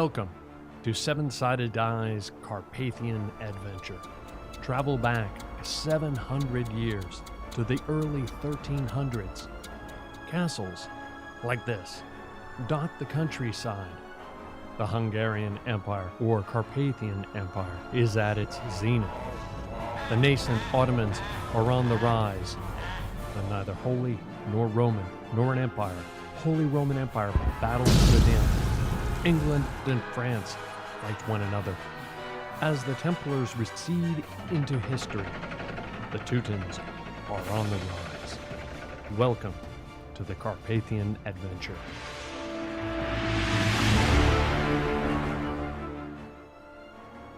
Welcome to Seven-Sided Die's Carpathian Adventure. Travel back 700 years to the early 1300s. Castles like this dot the countryside. The Hungarian Empire, or Carpathian Empire, is at its zenith. The nascent Ottomans are on the rise, but neither Holy nor Roman nor an empire, Holy Roman Empire, battles within. England and France fight one another. As the Templars recede into history, the Teutons are on the rise. Welcome to the Carpathian Adventure.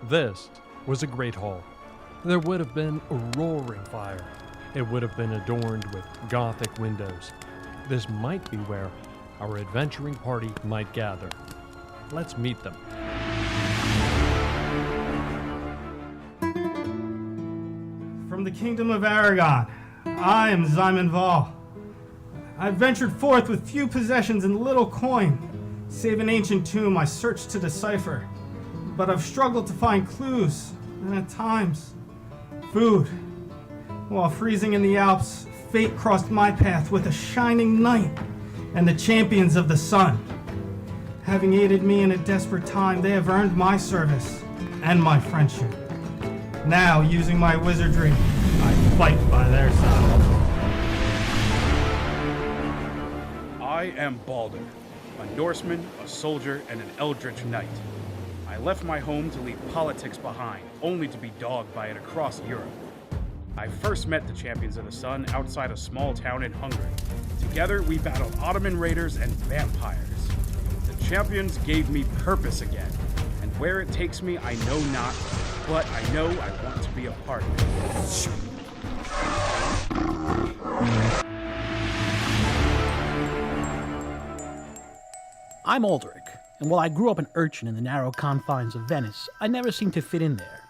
This was a great hall. There would have been a roaring fire. It would have been adorned with Gothic windows. This might be where our adventuring party might gather. Let's meet them. From the kingdom of Aragon, I am Simon Val. I ventured forth with few possessions and little coin, save an ancient tomb I searched to decipher. But I've struggled to find clues, and at times, food. While freezing in the Alps, fate crossed my path with a shining knight and the champions of the sun. Having aided me in a desperate time, they have earned my service and my friendship. Now, using my wizardry, I fight by their side. I am Balder, a Norseman, a soldier, and an eldritch knight. I left my home to leave politics behind, only to be dogged by it across Europe. I first met the Champions of the Sun outside a small town in Hungary. Together, we battled Ottoman raiders and vampires. The Champions gave me purpose again, and where it takes me, I know not, but I know I want to be a part of it. I'm Aldrich, and while I grew up an urchin in the narrow confines of Venice, I never seemed to fit in there.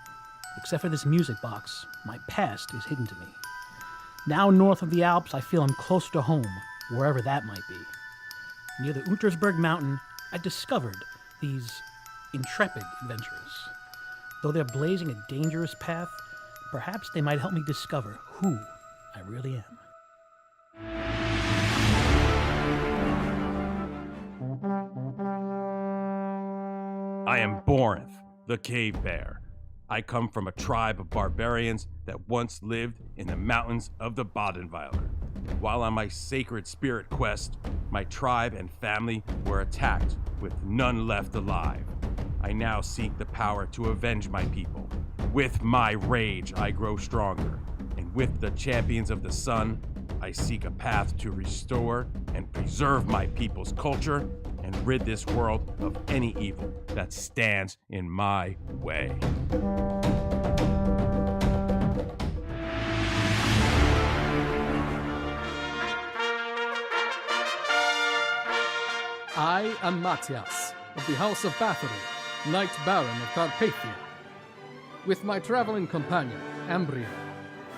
Except for this music box, my past is hidden to me. Now north of the Alps, I feel I'm closer to home, wherever that might be. Near the Untersberg mountain, I discovered these intrepid adventurers. Though they're blazing a dangerous path, perhaps they might help me discover who I really am. I am Borinth, the Cave Bear. I come from a tribe of barbarians that once lived in the mountains of the Badenweiler. While on my sacred spirit quest, my tribe and family were attacked with none left alive. I now seek the power to avenge my people. With my rage, I grow stronger, and with the Champions of the Sun, I seek a path to restore and preserve my people's culture and rid this world of any evil that stands in my way. I am Matthias, of the House of Bathory, Knight Baron of Carpathia. With my traveling companion, Ambria,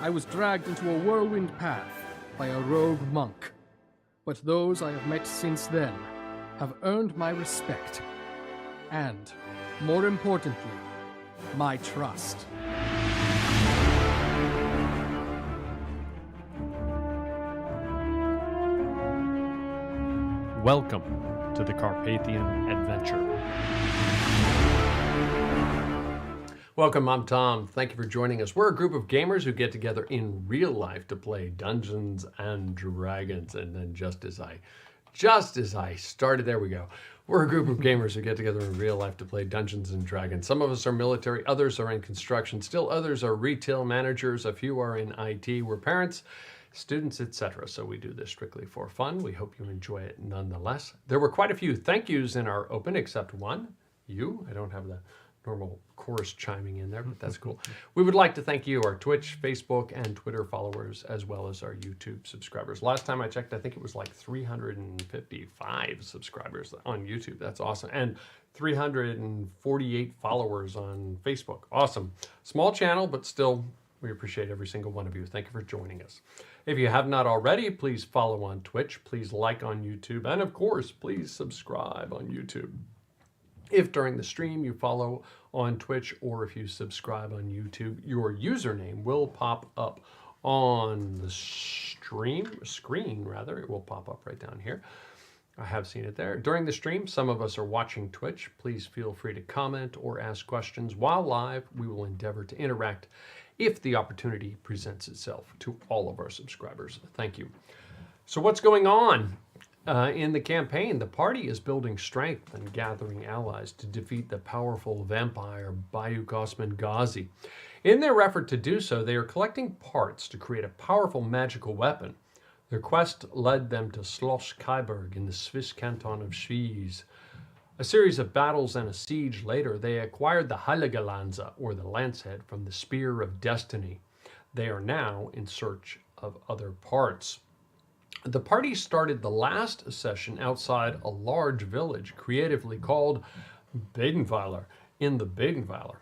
I was dragged into a whirlwind path by a rogue monk. But those I have met since then have earned my respect, and, more importantly, my trust. Welcome to the Carpathian Adventure. Welcome, I'm Tom. Thank you for joining us. We're a group of gamers who get together in real life to play Dungeons and Dragons. And then just as I started, there we go. We're a group of gamers who get together in real life to play Dungeons and Dragons. Some of us are military, others are in construction, still others are retail managers, a few are in IT, we're parents, students, etc. So we do this strictly for fun. We hope you enjoy it nonetheless. There were quite a few thank yous in our open, except one, you. I don't have the normal chorus chiming in there, but that's cool. We would like to thank you, our Twitch, Facebook, and Twitter followers, as well as our YouTube subscribers. Last time I checked, I think it was like 355 subscribers on YouTube. That's awesome. And 348 followers on Facebook. Awesome. Small channel, but still, we appreciate every single one of you. Thank you for joining us. If you have not already, please follow on Twitch, please like on YouTube, and of course, please subscribe on YouTube. If during the stream you follow on Twitch or if you subscribe on YouTube, your username will pop up on the screen. It will pop up right down here. I have seen it there. During the stream, some of us are watching Twitch. Please feel free to comment or ask questions while live. We will endeavor to interact if the opportunity presents itself to all of our subscribers. Thank you. So what's going on in the campaign? The party is building strength and gathering allies to defeat the powerful vampire Bayuk Osman Ghazi. In their effort to do so, they are collecting parts to create a powerful magical weapon. Their quest led them to Schloss Kyburg in the Swiss canton of Schwyz. A series of battles and a siege later, they acquired the Heilige Lanze, or the Lancehead, from the Spear of Destiny. They are now in search of other parts. The party started the last session outside a large village creatively called Badenweiler, in the Badenweiler.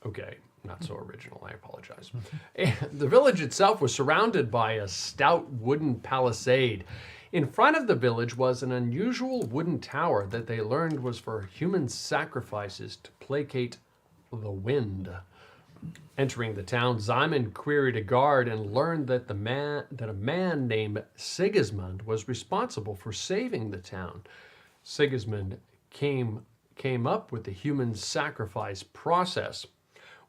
Okay. Not so original, I apologize. The village itself was surrounded by a stout wooden palisade. In front of the village was an unusual wooden tower that they learned was for human sacrifices to placate the wind. Entering the town, Simon queried a guard and learned that a man named Sigismund was responsible for saving the town. Sigismund came up with the human sacrifice process.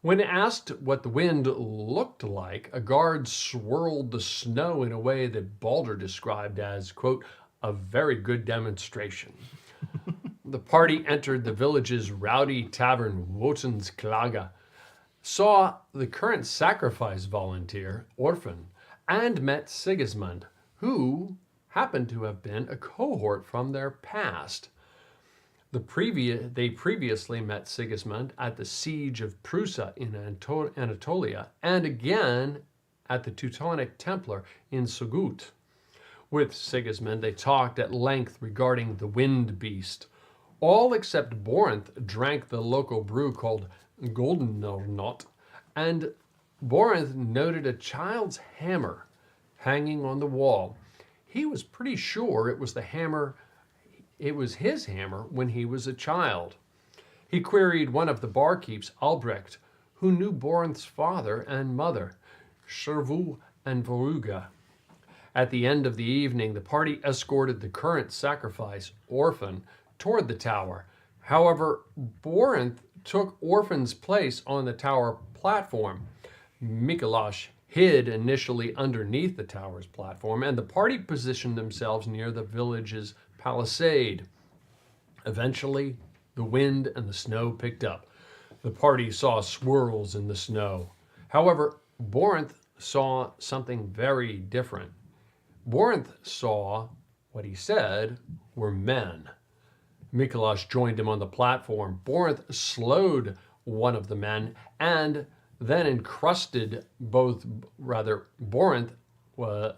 When asked what the wind looked like, a guard swirled the snow in a way that Balder described as, quote, a very good demonstration. The party entered the village's rowdy tavern, Wotan's Klage, saw the current sacrifice volunteer, Orphan, and met Sigismund, who happened to have been a cohort from their past. They previously met Sigismund at the siege of Prusa in Anatolia, and again at the Teutonic Templar in Sugut. With Sigismund, they talked at length regarding the wind beast. All except Borinth drank the local brew called Goldenot, and Borinth noted a child's hammer hanging on the wall. He was pretty sure it was his hammer when he was a child. He queried one of the barkeeps, Albrecht, who knew Borinth's father and mother, Shervu and Voruga. At the end of the evening, the party escorted the current sacrifice, Orphan, toward the tower. However, Borinth took Orphan's place on the tower platform. Mikolash hid initially underneath the tower's platform, and the party positioned themselves near the village's palisade. Eventually, the wind and the snow picked up. The party saw swirls in the snow. However, Borinth saw something very different. Borinth saw what he said were men. Mikolash joined him on the platform. Borinth slowed one of the men and then encrusted Borinth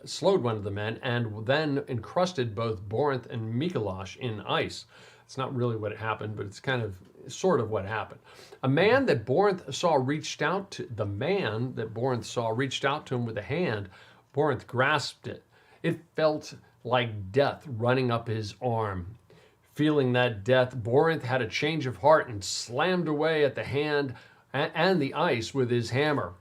slowed one of the men and then encrusted both Borinth and Mikolash in ice. It's not really what happened, but it's sort of what happened. The man that Borinth saw reached out to him with a hand. Borinth grasped it. It felt like death running up his arm. Feeling that death, Borinth had a change of heart and slammed away at the hand and the ice with his hammer.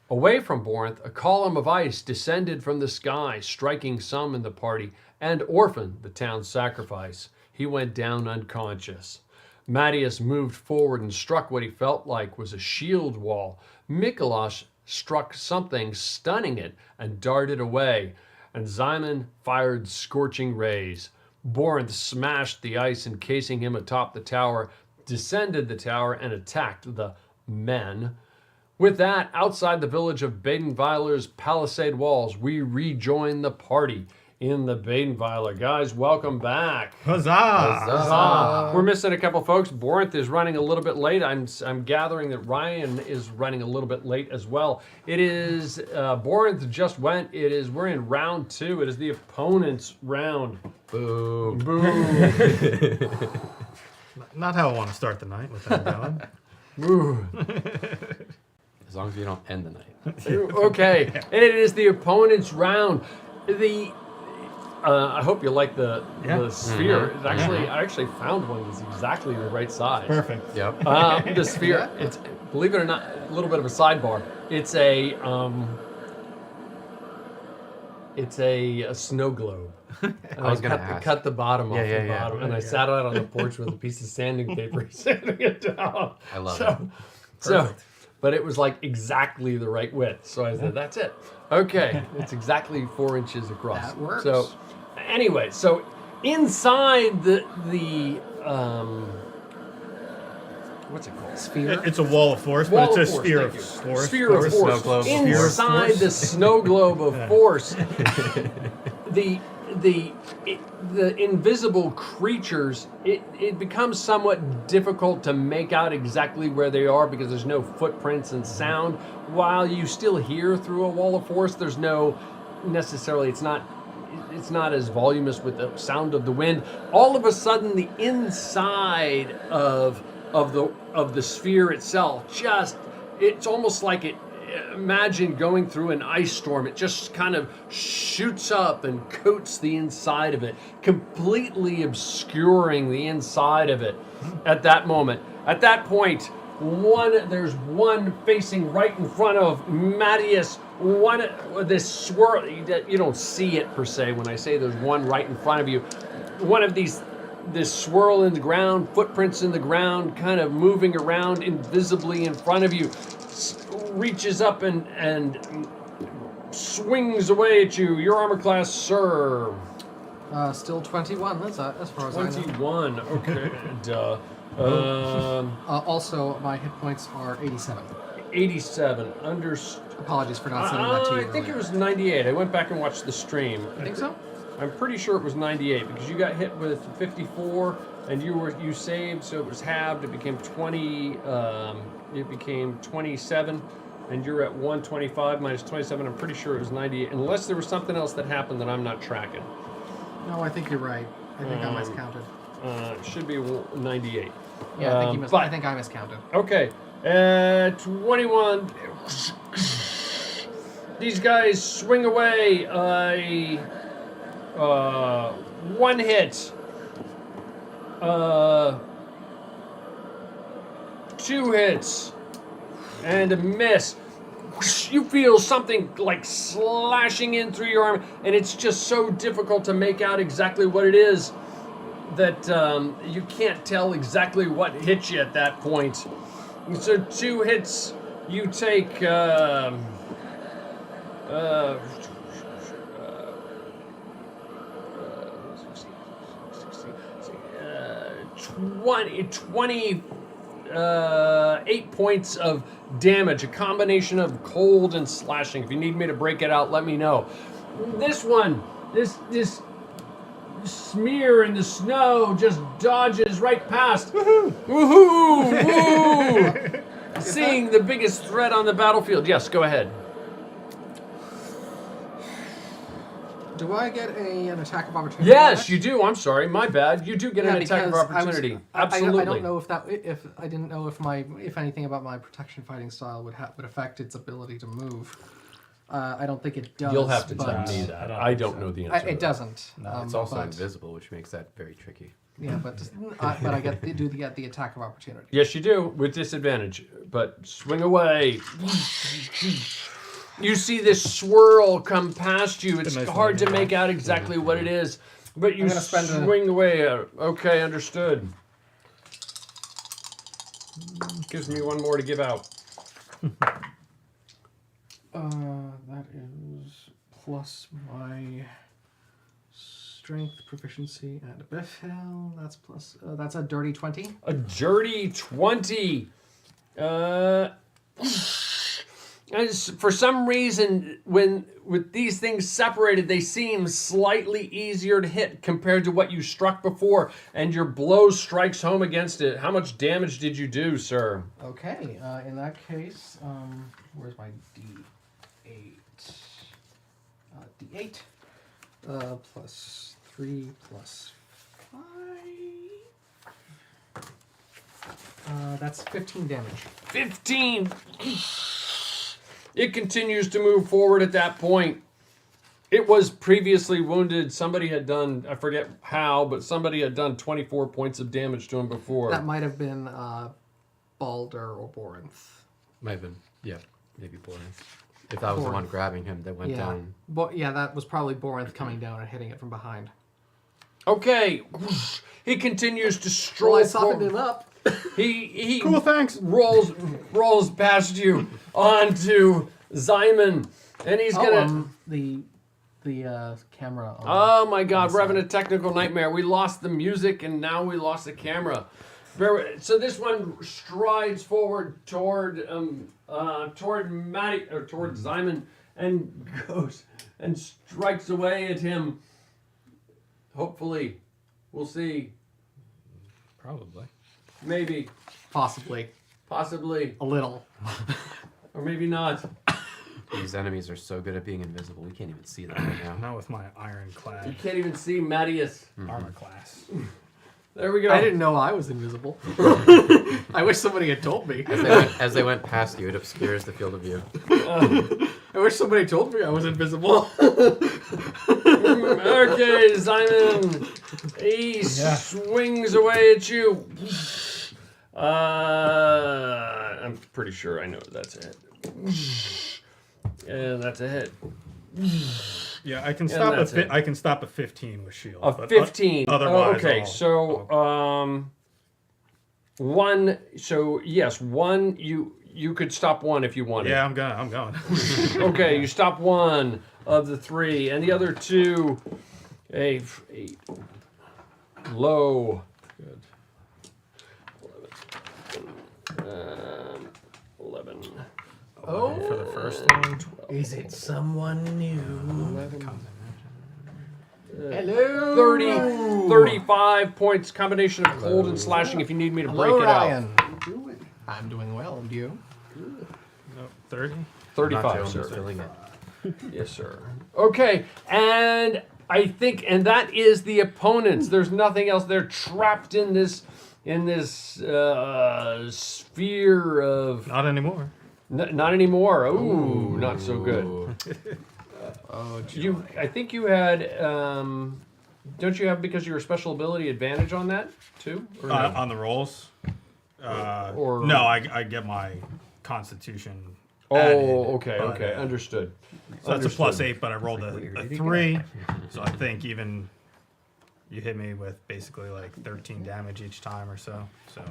Away from Borinth, a column of ice descended from the sky, striking some in the party, and Orphan, the town's sacrifice. He went down unconscious. Mattias moved forward and struck what he felt like was a shield wall. Mikolash struck something, stunning it, and darted away, and Simon fired scorching rays. Borinth smashed the ice encasing him atop the tower, descended the tower, and attacked the men. With that, outside the village of Badenweiler's palisade walls, we rejoin the party in the Badenweiler. Guys, welcome back. Huzzah! Huzzah! We're missing a couple folks. Borinth is running a little bit late. I'm gathering that Ryan is running a little bit late as well. It is Borinth just went. We're in round 2. It is the opponent's round. Boom. Boom. Not how I want to start the night with that going. Ooh. As long as you don't end the night. Okay, and it is the opponent's round. I hope you like the sphere. Mm-hmm. It's actually, I actually found one that's exactly the right size. Perfect. Yep. The sphere. It's, believe it or not, a little bit of a sidebar. It's a snow globe. And I was gonna ask. cut the bottom off Yeah, the yeah. bottom, and I sat out on the porch with a piece of sanding paper, sanding it down. I love it. So, but it was like exactly the right width. So I said, "That's it. Okay, it's exactly 4 inches across." That works. So, anyway, so inside the what's it called? Sphere. It's a wall of force, Wall but it's of a sphere thank of you. force. Sphere of Snow force. globe of Inside force. the snow globe of force, the invisible creatures, it becomes somewhat difficult to make out exactly where they are because there's no footprints and sound. While you still hear through a wall of force, there's no necessarily, it's not as voluminous with the sound of the wind. All of a sudden, the inside of the sphere itself, it's almost like it. Imagine going through an ice storm. It just kind of shoots up and coats the inside of it, completely obscuring the inside of it at that moment. At that point, there's one facing right in front of Mattias. This swirl, you don't see it per se when I say there's one right in front of you. One of this swirl in the ground, footprints in the ground, kind of moving around invisibly in front of you, reaches up and swings away at you. Your armor class, sir. Still 21. That's as far as I know. 21. Okay. Duh. Also, my hit points are 87. 87. Apologies for not sending that to you. I think it earlier. was 98. I went back and watched the stream. You think so? I'm pretty sure it was 98 because you got hit with 54 and you saved, so it was halved. It became 20. It became 27, and you're at 125 minus 27. I'm pretty sure it was 98, unless there was something else that happened that I'm not tracking. No, I think you're right. I think I miscounted. It should be 98. Yeah, I think I think I miscounted. Okay, 21. These guys swing away. One hit. 2 hits. And a miss. You feel something like slashing in through your arm, and it's just so difficult to make out exactly what it is that you can't tell exactly what hit you at that point. So 2 hits, you take 28 points of damage, a combination of cold and slashing. If you need me to break it out, let me know. This one, this smear in the snow just dodges right past. Woohoo! Woohoo! Woo! Seeing the biggest threat on the battlefield. Yes, go ahead. Do I get an attack of opportunity? Yes, you do. I'm sorry, my bad. You do get an attack of because opportunity. I Absolutely. don't know if I didn't know if anything about my protection fighting style would affect its ability to move. I don't think it does. You'll have to but tell me that. I don't know the answer. It doesn't. No, it's also but- invisible, which makes that very tricky. Yeah, but I get the attack of opportunity. Yes, you do, with disadvantage. But swing away. You see this swirl come past you. It's hard to make out exactly what it is, but you swing away. Okay, understood. Gives me one more to give out. That is plus my strength, proficiency, and Bethel. That's plus. That's a dirty 20. A dirty 20. For some reason, with these things separated, they seem slightly easier to hit compared to what you struck before, and your blow strikes home against it. How much damage did you do, sir? Okay. In that case, where's my D8? D8 plus 3 plus 5. That's 15 damage. 15. It continues to move forward at that point. It was previously wounded. Somebody had done, I forget how, but somebody had done 24 points of damage to him before. That might have been Balder or Borinth. Might have been, yeah, maybe Boring. If that was the one grabbing him that went down. Yeah, that was probably Borinth coming down and hitting it from behind. Okay. He continues to stroll Well, I softened forward. him up. He Cool, thanks. rolls past you onto Simon, and he's gonna. The camera. Oh my God, we're having a technical nightmare. We lost the music, and now we lost the camera. So this one strides forward toward Matty or toward Simon, and goes and strikes away at him. Hopefully, we'll see. Probably. Maybe, Possibly. possibly, A little. or maybe not. These enemies are so good at being invisible, we can't even see them right now. Not with my You ironclad can't even see Mattias. armor class. There we go. I didn't know I was invisible. I wish somebody had told me. As they went past you, it obscures the field of view. I wish somebody told me I was invisible. Okay, Simon. He swings away at you. I'm pretty sure I know that's a hit. And that's a hit. Yeah, I can stop that's it. I can stop a 15 with shield. A but 15. Otherwise, okay, so one. So yes, one. You could stop one if you wanted. yeah, I'm going. Okay, you stop one of the three, and the other two, a low. Good. 11. Oh, For the first one. is it someone new? 11. Hello, 35 points, combination of cold and slashing if you need me to break Hello, it Ryan. out. I'm doing well, and you? No, 30. 35, Not sir. feeling it. Yes, sir. Okay, and I think, and that is the opponents. There's nothing else. They're trapped in this sphere of. Not anymore. Not anymore. Ooh, not so good. Oh, I think you had. Don't you have, because you're a special ability, advantage on that too? Or no? On the rolls. Or- no, I get my Constitution. Oh, added, okay, but, okay, understood. So that's a plus Understood. 8, but I rolled a 3. So I think even you hit me with basically like 13 damage each time or so. So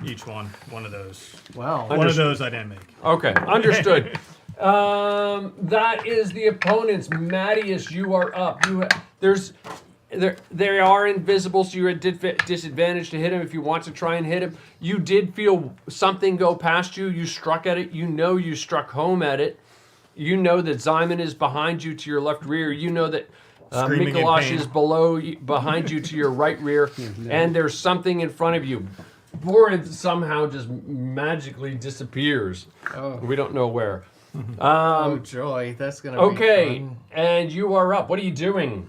each one of those. wow. One of those I didn't make. Okay, understood. That is the opponents. Mattias, you are up. They are invisible, so you're at disadvantage to hit him if you want to try and hit him. You did feel something go past you. You struck at it. You know you struck home at it. You know that Simon is behind you to your left rear. You know that Screaming in Mikolash pain. is behind you to your right rear. And there's something in front of you. Borinth somehow just magically disappears. Oh. We don't know where. Oh, joy. That's going to Okay, be fun. and you are up. What are you doing?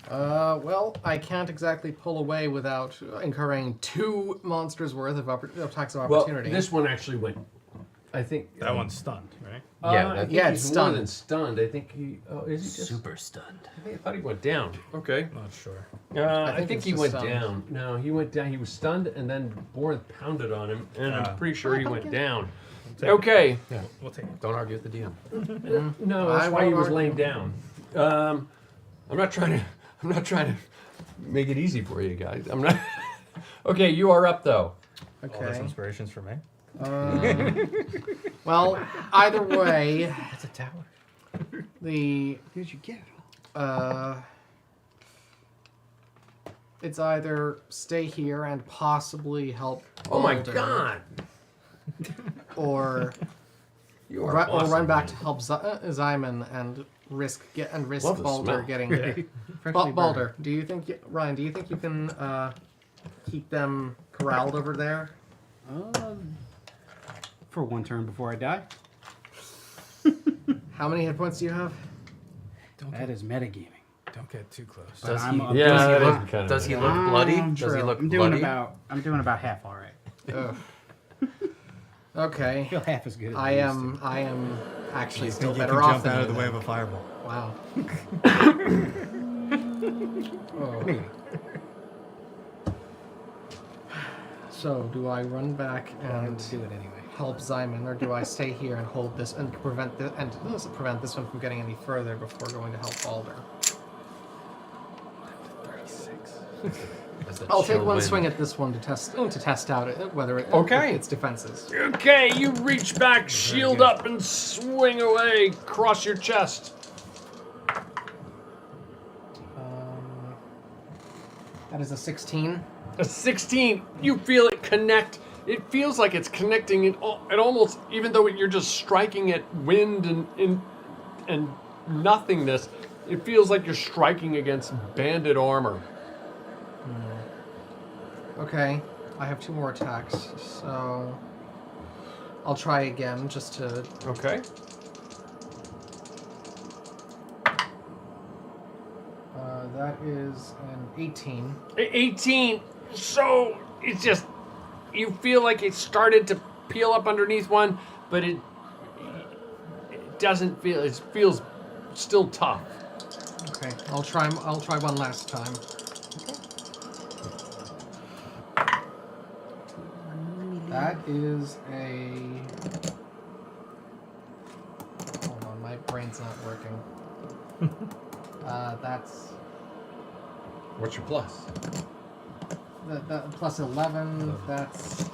Well, I can't exactly pull away without incurring 2 monsters worth of attacks of opportunity. Well, this one actually went. I think That one's stunned, right? Yeah, I that- think yeah, he's it's more stunned. than stunned. I think he. Oh, is he just? Super stunned. I thought he went down. Okay. Not sure. I think think it's he just went stunned. down. No, he went down. He was stunned, and then Borinth pounded on him, and I'm pretty sure he went down. Take it. Okay. Yeah, we'll take it. Don't argue with the DM. No, that's I why he won't was argue. laying down. I'm not trying to make it easy for you guys. I'm not. Okay, you are up though. All this Okay. inspiration's for me. Well, either way, That's a tower. the Where'd you get it? it's either stay here and possibly help. Oh my Balder, God. Or You are or awesome, run back man. to help Simon and risk Love the Balder smell. getting. Balder, do you think Ryan? Do you think you can keep them corralled over there? For one turn before I die. How many hit points do you have? That is metagaming. Don't get too close. Does I'm he, up. Yeah, that is look, kind of. does he look bloody? Does he look I'm doing bloody? about half all right. Ugh. Okay. I feel half as good as I am actually still Think you better can off jump than out of you the way then. of a fireball. Wow. Oh. Maybe. So, do I run back and Do it anyway. help Simon, or do I stay here and hold this and prevent this one from getting any further before going to help Balder? 36. I'll take one swing at this one to test out whether it its defenses. Okay, you reach back, shield up, and swing away across your chest. That is a 16. A 16, you feel it connect. It feels like it's connecting it almost, even though you're just striking at wind and nothingness, it feels like you're striking against banded armor. Okay, I have 2 more attacks, so I'll try again just to. Okay. That is an 18. 18, so it's just, you feel like it started to peel up underneath one, but it doesn't feel, it feels still tough. Okay, I'll try one last time. That is a. Hold on, my brain's not working. That's. What's your plus? That plus 11. That's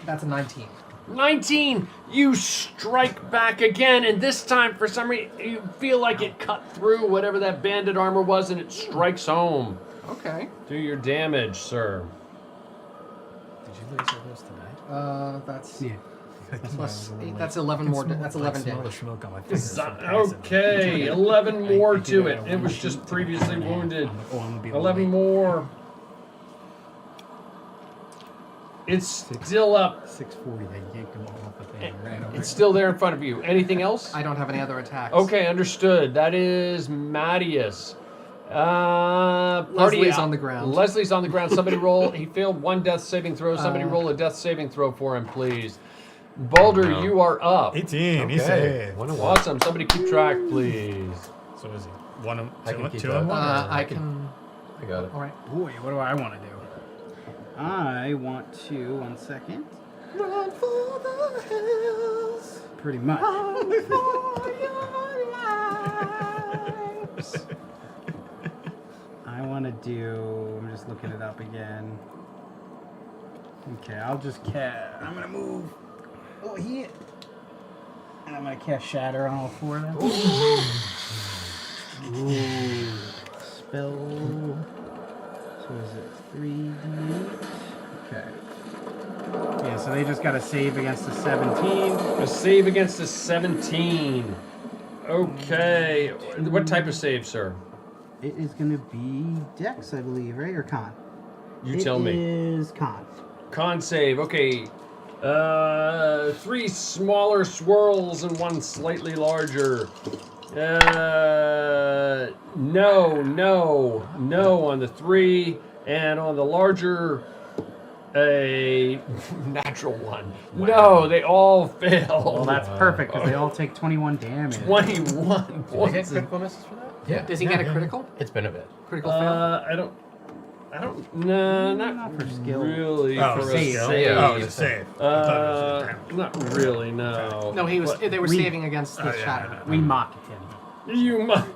a 19. 19! You strike back again, and this time, for some reason, you feel like it cut through whatever that banded armor was, and it strikes home. Okay. Do your damage, sir. Did you lose all those tonight? That's. Yeah. Plus 8, that's 11 more. That's 11 damage. Smoke on my fingers. Okay, 11 more to it. It was just previously wounded. 11 more. It's still up. 640. They yanked them all off the thing and ran over. It's still there in front of you. Anything else? I don't have any other attacks. Okay, understood. That is Mattias. Leslie's on the ground. Leslie's on the ground. Somebody roll. He failed 1 death saving throw. Somebody roll a death saving throw for him, please. Balder, you are up. 18. He said. Awesome. Somebody keep track, please. So is he one of I can keep two that. of one? I can. I got it. All right. Boy, what do I want to do? I want to, 1 second. Run for the hills. Pretty much. For your lives. I want to do, I'm just looking it up again. Okay, I'll just cast, I'm going to move over here. And I'm going to cast Shatter on all 4 of them. Ooh. Spell. So is it 3d8? Okay. Yeah, so they just got to save against the 17. A save against a 17. Okay. What type of save, sir? It is going to be Dex, I believe, right? Or Con? You tell me. It is Con. Con save. Okay. 3 smaller swirls and 1 slightly larger. No on the 3, and on the larger, a natural 1. Wow. No, they all fail. Well, that's perfect because they all take 21 damage. 21 Did you get critical misses for that? Yeah. Does he get a critical? It's been a bit. Critical fail? Not for skill. really Oh, for save. a save. Oh, it's a save. I thought it was Not really, no. No, he was. But They were saving against the shatter. We mocked him. you must.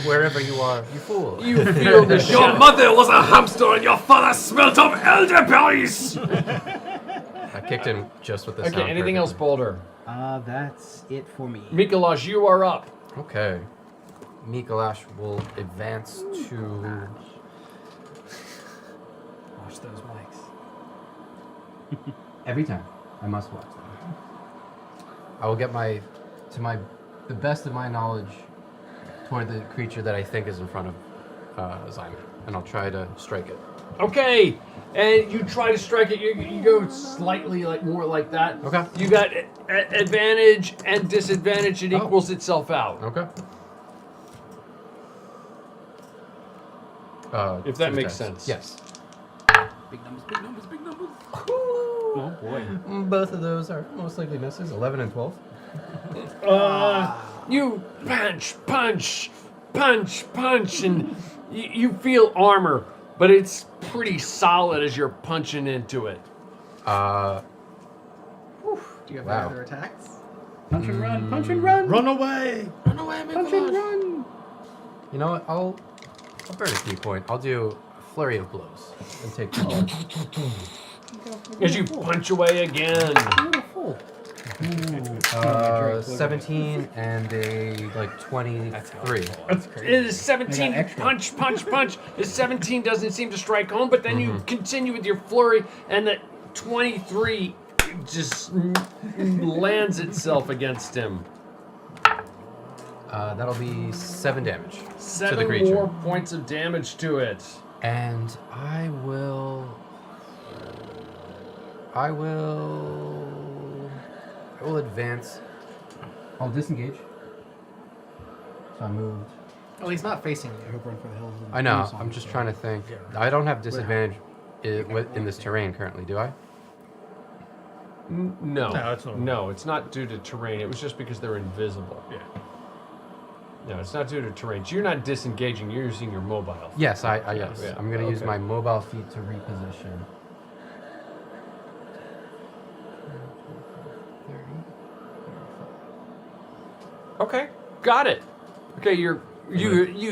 Wherever you are, you fool. You feel the Your mother was a hamster and your father smelt of elderberries! I kicked him just with the sound. Okay, anything else, Boulder? That's it for me. Mikolash, you are up. Okay. Mikolash will advance to. Watch those mics. Every time. I must watch them. I will get the best of my knowledge toward the creature that I think is in front of Simon, and I'll try to strike it. Okay, and you try to strike it. You go slightly more like that. Okay. You got advantage and disadvantage. It equals itself out. Okay. If that two makes attacks. sense. Yes. Big numbers, big numbers, big numbers. Oh boy. Both of those are most likely misses. 11 and 12. You punch, and you feel armor, but it's pretty solid as you're punching into it. Uh, Do you have Wow. other attacks? Punch and run, punch and run! Run away! Run away, Punch and run! you know what? I'll burn a key point. I'll do a flurry of blows and take 2 As you punch away again. Beautiful. 17 and a 23. It is 17 I got extra. punch. The 17 doesn't seem to strike home, but then you continue with your flurry, and the 23 just lands itself against him. That'll be 7 damage to the 7 creature. more points of damage to it. And I will advance. I'll disengage. So I moved. Well, he's not facing you. He'll run for the hills. I know. I'm just trying to think. I don't have disadvantage in this terrain currently, do I? No, No, it's not. no, it's not due to terrain. It was just because they're invisible. Yeah. No, it's not due to terrain. So you're not disengaging. You're using your mobile. Yes, yes. Yeah, I'm gonna use okay. my mobile feat to reposition. 30, 35. Okay, got it. Okay, you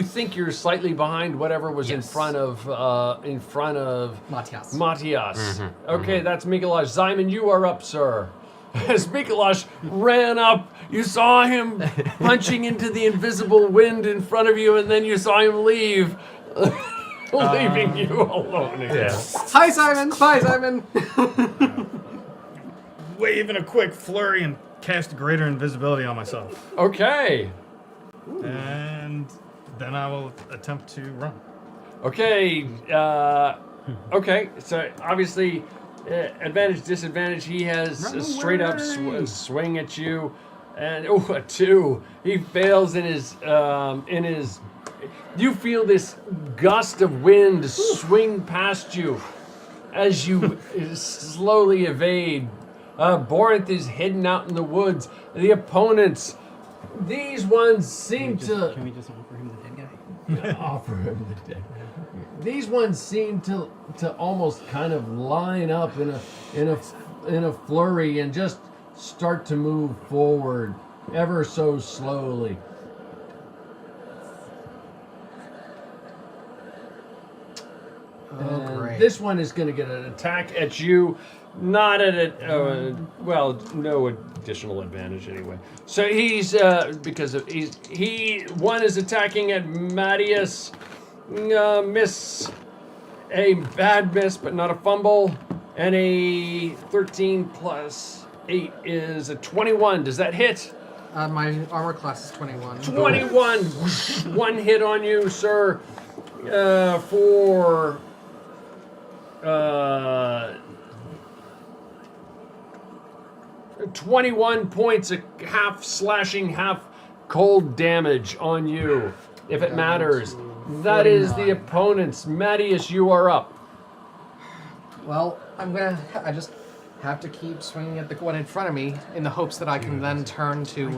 think you're slightly behind whatever was in Yes. front of Matthias. Matthias. Okay, that's Mikolash. Simon, you are up, sir. As Mikolash ran up, you saw him punching into the invisible wind in front of you, and then you saw him leave, leaving you alone again. Hi, Simon! Bye, Simon! Wave in a quick flurry and cast greater invisibility on myself. Okay. And then I will attempt to run. Okay. Okay. So obviously, advantage, disadvantage. He has a straight up swing at you, and a 2. He fails in his. You feel this gust of wind swing past you as you slowly evade. Borinth is hidden out in the woods. The opponents. These ones seem to. Can we just offer him the dead guy? Offer him the dead. These ones seem to almost kind of line up in a flurry and just start to move forward ever so slowly. And great. this one is going to get an attack at you, not at it. No additional advantage anyway. So he's one is attacking at Matthias. Miss, a bad miss, but not a fumble, and a 13 plus 8 is a 21. Does that hit? My armor class is 21. 21. One hit on you, sir. For 21 points of half slashing, half cold damage on you, if it matters. That is the opponent's. Matthias, you are up. Well, I just have to keep swinging at the one in front of me in the hopes that I can then turn to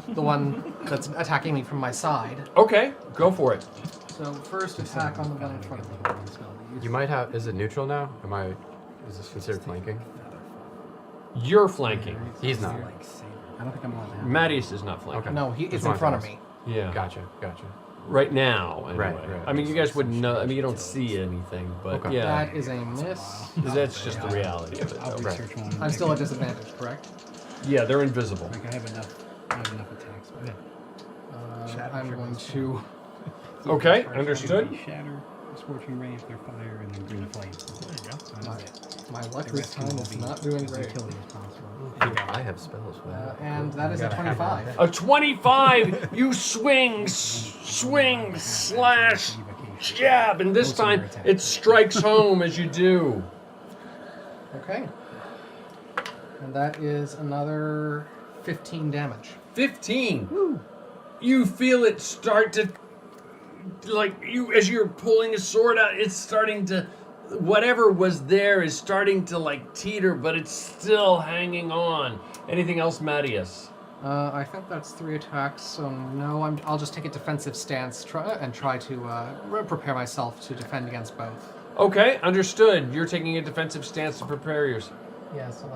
the one that's attacking me from my side. Okay, go for it. So first attack on the one in front of me. You might have. Is it neutral now? Is this considered flanking? You're flanking. He's not. I don't think I'm allowed to have Matthias is not flanking. Okay. No, it's Just in wanted front to of me. Yeah. Gotcha. Right now, anyway. Right. I mean, you guys wouldn't know. I mean, you don't see anything, but Okay. yeah, That is a miss. that's just the reality of it. I'll Though. research one. I'm still at disadvantage, correct? Yeah, they're invisible. Like I have enough attacks. But I'm going to. Okay, understood. Shatter, scorching ray if they're fire, and then green flame. There you go. So My luck this time is not doing as great. utility as possible. I have spells for that. And that is a 25. A 25. You swing, slash, jab, and this time it strikes home as you do. Okay. And that is another 15 damage. 15. Woo. You feel it start to, as you're pulling a sword out, it's starting to, whatever was there is starting to teeter, but it's still hanging on. Anything else, Mattias? I think that's 3 attacks, so no, I'll just take a defensive stance and try to prepare myself to defend against both. Okay, understood. You're taking a defensive stance to prepare yourself. Yeah, so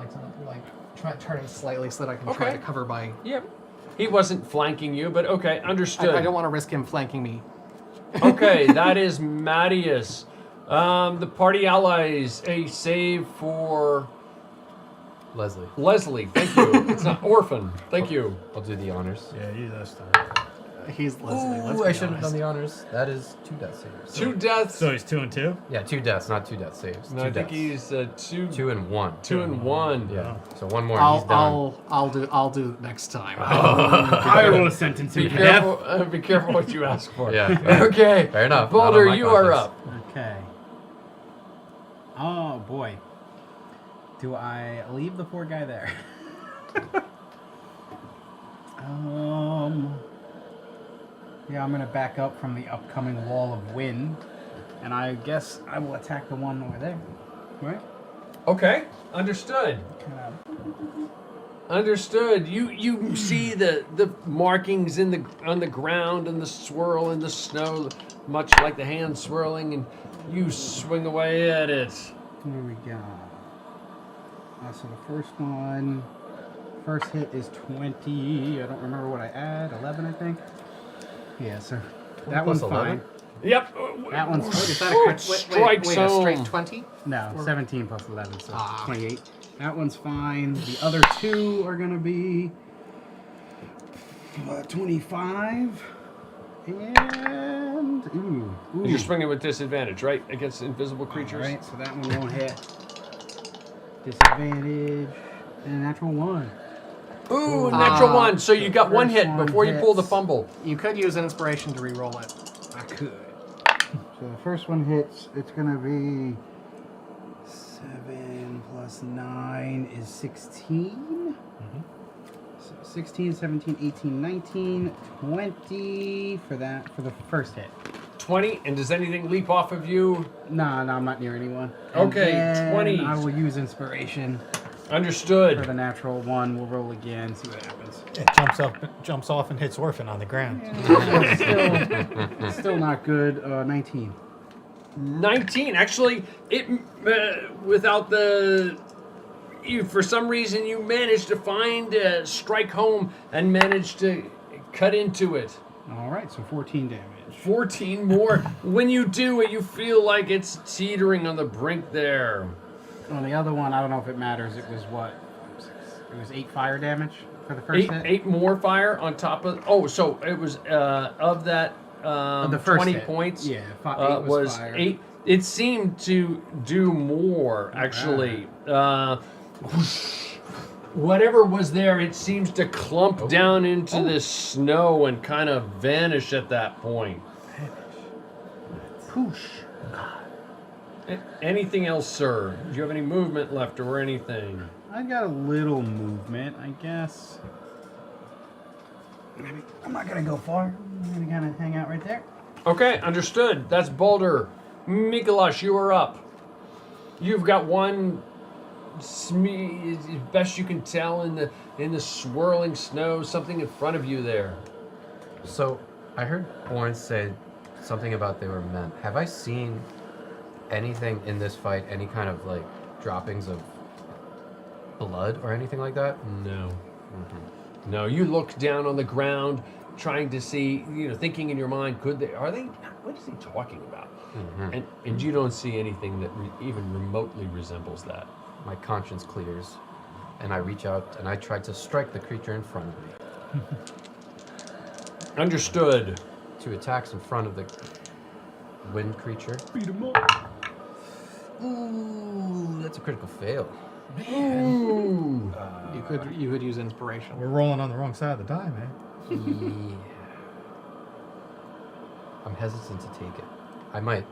try turning slightly so that I can try to cover my... Yep. He wasn't flanking you, but okay, understood. I don't want to risk him flanking me. Okay, that is Mattias. The party allies, a save for... Leslie. Leslie, thank you. It's not Orphan. Thank you. I'll do the honors. Yeah, you this time. He's Leslie. Ooh, I shouldn't have done the honors. That is 2 death saves. 2 deaths. So he's 2 and 2? Yeah, 2 deaths, not 2 death saves. No, 2 I think deaths. he's 2 and 1. 2 and 1. Yeah. So 1 more. He's done. I'll do next time. I will sentence him Be to death. careful, be careful what you ask for. Yeah. Okay. Fair enough. Boulder, Not on my you are conscience. up. Okay. Oh boy. Do I leave the poor guy there? Yeah, I'm gonna back up from the upcoming wall of wind, and I guess I will attack the one over there. Right? Okay, understood. Understood. You see the markings on the ground and the swirl in the snow, much like the hand swirling, and you swing away at it. Here we go. So the first hit is 20. I don't remember what I add. 11, I think. Yeah, so that plus one's 11? fine. Yep. That one's fine. Is that a crit? Strike wait, a zone. straight 20? No, 17 plus 11, so Ah. 28. That one's fine. The other 2 are going to be 25. And... Ooh. You're swinging with disadvantage, right? Against invisible creatures? Alright, so that one won't hit. Disadvantage. And natural 1. Ooh, natural 1. So you got 1 first hit one before you pull the hits. fumble. You could use an inspiration to re-roll it. I could. So the first one hits, it's going to be 7 plus 9 is 16. So 16, 17, 18, 19, 20 for the first hit. 20, and does anything leap off of you? No, I'm not near anyone. And Okay, then 20. I will use inspiration Understood. for the natural 1. We'll roll again, see what happens. It jumps off and hits Orphan on the ground. Still not good. 19. 19. Actually, it without the... for some reason, you managed to find strike home and managed to cut into it. All right, so 14 damage. 14 more. When you do it, you feel like it's teetering on the brink there. On the other one, I don't know if it matters. It was what? It was 8 fire damage for the first hit. 8 more fire on top of... Oh, so it was of that The first 20 hit. points. Yeah, 8 was fire. 8. It seemed to do more, actually. Whatever was there, it seems to clump down into this snow and kind of vanish at that point. Poosh. Anything else, sir? Do you have any movement left or anything? I got a little movement, I guess. I'm not gonna go far. I'm gonna kind of hang out right there. Okay, understood. That's Boulder. Mikolash, you are up. You've got one, as best you can tell, in the swirling snow, something in front of you there. So, I heard Born say something about they were men. Have I seen anything in this fight, any kind of like droppings of blood or anything like that? No. No, you look down on the ground, trying to see, thinking in your mind, what is he talking about? And you don't see anything that even remotely resembles that. My conscience clears, and I reach out and I try to strike the creature in front of me. Understood. 2 attacks in front of the wind creature. Beat him up. Ooh, that's a critical fail. Ooh. You could use inspiration. We're rolling on the wrong side of the die, man. Yeah. I'm hesitant to take it. I might.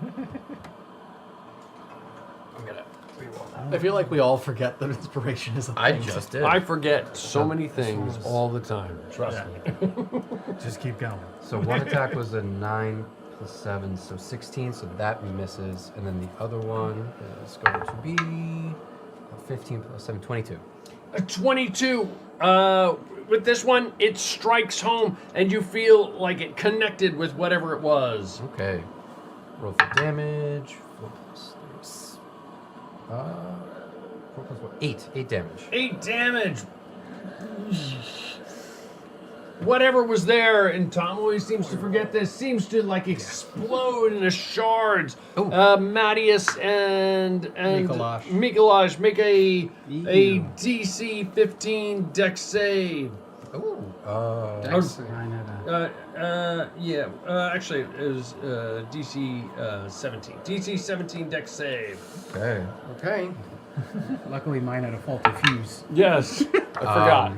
I'm gonna reroll that. I feel like we all forget that inspiration is a thing. I just did. I forget so many things all the time. Trust me. Just keep going. So one attack was a 9 plus 7, so 16, so that misses. And then the other one is going to be 15 plus 7, 22. A 22. With this one, it strikes home, and you feel like it connected with whatever it was. Okay. Roll for damage. 4 plus 4. 8. 8 damage. 8 damage. Whatever was there, and Tom always seems to forget this, seems to like explode into shards. Mattias and Mikolaj make a DC 15 Dex save. Actually, it was DC 17. DC 17 Dex save. Okay. Luckily, mine had a faulty fuse. Yes, I forgot.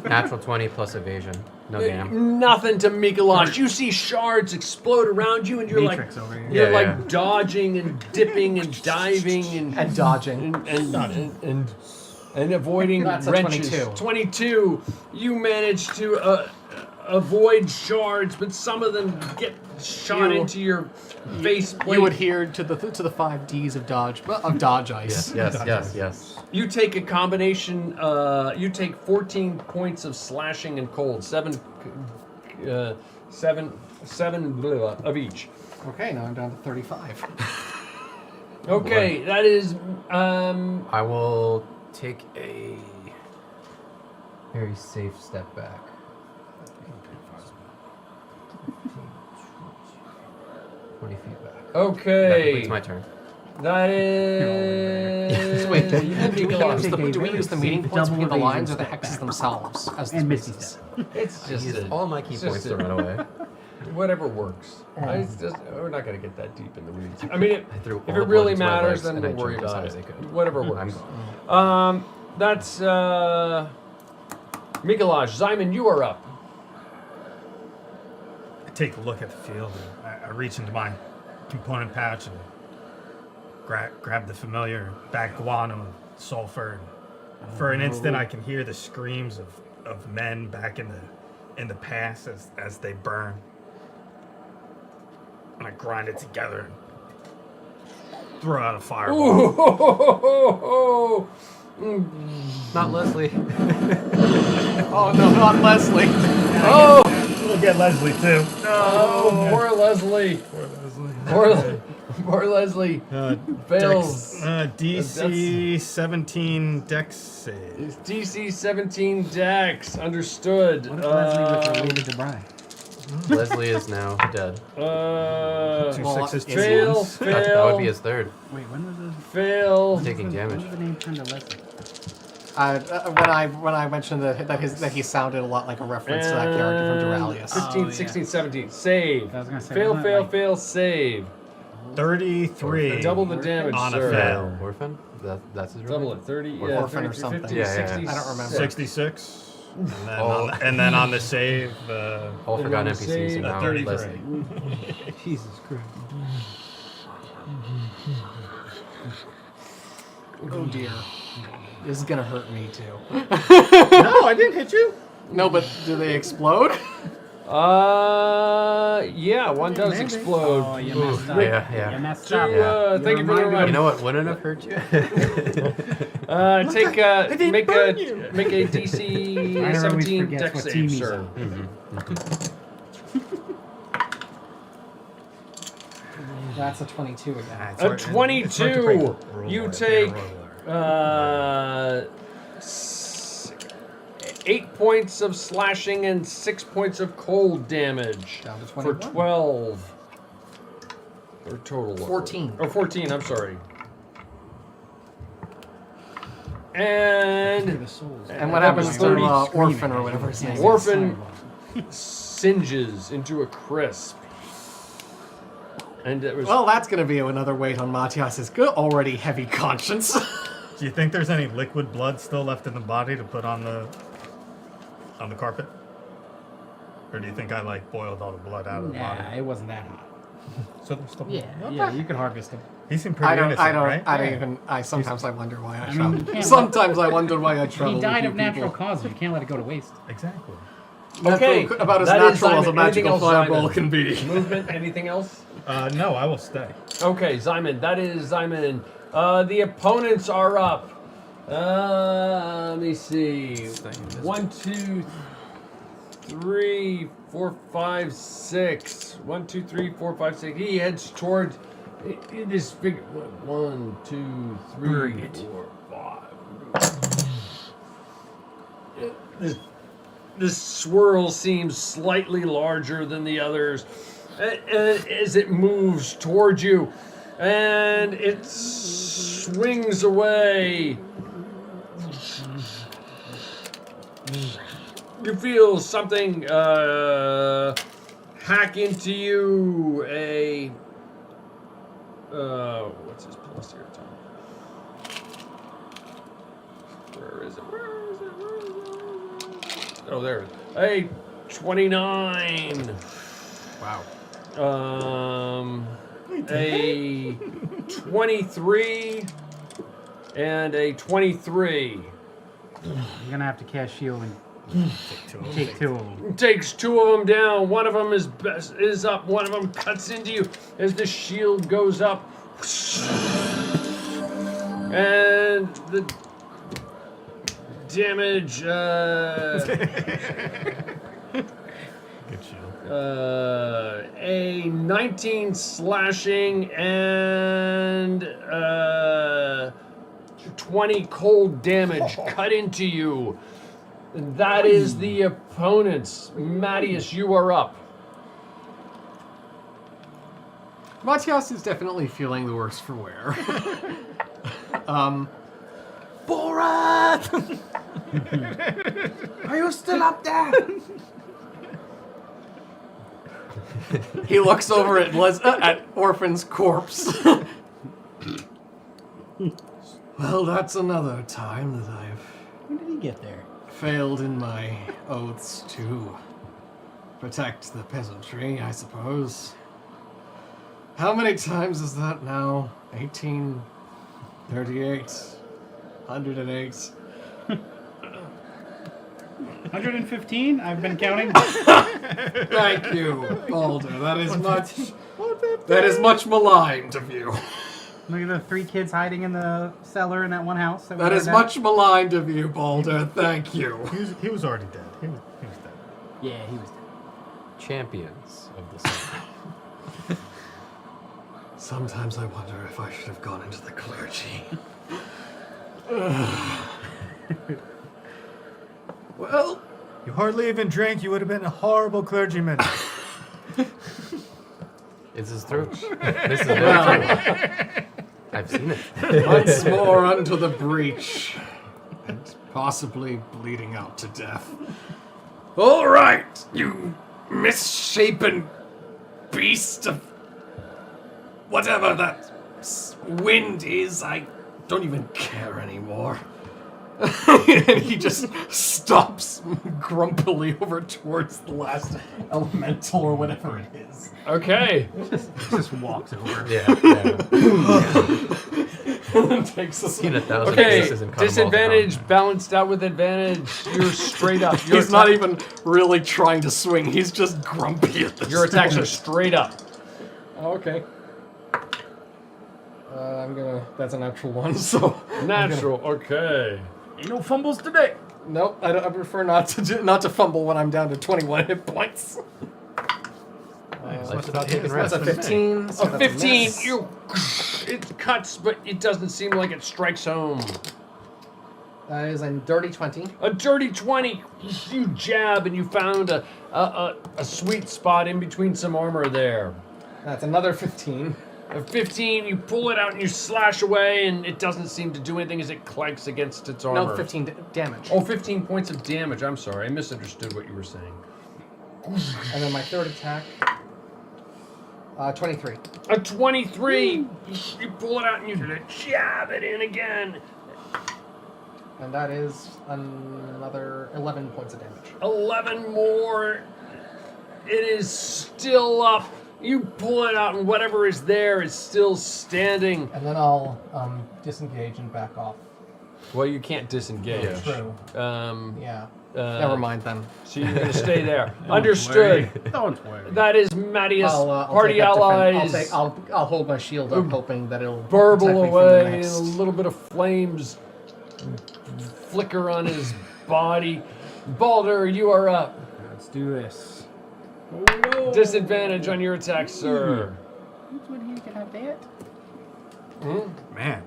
Natural 20 plus evasion. No damn. Nothing to Mikolaj. You see shards explode around you, and you're Matrix like, over here. you're like dodging and dipping and diving and dodging and avoiding That's a wrenches. 22. You manage to avoid shards, but some of them get shot into your face plate. You adhered to the 5 Ds of dodge ice. Yes. You take a combination. You take 14 points of slashing and cold. Seven of each. Okay, now I'm down to 35. Okay, that is. I will take a very safe step back. 20 feet back. Okay. That completes my turn. That is. Wait, do Take we a use the really meeting points double between the lines or evasion the step hexes back. themselves? As the And Misty spaces? Step. It's I just used all my key points to run away. whatever works. We're not going to get that deep in the weeds. I mean, I threw if all it the really blood into my matters, legs then and I we'll worry jumped as about high it. as I could. Whatever I'm works. gone. That's Mikolaj. Simon, you are up. I take a look at the field and I reach into my component pouch and grab the familiar backguano sulfur. And for an instant, I can hear the screams of men back in the past as they burn. And I grind it together and throw out a fireball. Not Leslie. Oh no, not Leslie. We'll get Leslie too. Oh, poor Leslie. Poor Leslie. Fails. DC 17 Dex save. It's DC 17 Dex. Understood. What if Leslie was related to Brian? Leslie is now dead. 2 sixes, 2 fail, ones. That would be his third. Wait, when was this? Fail. Taking When damage. was the name turned to Leslie? When I mentioned that he sounded a lot like a reference to that character from Duralius. 15, 16, 17. Save. I was gonna say, Fail, wasn't it fail, like- fail, save. 33. Double the damage, On a sir. fail. Orphan? That's his real Double name? it. 30, Or yeah, orphan or 33, something. 50, Yeah, yeah. 60, I don't remember. 66. And then, Oh. and then on the save, All forgotten Everyone NPCs say are now 33. Leslie. Jesus Christ. Oh dear. This is gonna hurt me too. No, I didn't hit you. No, but do they explode? Yeah, one does Maybe. explode. Oh, you messed up. Yeah. You messed To, up. thank you for the reminded reminder. You know what wouldn't have hurt you? Make a DC Ryder always 17 forgets Dex what save, team he's sir. on. That's a 22 again. A 22. You take 8 points of slashing and 6 points of cold damage. Down to For 21. 12. Or total. 14. Or 14, I'm sorry. And And what that was happens to 30 Orphan or whatever his name is? Orphan singes into a crisp. And it was Well, that's gonna be another weight on Matthias's good already heavy conscience. Do you think there's any liquid blood still left in the body to put on the carpet? Or do you think I boiled all the blood out of the body? Nah, it wasn't that hot. So there's still Yeah, you could harvest him. He seemed pretty innocent, right? Sometimes I wonder why I I mean, travel. you can't Sometimes I wonder why I travel. He with died you of natural people. causes. You can't let it go to waste. Exactly. okay. About as that is natural as a Simon. Anything magical else, fireball Simon? can be. Movement, anything else? No, I will stay. Okay, Simon, that is Simon. The opponents are up. Let me see. 1, 2, 3, 4, 5, 6. 1, 2, 3, 4, 5, 6. He heads toward. It is figure. 1, 2, 3, 4, 5. This swirl seems slightly larger than the others, as it moves towards you, and it swings away. You feel something hack into you. What's his plus here, Tom? Where is it? Oh, there it is. A 29. Wow. A 23 and a 23. You're gonna have to cast shield and take two of them. Takes 2 of them down. One of them is up. One of them cuts into you as the shield goes up. And the damage. Good shield. A 19 slashing and 20 cold damage cut into you. That is the opponents. Mattias, you are up. Matthias is definitely feeling the worse for wear. Borat! Are you still up there? He looks over at Orphan's corpse. Well, that's another time that I've When did he get there? failed in my oaths to protect the peasantry, I suppose. How many times is that now? 18, 38, 108. 115? I've been counting. Thank you, Balder. That is much maligned of you. Look at the 3 kids hiding in the cellar in that one house. That is much maligned of you, Balder. Thank you. He was already dead. He was dead. Yeah, he was dead. Champions of the sun. Sometimes I wonder if I should have gone into the clergy. Well, You hardly even drank. You would have been a horrible clergyman. This is true. This is very true. I've seen it. once more unto the breach, and possibly bleeding out to death. All right, you misshapen beast of whatever that wind is. I don't even care anymore. And he just stops grumpily over towards the last elemental or whatever it is. Okay. Just walks over. Yeah. And takes a Seen 1,000 Okay. faces and cut 'em all Disadvantage down. balanced out with advantage. You're straight up. Your He's not attack- even really trying to swing. He's just grumpy at this Your attacks are point. straight up. Okay. That's a natural one, so. Natural. Okay. Ain't no fumbles today. Nope, I prefer not to fumble when I'm down to 21 hit points. Life's about taking That's rest. a 15. so A that's 15. miss. It cuts, but it doesn't seem like it strikes home. That is a dirty 20. A dirty 20. You jab and you found a sweet spot in between some armor there. That's another 15. A 15, you pull it out and you slash away, and it doesn't seem to do anything as it clanks against its armor. No, 15 damage. Oh, 15 points of damage. I'm sorry. I misunderstood what you were saying. And then my third attack. 23. A 23. You pull it out and you jab it in again. And that is another 11 points of damage. 11 more. It is still up. You pull it out, and whatever is there is still standing. And then I'll disengage and back off. Well, you can't disengage. True. Yeah. Never mind then. So you're going to stay there. Understood. Don't worry. That is Mattias. I'll Party take up allies. I'll hold my shield up, hoping that it'll Burble protect me from the away, and next. a little bit of flames flicker on his body. Balder, you are up. Let's do this. Disadvantage on your attack, sir. Which one here can I bet? Man,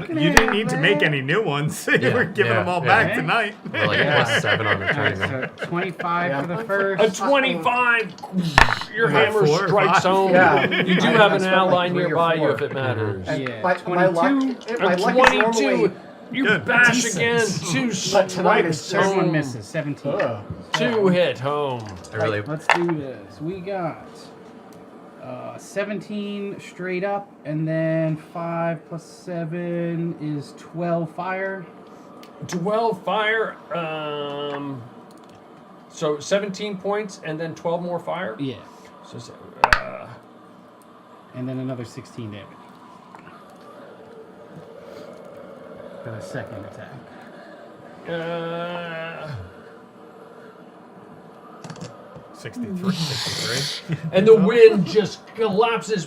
you didn't need to make any new ones. You were giving them all back tonight. We're like +7 on the turning. So 25 for the first. A 25! Your hammer 4 or strikes 5? home. Yeah. You do I have an spent like ally 3 or nearby you 4. if it matters. And Yeah, my luck, 22. my A luck is 22! normally You Good. bash decent. again. Two But tonight is strikes Third one home. misses. 17. Two hit home. I really. Let's do this. We got 17 straight up, and then 5 plus 7 is 12 fire. 12 fire. So 17 points and then 12 more fire? Yeah. So, And then another 16 damage. For the second attack. 63. and the wind just collapses.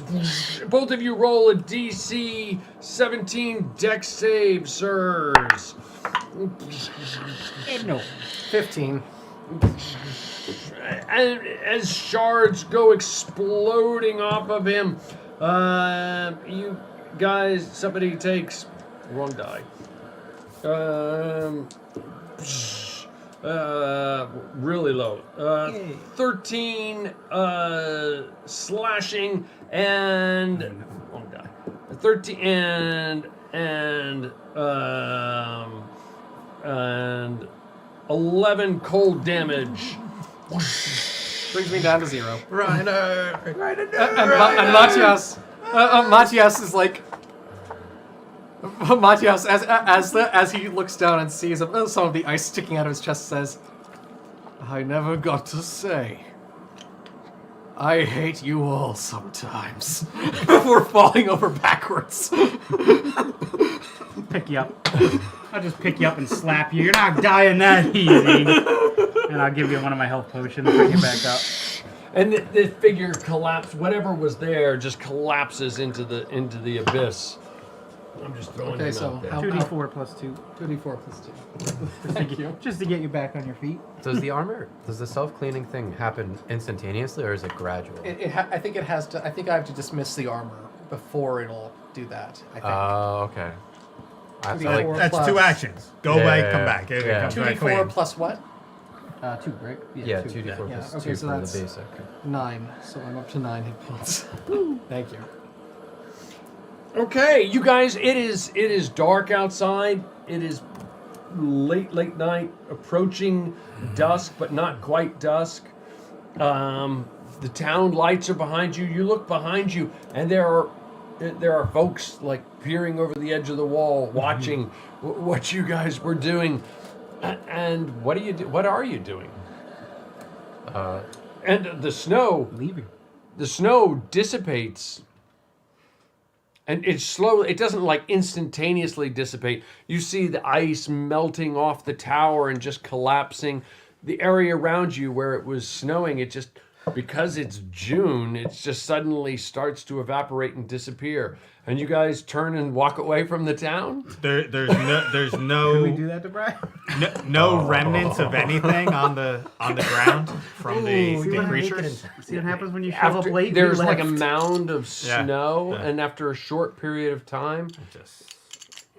Both of you roll a DC 17 dex save, sirs. No. 15. And as shards go exploding off of him, you guys, somebody takes wrong die. Really low. 13 slashing and wrong die. 13 and 11 cold damage. Brings me down to 0. Reiner! And Matthias, Matthias is like, Matthias, as he looks down and sees some of the ice sticking out of his chest, says, "I never got to say, I hate you all sometimes." Before falling over backwards. Pick you up. I'll just pick you up and slap you. You're not dying that easy. And I'll give you one of my health potions, bring you back up. And the figure collapses. Whatever was there just collapses into the abyss. I'm just throwing Okay, him so out there. how- 2d4 plus 2. 2d4 plus 2. Thank you. Just to get you back on your feet. Does the self-cleaning thing happen instantaneously or is it gradual? I think it has to. I think I have to dismiss the armor before it'll do that. I think. Oh, okay. I 2d4 That's plus- 2 actions. Go away, come back. It Yeah. comes back 2d4 clean. plus what? 2, right? Yeah, 2. 2d4 Yeah, plus okay, 2 so for the that's- basic. 9. So I'm up to 9 hit points. Thank you. Okay, you guys, it is dark outside. It is late night, approaching dusk, but not quite dusk. The town lights are behind you. You look behind you, and there are folks like peering over the edge of the wall, watching what you guys were doing. And what are you doing? And the snow Leaving. the snow dissipates, and it's slow. It doesn't like instantaneously dissipate. You see the ice melting off the tower and just collapsing. The area around you where it was snowing, it just, because it's June, it just suddenly starts to evaporate and disappear. And you guys turn and walk away from the town? There's Can we no do that to Brian? no remnants of anything on the ground from the what creatures. See what happens when you show up After, late? there's We like a left. mound of Yeah, snow, yeah. and after a short period of time,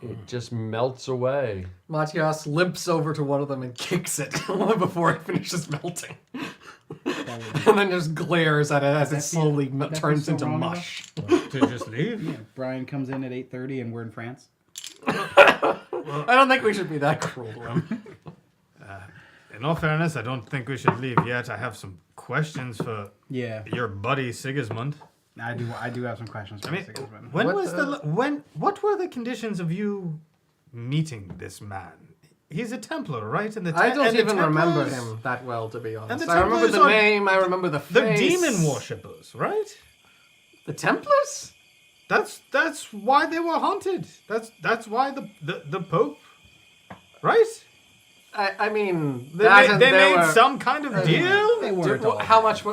it just melts away. Matthias limps over to one of them and kicks it before it finishes melting. And then just glares at it as it slowly that be turns so into wrong, mush. To just leave. Yeah, Brian comes in at 8:30 and we're in France. I don't think we should be that cruel to him. In all fairness, I don't think we should leave yet. I have some questions for Yeah, your buddy Sigismund. I do have some questions for I mean, Sigismund. what were the conditions of you meeting this man? He's a Templar, right? And I don't and the even remember Templars- him that well, to be honest. And the I remember Templars the are name, I remember the The face. demon worshippers, right? The Templars? That's why they were haunted. That's why the Pope, right? I mean, They that made, and they there made were- some kind of deal. They weren't all How much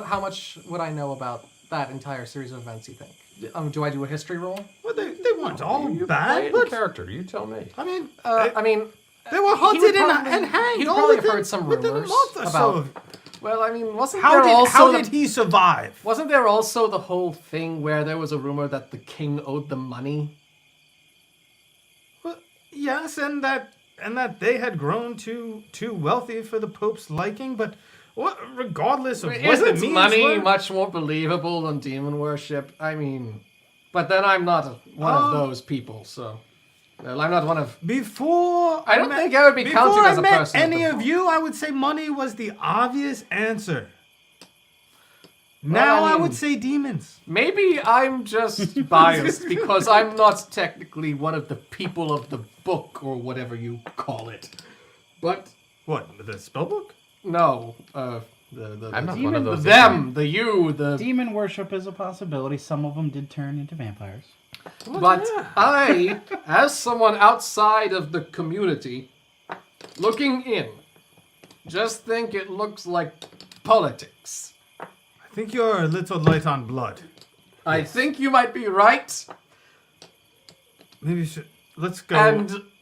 would I know about that entire series of events, you think? Do I do a history roll? Well, they weren't all You play bad, it in but character. You tell me. I mean, I mean, They were hunted and hanged. He'd all probably within, heard some within a rumors month or about. so. Well, I mean, wasn't How there did also how the- did he survive? Wasn't there also the whole thing where there was a rumor that the king owed them money? Well, yes, and that they had grown too wealthy for the Pope's liking, but regardless of what the Isn't means money were, much more believable than demon worship? I mean, but then I'm not one of those people, so. Well, I'm not one of. before I don't think I would be counted as a met person. any of you, I would say money was the obvious answer. Now I I mean- would say demons. Maybe I'm just biased because I'm not technically one of the people of the book or whatever you call it. But What, the spell book? no, I'm not demon- one of those. them, the you, the. Demon worship is a possibility. Some of them did turn into vampires. But I, as someone outside of the community, looking in, just think it looks like politics. I think you're a little light on blood. I think you might be right. Maybe you should, let's go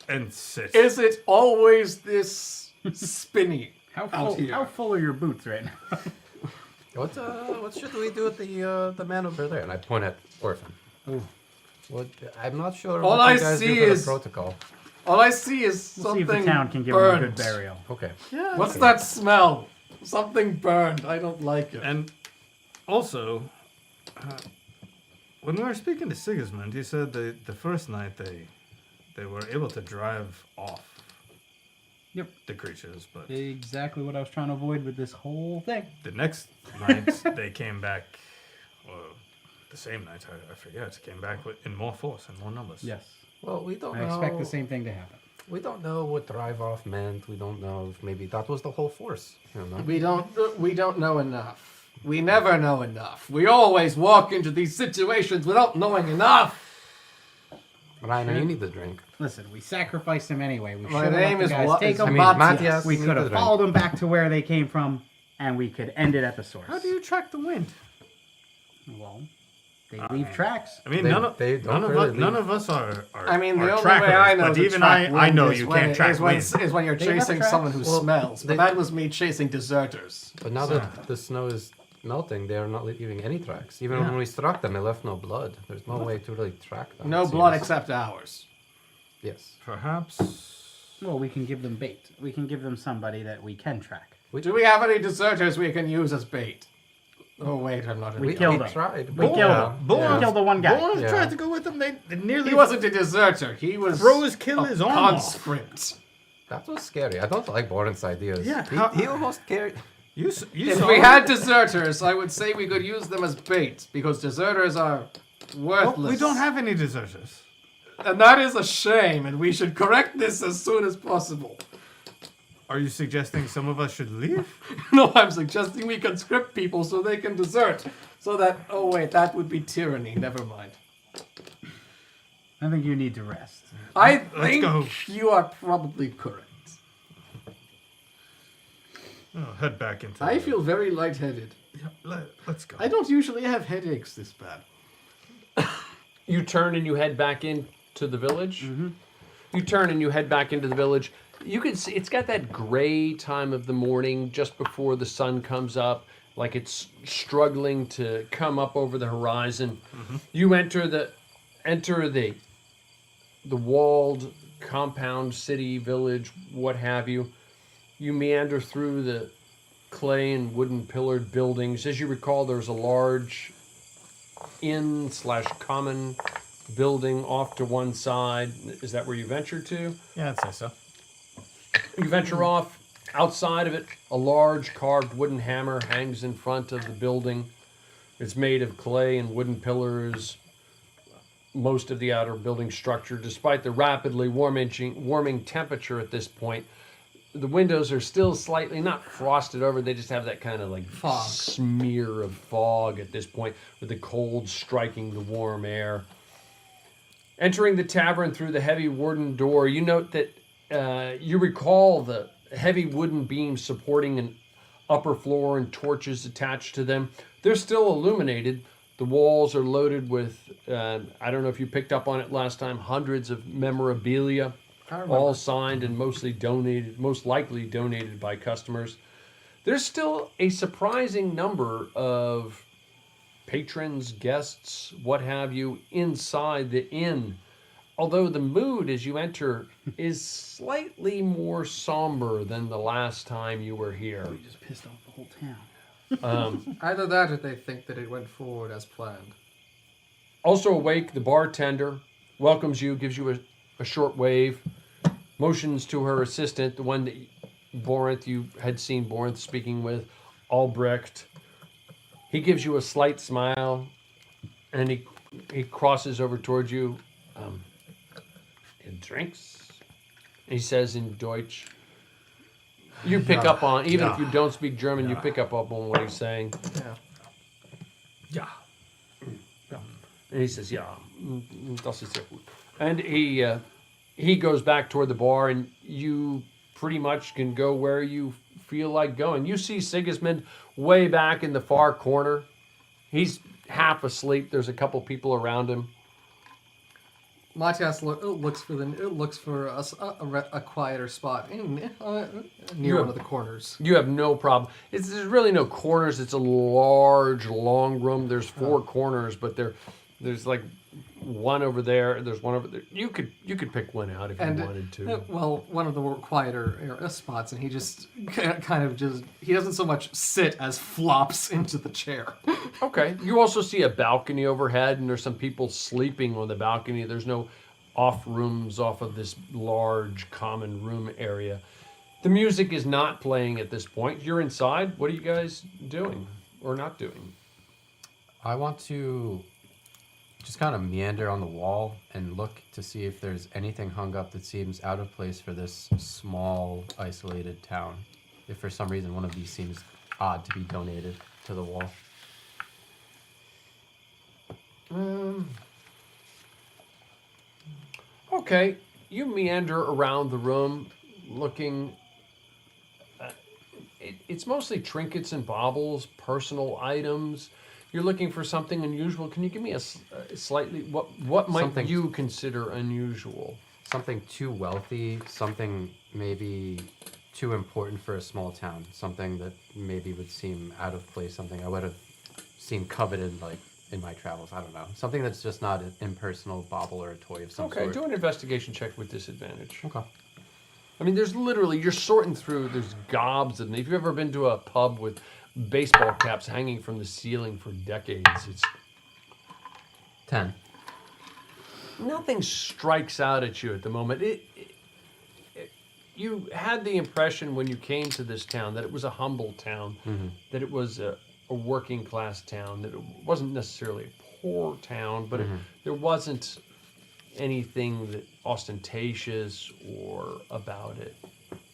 And sit. is it always this spinny? How full are your boots right now? What should we do with the man over there? And I point at Orphan. What? I'm not sure All what I you guys see do for is- the protocol. All I see is We'll see something if the town can give burned. them a good burial. Okay. What's that smell? Something burned. I don't like it. And also, when we were speaking to Sigismund, he said the first night they were able to drive off Yep. the creatures, but Exactly what I was trying to avoid with this whole thing. the next night they came back, or the same night, I forget, came back in more force and more numbers. Yes. Well, we don't I know. expect the same thing to happen. We don't know what drive off meant. We don't know if maybe that was the whole force. You know? We don't know enough. We never know enough. We always walk into these situations without knowing enough. Ryan, you need the drink. Listen, we sacrificed him anyway. We My should have name let is the guys what take is- him. I mean, Matthias. Matthias, We you need could the have drink. followed them back to where they came from, and we could end it at the source. How do you track the wind? Well, they leave tracks. I mean, They- none they don't of really us, none leave. of us are. I mean, the are only trackers, way I know but to even track I know wind you is when- can't track is when, wind. is when you're They have chasing tracks? someone who Well, smells. But they- that was me chasing deserters. But now that the snow is melting, they are not leaving any tracks. Even when we struck them, they left no blood. There's no way to really track them. No it blood seems. except ours. Yes. Perhaps. Well, we can give them bait. We can give them somebody that we can track. Do we have any deserters we can use as bait? Oh wait, I'm not. We killed them. tried. We killed them. Boris- We killed the one guy. Boris Yeah. tried to go with them. They nearly He wasn't a deserter. He was froze kill his arm off. conscript. That was scary. I don't like Boren's ideas. Yeah, He almost carried. You If saw we it. had deserters, I would say we could use them as bait because deserters are Well, worthless. we don't have any deserters. and that is a shame. And we should correct this as soon as possible. Are you suggesting some of us should leave? No, I'm suggesting we conscript people so they can desert. So that oh wait, that would be tyranny. Never mind. I think you need to rest. I Let's think go. you are probably correct. Oh, head back into. I the- feel very lightheaded. Yeah, let's go. I don't usually have headaches this bad. You turn and you head back into the village. You turn and you head back into the village. You can see it's got that gray time of the morning just before the sun comes up, like it's struggling to come up over the horizon. You enter the walled compound, city, village, what have you. You meander through the clay and wooden pillared buildings. As you recall, there's a large inn/common building off to one side. Is that where you venture to? Yeah, I'd say so. You venture off. Outside of it, a large carved wooden hammer hangs in front of the building. It's made of clay and wooden pillars. Most of the outer building structure, despite the rapidly warming temperature at this point, the windows are still slightly not frosted over. They just have that kind of like Fog. smear of fog at this point, with the cold striking the warm air. Entering the tavern through the heavy wooden door, you note that you recall the heavy wooden beams supporting an upper floor and torches attached to them. They're still illuminated. The walls are loaded with, I don't know if you picked up on it last time, hundreds of memorabilia. all signed and most likely donated by customers. There's still a surprising number of patrons, guests, what have you, inside the inn. Although the mood as you enter is slightly more somber than the last time you were here. We just pissed off the whole town. Either that or they think that it went forward as planned. Also awake, the bartender welcomes you, gives you a short wave, motions to her assistant, the one that you had seen Borinth speaking with, Albrecht. He gives you a slight smile, and he crosses over towards you. Drinks? He says in Deutsch. You pick up on, even if you don't speak German, you pick up on what he's saying. Yeah. And he says, "Ja, das ist sehr gut." And he goes back toward the bar, and you pretty much can go where you feel like going. You see Sigismund way back in the far corner. He's half asleep. There's a couple people around him. Matthias looks for a quieter spot near one of the corners. You have no problem. There's really no corners. It's a large, long room. There's 4 corners, but there's like one over there. There's one over there. You could pick one out if you wanted to. Well, one of the more quieter spots, and he just he doesn't so much sit as flops into the chair. Okay. You also see a balcony overhead, and there's some people sleeping on the balcony. There's no off rooms off of this large common room area. The music is not playing at this point. You're inside. What are you guys doing or not doing? I want to just kind of meander on the wall and look to see if there's anything hung up that seems out of place for this small, isolated town. If for some reason one of these seems odd to be donated to the wall. Okay, you meander around the room looking. It's mostly trinkets and baubles, personal items. You're looking for something unusual. Can you give me a slightly what might something you consider unusual? Something too wealthy, something maybe too important for a small town, something that maybe would seem out of place, something I would have seen coveted like in my travels. I don't know. Something that's just not an impersonal bauble or a toy of some sort. Okay, do an investigation check with disadvantage. Okay. I mean, there's literally, you're sorting through, there's gobs of them. If you've ever been to a pub with baseball caps hanging from the ceiling for decades, it's 10. Nothing strikes out at you at the moment. You had the impression when you came to this town that it was a humble town, that it was a working class town, that it wasn't necessarily a poor town, but there wasn't anything that ostentatious or about it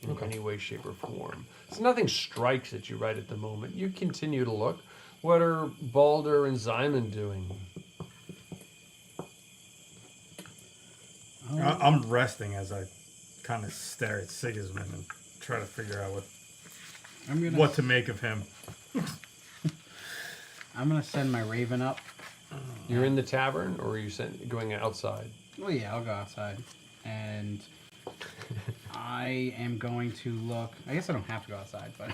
in any way, shape, or form. So nothing strikes at you right at the moment. You continue to look. What are Balder and Simon doing? I'm resting as I kind of stare at Sigismund and try to figure out what to make of him. I'm gonna send my raven up. You're in the tavern, or are you going outside? Well, yeah, I'll go outside, and I am going to look. I guess I don't have to go outside, but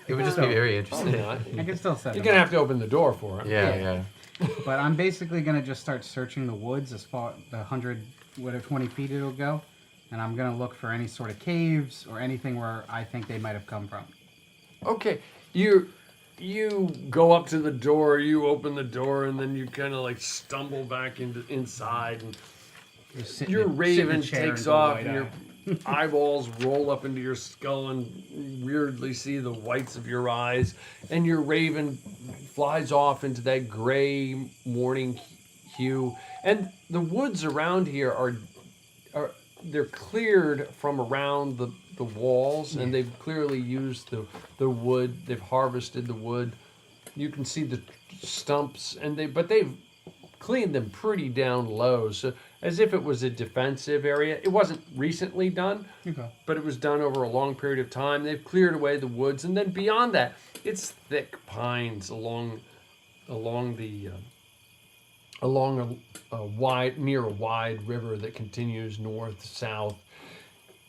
it would just be very interesting. I can still set. You're gonna have to open the door for him. Yeah. But I'm basically gonna just start searching the woods as far the 20 feet it'll go, and I'm gonna look for any sort of caves or anything where I think they might have come from. Okay, you go up to the door, you open the door, and then you kind of like stumble back inside, and your raven takes off, and your eyeballs roll up into your skull, and weirdly see the whites of your eyes, and your raven flies off into that gray morning hue, and the woods around here are they're cleared from around the walls, and they've clearly used the wood. They've harvested the wood. You can see the stumps, but they've cleaned them pretty down low, so as if it was a defensive area. It wasn't recently done, but it was done over a long period of time. They've cleared away the woods, and then beyond that, it's thick pines along a wide river that continues north south.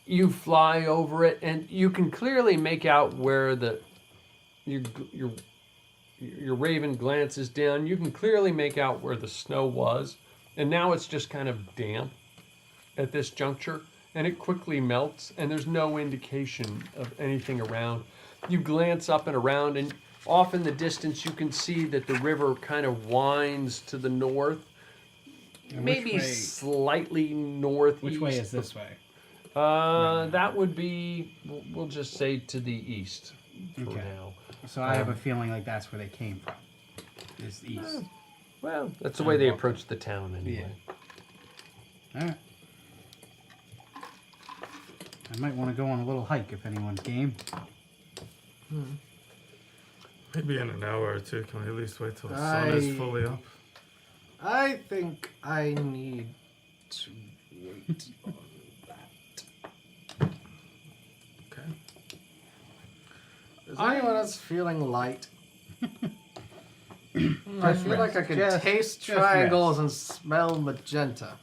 You fly over it, and you can clearly make out where your raven glances down. You can clearly make out where the snow was, and now it's just kind of damp at this juncture, and it quickly melts, and there's no indication of anything around. You glance up and around, and off in the distance you can see that the river kind of winds to the north, And maybe which way- slightly northeast. Which way is this way? That would be, we'll just say to the east for Okay. now. So I have a feeling like that's where they came from. Is east. Well, that's the way they approach the town anyway. All right. I might want to go on a little hike if anyone's game. Maybe in an hour or two. Can we at least wait till the sun is fully up? I think I need to wait on that. Okay. Is anyone else feeling light? I feel like I can taste triangles and smell magenta.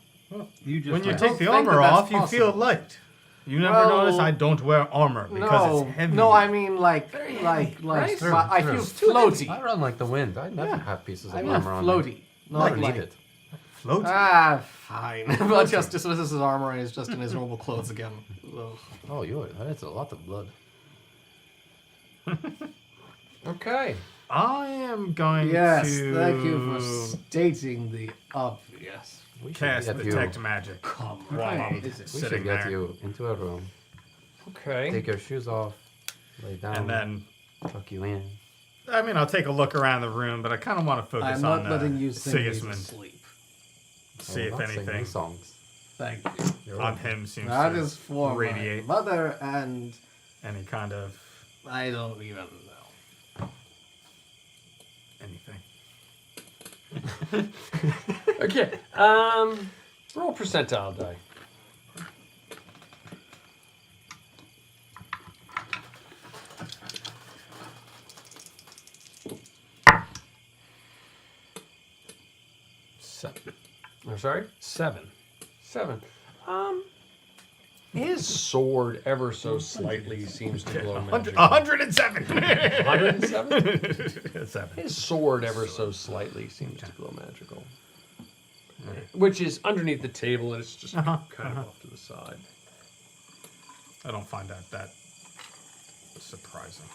You just When you rest. take the I don't think armor that that's off, you feel possible. light. You never Well, notice I don't wear armor because it's heavy. No, I mean like right? I feel True. floaty. I run like the wind. I never have pieces of I mean armor on me. floaty. I Not don't need like it. floaty. Ah, fine. But just dismisses his armor and he's just in his normal clothes again. Ugh. Oh, that's a lot of blood. Okay. I am going Yes, to thank you for stating the obvious. We should cast get detect magic. Right. Is it We should sitting get there? you into a room, Okay. take your shoes off, lay down, And then, tuck you in. I mean, I'll take a look around the room, but I kind of want to focus I'm on not letting you sing me to Sigismund. sleep. See I if will not sing any anything songs. Thank you. You're on welcome. him seems That to is for radiate my mother and any kind of I don't even know. anything. Okay. Roll percentile die. I'm sorry? 7. 7. His sword ever so slightly seems to glow magical. 107. 107? 7. His sword ever so slightly seems to glow magical. Which is underneath the table and it's just kind of off to the side. I don't find that surprising.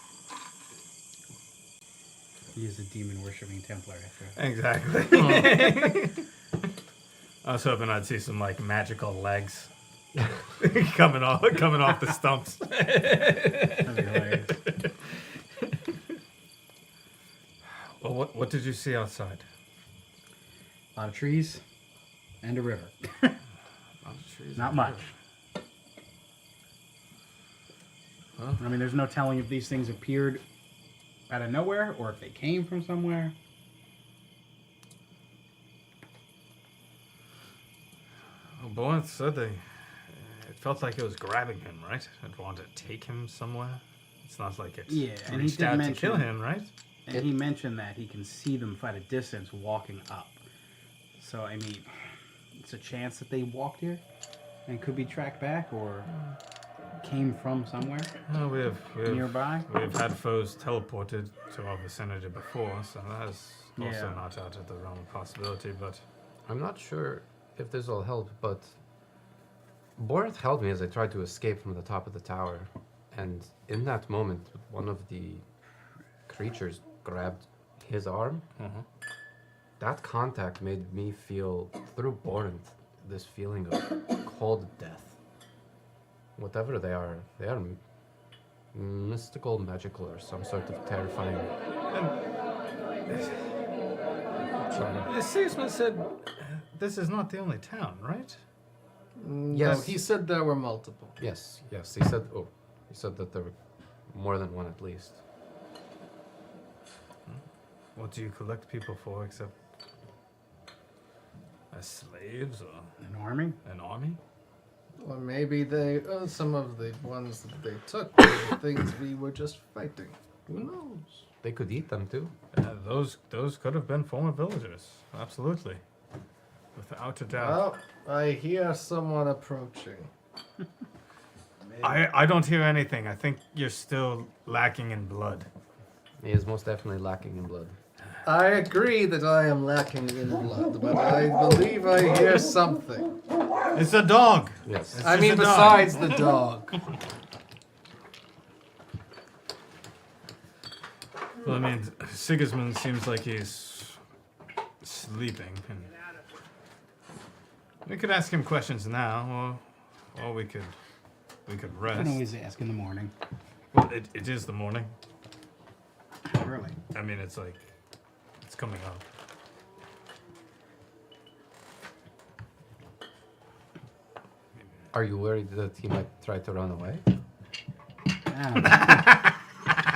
He is a demon worshipping Templar. After. Exactly. I was hoping I'd see some like magical legs coming off the stumps. That'd be hilarious. Well, what did you see outside? A lot of trees and a river. Not much. I mean, there's no telling if these things appeared out of nowhere or if they came from somewhere. Well, Bowen said it felt like it was grabbing him, right? It wanted to take him somewhere. It's not like it And he reached did out to mention kill him, right? And he mentioned that he can see them at a distance walking up. So, I mean, it's a chance that they walked here and could be tracked back or came from somewhere Well, nearby. we've had foes teleported to our vicinity before, so that is also Yeah. not out of the realm of possibility, but I'm not sure if this will help, but Borth held me as I tried to escape from the top of the tower, and in that moment, one of the creatures grabbed his arm. That contact made me feel, through Borth, this feeling of cold death. Whatever they are mystical, magical, or some sort of terrifying. Sigismund said this is not the only town, right? Yes. No, he said there were multiple. Yes. He said that there were more than one at least. What do you collect people for except as slaves or An army? an army? Or maybe some of the ones that they took were the things we were just fighting. Who knows? They could eat them too. Those could have been former villagers, absolutely, without a doubt. Well, I hear someone approaching. I don't hear anything. I think you're still lacking in blood. He is most definitely lacking in blood. I agree that I am lacking in blood, but I believe I hear something. It's a dog. Yes. It's I just mean, a dog. besides the dog. Well, I mean, Sigismund seems like he's sleeping. And we could ask him questions now, or we could I rest. can always ask in the morning. Well, it is the morning. Really? I mean, it's coming up. Are you worried that he might try to run away? I don't know.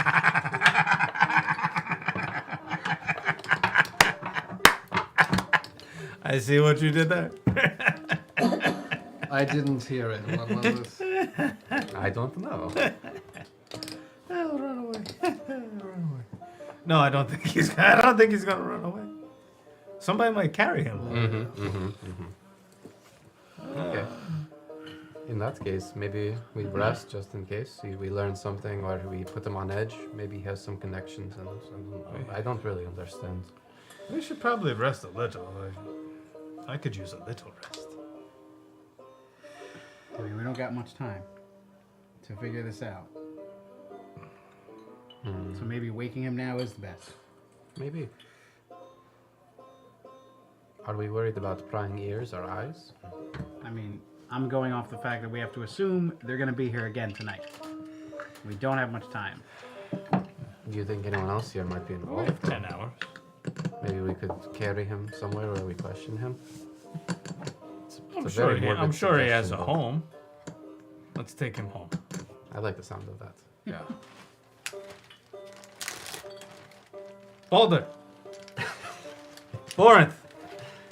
I see what you did there. I didn't hear it. What was it? I don't know. I'll run away. No, I don't think he's gonna run away. Somebody might carry him. Okay. In that case, maybe we rest just in case. We learn something, or we put him on edge. Maybe he has some connections, and I don't really understand. We should probably rest a little. I could use a little rest. I mean, we don't got much time to figure this out. So maybe waking him now is the best. Maybe. Are we worried about prying ears or eyes? I mean, I'm going off the fact that we have to assume they're going to be here again tonight. We don't have much time. Do you think anyone else here might be We involved? have 10 hours. Maybe we could carry him somewhere where we question him. I'm a sure, very morbid he has a suggestion, but- home. Let's take him home. I like the sound of that. Yeah. Balder. Borinth.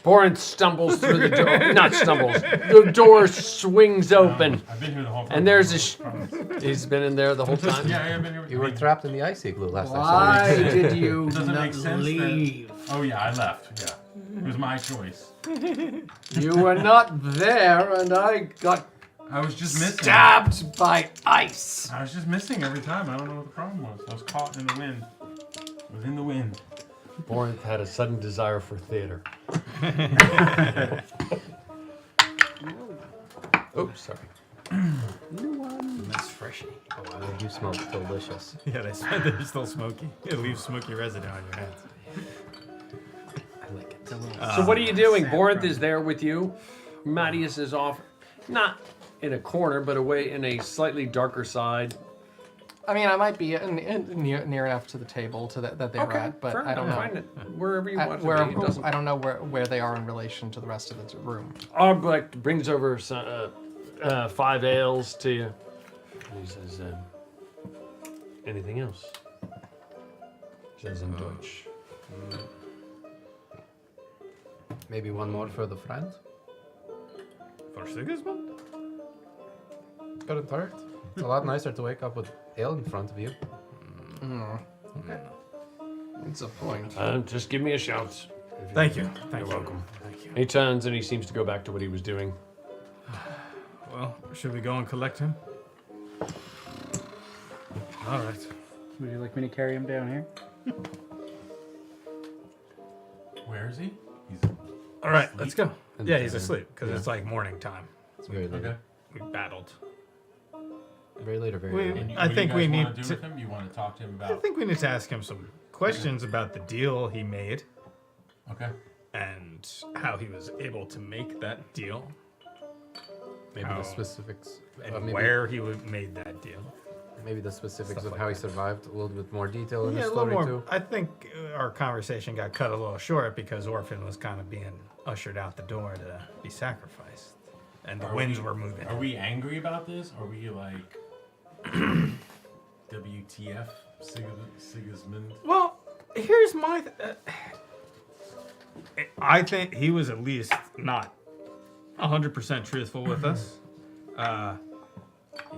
Borin stumbles through the door. Not stumbles. The door swings open. I've been here the whole time. And there's he's been in there the whole time. Yeah, I've been here. You were trapped in the ice igloo last Why time. did you Doesn't not make sense leave? Oh yeah, I left. Yeah, it was my choice. You were not there, and I got I was just missing. stabbed by ice. I was just missing every time. I don't know what the problem was. I was caught in the wind. I was in the wind. Borin had a sudden desire for theater. Oh, sorry. That's freshy. Oh, wow, they do smell delicious. Yeah, they're still smoky. It leaves smoky residue on your hands. I like it. So what are you doing? saffron. Borinth is there with you. Mattias is off, not in a corner, but away in a slightly darker side. I mean, I might be near enough to the table that they're at, but fair I don't enough. know. Find it wherever you want Where, to be. It doesn't. I don't know where they are in relation to the rest of the room. Albrecht brings over some, 5 ales to you. And he says, anything else? Says in Deutsch. Maybe one more for the friend? For Sigismund? Couldn't hurt. It's a lot nicer to wake up with ale in front of you. It's a point. Just give me a shout. Thank you. You're welcome. Thank you. He turns and he seems to go back to what he was doing. Well, should we go and collect him? All right. Would you like me to carry him down here? Where is he? He's All right, let's go. And Yeah, he's then- asleep because it's like morning time. It's very late. okay. We battled. Very late or very We- early. And you, I what think do we you guys need want to do to- with him? You want to talk to him I about? think we need to ask him some questions about the deal he made Okay. and how he was able to make that deal Maybe how- the specifics. and maybe, where he made that deal. Maybe the specifics Stuff of like how he that. survived. A little bit more detail in Yeah, the a little story more. too. I think our conversation got cut a little short because Orphan was kind of being ushered out the door to be sacrificed, and the winds were moving. Are we angry about this? Are we like WTF Sigismund? Well, here's my. I think he was at least not 100% truthful with us.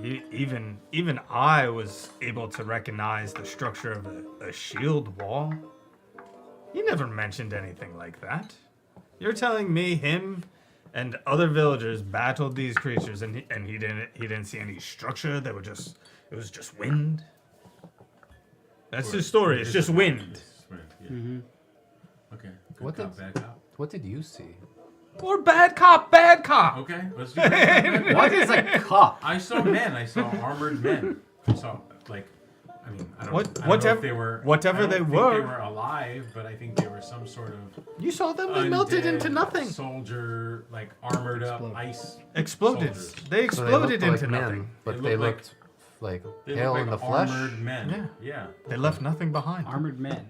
Even I was able to recognize the structure of a shield wall. He never mentioned anything like that. You're telling me him and other villagers battled these creatures, and he didn't see any structure. It was just wind. That's his story. It's just wind. Okay. Good What cop, did- bad cop. What did you see? Or bad cop, bad cop. Okay, let's do that. What is a cop? I saw men. I saw armored men. I saw I mean, I don't know Whatever if they were. whatever I don't they think were. They were alive, but I think they were some sort of. You saw them. They melted undead into nothing. Soldier, like armored up ice. Exploded. soldiers. They So exploded they looked into like nothing. men, but They they looked looked like They pale look in like the flesh. armored men. Yeah. Yeah. They left nothing behind. Armored men.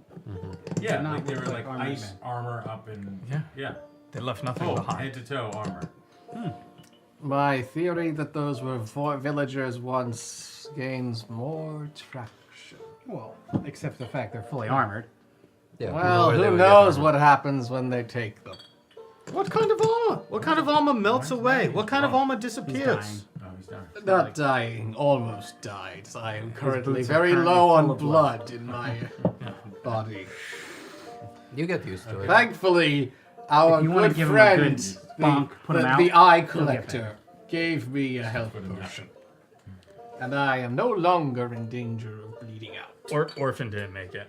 Yeah. not Like they look were like like armored ice men. armor up and. Yeah. Yeah. They left nothing Oh, behind. head to toe armor. My theory that those were villagers once gains more traction. Well, except the fact they're fully armored. Yeah, Well, where they who would get knows armor. what happens when they take them? What kind of armor? What kind of armor melts away? What kind of armor He's disappears? dying. Oh, he's down. Not dying, almost died. I am currently boots are very currently low full on of blood. blood in my body. You get used to it. Thankfully, our If you wanna good give him a good friend, bonk, put him out, the eye he'll get collector, gave me a health potion. And I am no longer in danger of bleeding out. Orphan didn't make it.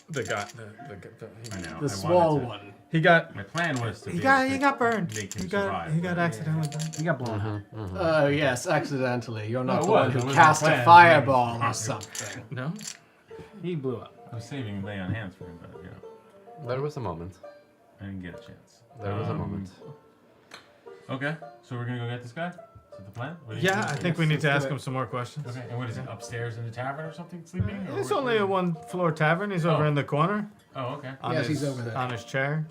The guy, I know. The I small wanted to- one. he got My plan was to. he be got able he to got burned. Make him He got survive. he got accidentally burned. He got blown up. Yes, accidentally. You're not No, it the one was. It who was cast my a plan. fireball or Yeah. something. No. He blew up. I was saving lay on hands for him, but you know, There was a moment. I didn't get a chance. There was a moment. Okay, so we're gonna go get this guy. Is that the plan? What do you Yeah, think? I think we need to let's ask do him some more questions. Okay, and what is it? Upstairs in the tavern or something, sleeping? Or It's what- only a one-floor tavern. He's over Oh. in the corner Oh, okay. on Yes, his he's over there. on his chair,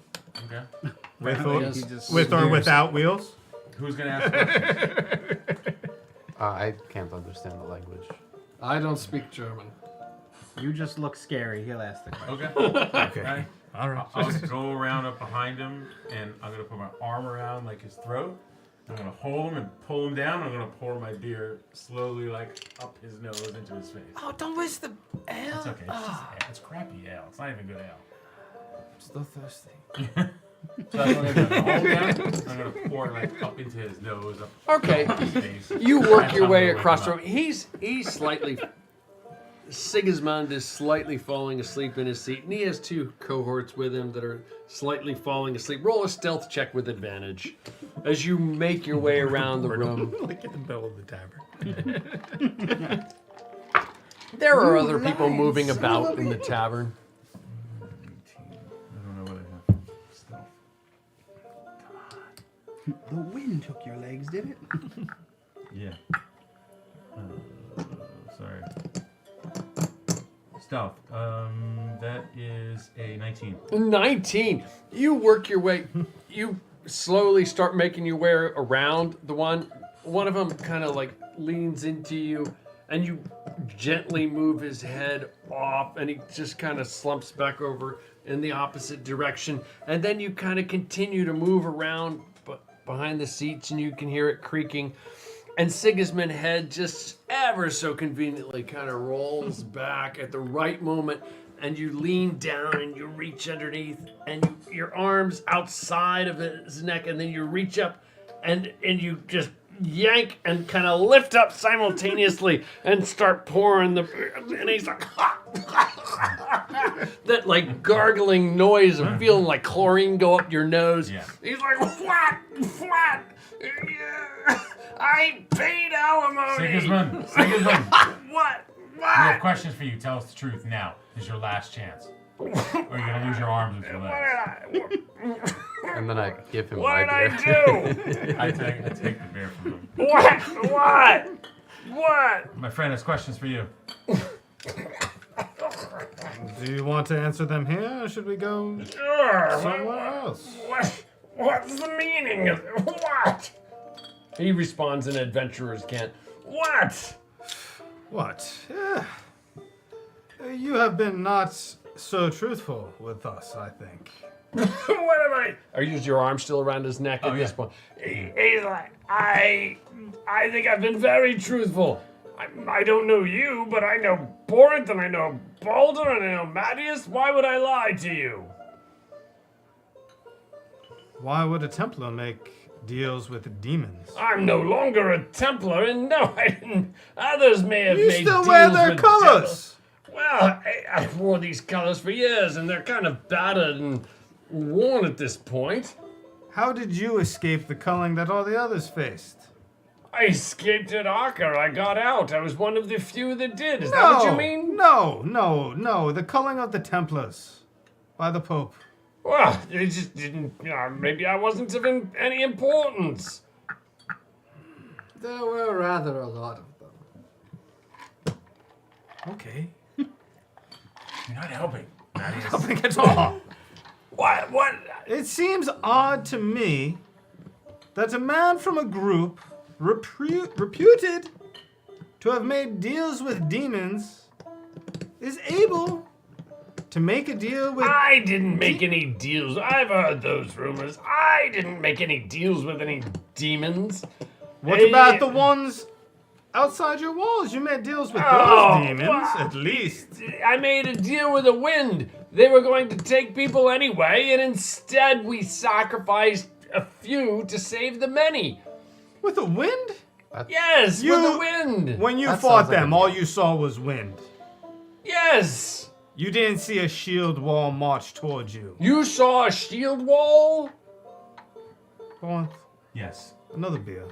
Okay. with Yes. or, He just with or sneers. without wheels. Who's gonna ask questions? I can't understand the language. I don't speak German. You just look scary. He'll ask the question. Okay. Okay. Right. All right. I'll go around up behind him, and I'm gonna put my arm around like his throat. I'm gonna hold him and pull him down. I'm gonna pour my beer slowly, like up his nose into his face. Oh, don't waste the ale. It's okay. It's just ale. It's crappy ale. It's not even good ale. Still thirsty. So that's what I'm gonna do. I'm gonna hold down. I'm gonna pour it like up into his nose, up Okay. his face. You work your I'm way gonna wake across him from. up. He's slightly. Sigismund is slightly falling asleep in his seat, and he has two cohorts with him that are slightly falling asleep. Roll a stealth check with advantage as you make your way around the room. Like in the middle of the tavern. There are other people moving about in the tavern. 18. I don't know what I have. Stealth. The wind took your legs, did it? Yeah. Sorry. Stealth. That is a 19. 19. You work your way. You slowly start making your way around the one. One of them kind of like leans into you, and you gently move his head off, and he just kind of slumps back over in the opposite direction. And then you kind of continue to move around behind the seats, and you can hear it creaking. And Sigismund's head just ever so conveniently kind of rolls back at the right moment, and you lean down and you reach underneath, and your arms outside of his neck, and then you reach up and you just yank and kind of lift up simultaneously and start pouring the beer. And he's like that like gargling noise of feeling like chlorine go up your nose. Yeah. He's like flat. Yeah. I paid alimony. Sigismund! Sigismund! What? We have questions for you. Tell us the truth now. This is your last chance. Or you're gonna lose your arms with your legs. And then I give him What my did beer. I do? I take the beer from him. What? My friend has questions for you. Do you want to answer them here, or should we go Sure. somewhere else? What's the meaning of what? He responds in adventurers can't. What? What? You have been not so truthful with us, I think. What am I? Are your arms still around his neck at this point? He's like, I think I've been very truthful. I don't know you, but I know Borinth and I know Baldur and I know Mattias. Why would I lie to you? Why would a Templar make deals with demons? I'm no longer a Templar, and no, I didn't. Others may have You made still deals wear their with colors! Well, I wore these colors for years, and they're kind of battered and worn at this point. How did you escape the culling that all the others faced? I escaped at Arca. I got out. I was one of the few that did. Is that what you mean? No. The culling of the Templars by the Pope. Well, they just didn't. Maybe I wasn't of any importance. There were rather a lot of them. Okay. You're not helping. Nothing at all. What? It seems odd to me that a man from a group reputed to have made deals with demons is able to make a deal with... I didn't make any deals. I've heard those rumors. I didn't make any deals with any demons. What about the ones outside your walls? You made deals with those demons, at least. I made a deal with the wind. They were going to take people anyway, and instead we sacrificed a few to save the many. With the wind? Yes, with the wind. When you fought them, all you saw was wind. Yes. You didn't see a shield wall march towards you. You saw a shield wall? Go on. Yes. Another beer.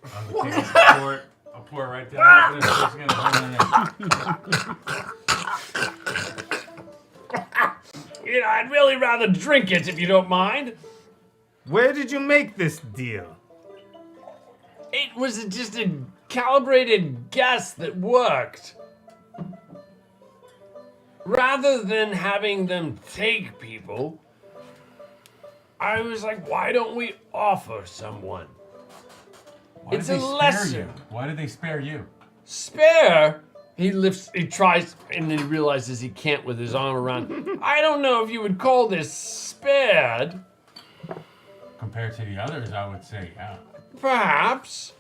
I'm gonna take it, I'll pour it right down. And it's just gonna I'd really rather drink it if you don't mind. Where did you make this deal? It was just a calibrated guess that worked. Rather than having them take people, I was like, why don't we offer someone? Why It's did a they spare lesson. you? Why did they spare you? Spare? He tries, and then he realizes he can't with his arm around. I don't know if you would call this spared. Compared to the others, I would say, yeah. Perhaps.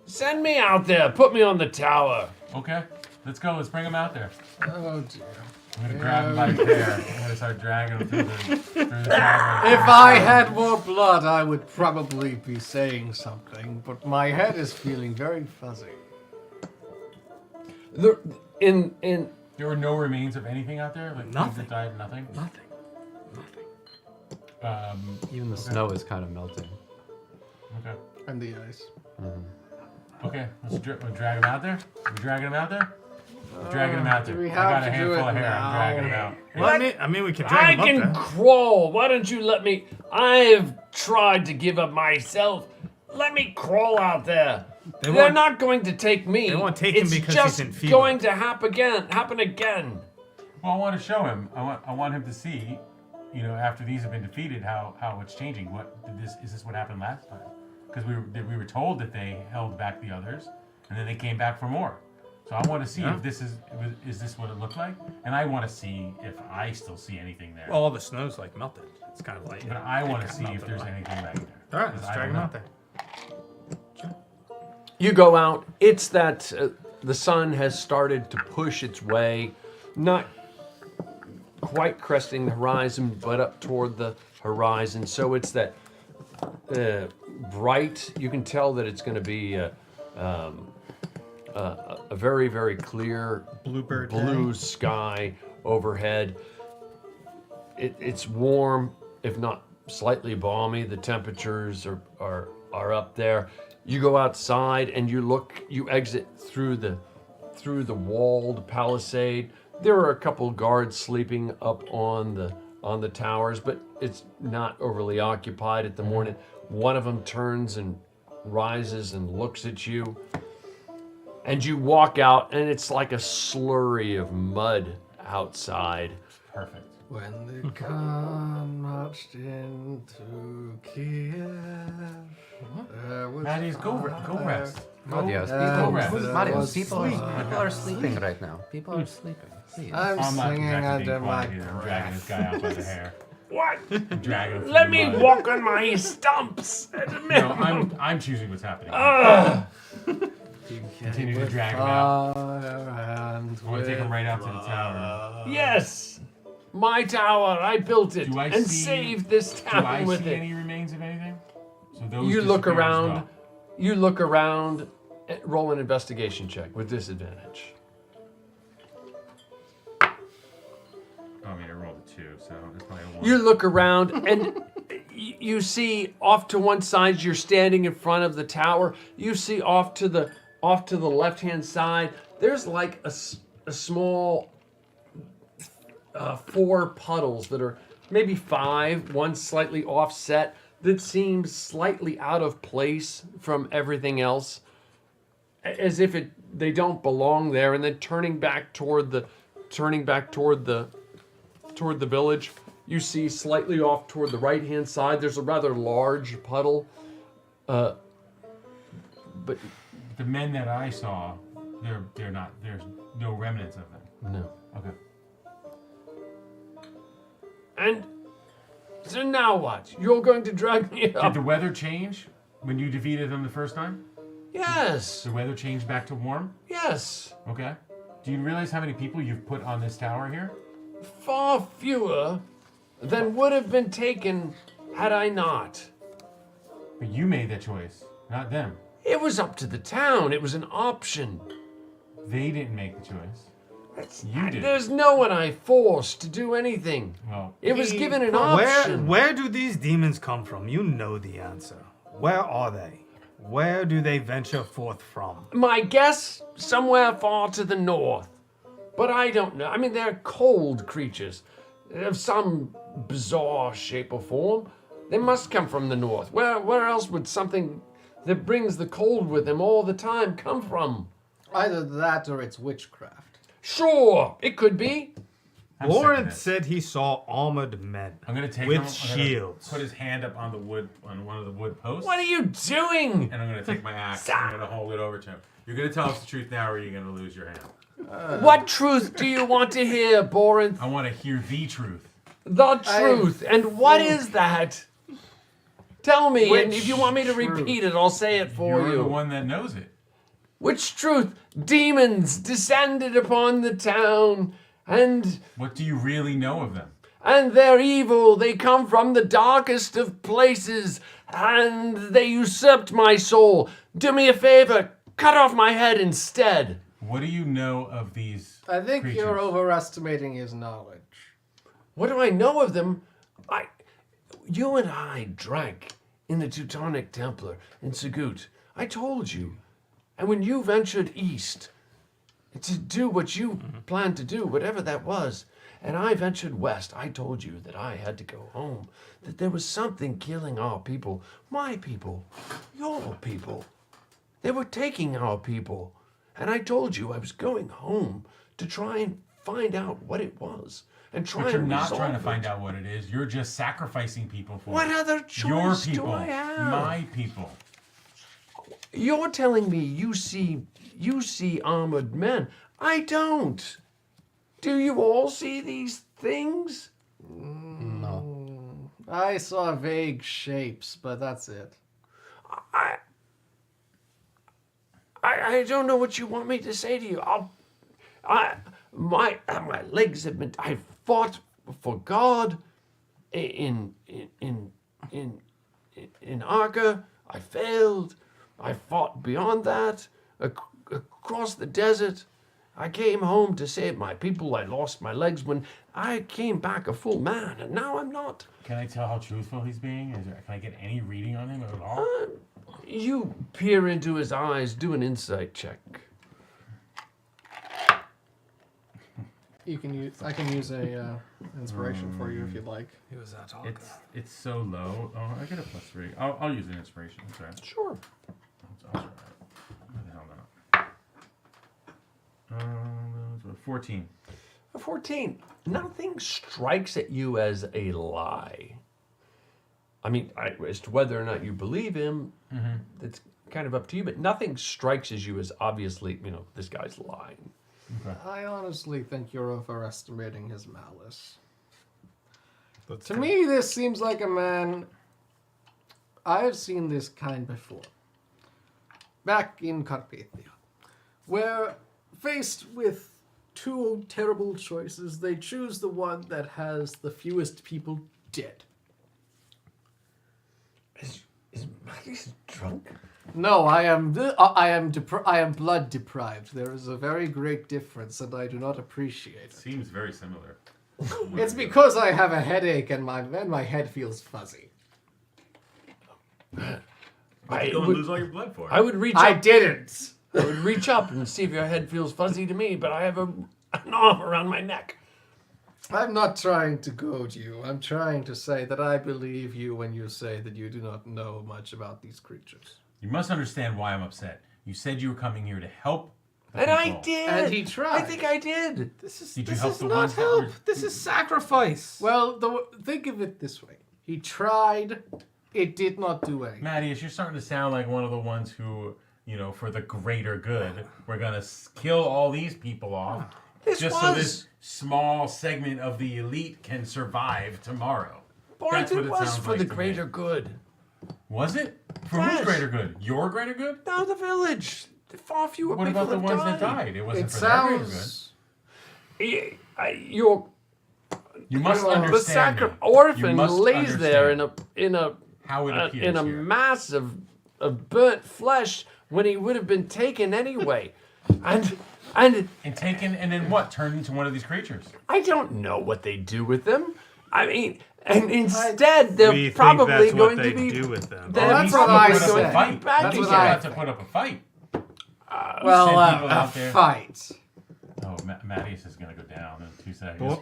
Send me out there. Put me on the tower. Okay, let's go. Let's bring him out there. Oh dear. I'm gonna grab him by the hair. I'm gonna start dragging him through the tavern. If I had more blood, I would probably be saying something, but my head is feeling very fuzzy. There were no remains of anything out there? Like Nothing. That died, nothing? Nothing. Even the snow is kind of melting. Okay. And the ice. Okay, let's drag him out there. We're dragging him out there? We're dragging him out there. do we I have got a to do handful it of hair. now? I'm dragging him out. Well, I mean, we can I drag him up can there. crawl. Why don't you let me? I've tried to give up myself. Let me crawl out there. They're won't- not going to take me. they won't take him it's because just he's enfeebled. going to happen again. Well, I want to show him. I want him to see, after these have been defeated, how it's changing. Is this what happened last time? Because we were told that they held back the others, and then they came back for more. So I want to see if this is this what it looked like, and I want to see if I still see anything there. Well, all the snow's like melted. It's kind of like. But I want to see if there's anything back there. All right, 'Cause let's I drag don't him know. out there. You go out. It's that the sun has started to push its way, not quite cresting the horizon, but up toward the horizon. So it's that bright. You can tell that it's going to be a very, very clear blue sky overhead. It's warm, if not slightly balmy. The temperatures are up there. You go outside and you exit through the walled palisade. There are a couple guards sleeping up on the towers, but it's not overly occupied at the morning. One of them turns and rises and looks at you. And you walk out, and it's like a slurry of mud outside. Perfect. When the Khan marched into Kiev, there was Maddie's go rest. Madios, people are sleeping right now. People are sleeping. Please. I'm not singing exactly being under my quiet either. I'm dragging this guy out by the hair. What? I'm dragging him through Let the me mud. walk on my stumps. No, I'm choosing what's happening. Continue to drag him out. I want to take him right out to the tower. Yes. My tower. I built it Do I and see- saved this Do town I with see it. any remains of anything? So those You look disappear as around. well. You look around. Roll an investigation check with disadvantage. I mean, I rolled a 2, so it's probably a 1. You look around and you see off to one side. You're standing in front of the tower. You see off to the left-hand side. There's like a small 4 puddles that are maybe 5, one slightly offset, that seems slightly out of place from everything else, as if they don't belong there. And then turning back toward the village, you see slightly off toward the right-hand side, there's a rather large puddle. But the men that I saw, they're not. There's no remnants of them. no. Okay. And so now what? You're going to drag me Did up? the weather change when you defeated them the first time? Yes. The weather changed back to warm? Yes. Okay. Do you realize how many people you've put on this tower here? Far fewer than would have been taken had I not. But you made that choice, not them. It was up to the town. It was an option. They didn't make the choice. You did. There's no one I forced to do anything. Well, It was given an Where option. where do these demons come from? You know the answer. Where are they? Where do they venture forth from? My guess, somewhere far to the north. But I don't know. I mean, they're cold creatures of some bizarre shape or form. They must come from the north. Where else would something that brings the cold with them all the time come from? Either that or it's witchcraft. Sure, it could be. Lawrence said he saw armored men I'm gonna take with him, I'm gonna shields. put his hand up on the wood, on one of the wood posts. What are you doing? And I'm gonna take my axe. I'm gonna hold it over to him. You're gonna tell us the truth now, or you're gonna lose your hand. What truth do you want to hear, Borinth? I want to hear the truth. The truth. And what is that? Tell me, and Which if you want me to truth? repeat it, I'll say it for You're you. the one that knows it. Which truth? Demons descended upon the town, and What do you really know of them? they're evil. They come from the darkest of places, and they usurped my soul. Do me a favor, cut off my head instead. What do you know of these I think creatures? you're overestimating his knowledge. What do I know of them? You and I drank in the Teutonic Templar in Sagut. I told you. And when you ventured east to do what you planned to do, whatever that was, and I ventured west, I told you that I had to go home, that there was something killing our people, my people, your people. They were taking our people. And I told you I was going home to try and find out what it was. And try But you're and not resolve trying to it. find out what it is. You're just sacrificing people for What it. other Your choice people, do I have? my people. You're telling me you see armored men. I don't. Do you all see these things? I saw vague shapes, but that's it. I don't know what you want me to say to you. My legs have been. I fought for God in Arca. I failed. I fought beyond that across the desert. I came home to save my people. I lost my legs when I came back a full man, and now I'm not. Can I tell how truthful he's being? Can I get any reading on him at all? You peer into his eyes. Do an insight check. You can use. I can use a inspiration for you if you'd like. He was at all. It's so low. Oh, I get a +3. I'll use an inspiration. That's right. Sure. That's all right. Why the hell not? 14. A 14. Nothing strikes at you as a lie. I mean, as to whether or not you believe him, that's kind of up to you, but nothing strikes as you as obviously, this guy's lying. Okay. I honestly think you're overestimating his malice. To me, this seems like a man. I have seen this kind before. Back in Carpathia, where faced with two terrible choices. They choose the one that has the fewest people dead. Is Maggie's drunk? No, I am blood deprived. There is a very great difference, and I do not appreciate it. Seems very similar. It's because I have a headache and my head feels fuzzy. What you going to lose all your blood for? I would reach up. I didn't. I would reach up and see if your head feels fuzzy to me, but I have an arm around my neck. I'm not trying to goad you. I'm trying to say that I believe you when you say that you do not know much about these creatures. You must understand why I'm upset. You said you were coming here to help. And I did. And he tried. I think I did. Did you help the ones that were... This is sacrifice. Well, think of it this way. He tried. It did not do anything. Mattias, you're starting to sound like one of the ones who, for the greater good, we're going to kill all these people off so this small segment of the elite can survive tomorrow. Boris, it was for the to greater me. good. Was it? For Yes. whose greater good? Your greater good? No, the village. Far fewer What people about the have ones died. that died? It wasn't It for their greater good. sounds. You must the understand me. You orphan must lays there in a how it appears in a here. mass of burnt flesh when he would have been taken anyway, and taken and then what? Turned into one of these creatures. I don't know what they do with them. I mean, and instead they're probably going to be. do with them. They're that's what probably I going said. to Fight. be back That's what You I have to think. put up a fight. Well, send people a out there. fight. Oh, Mattias is going to go down in 2 seconds.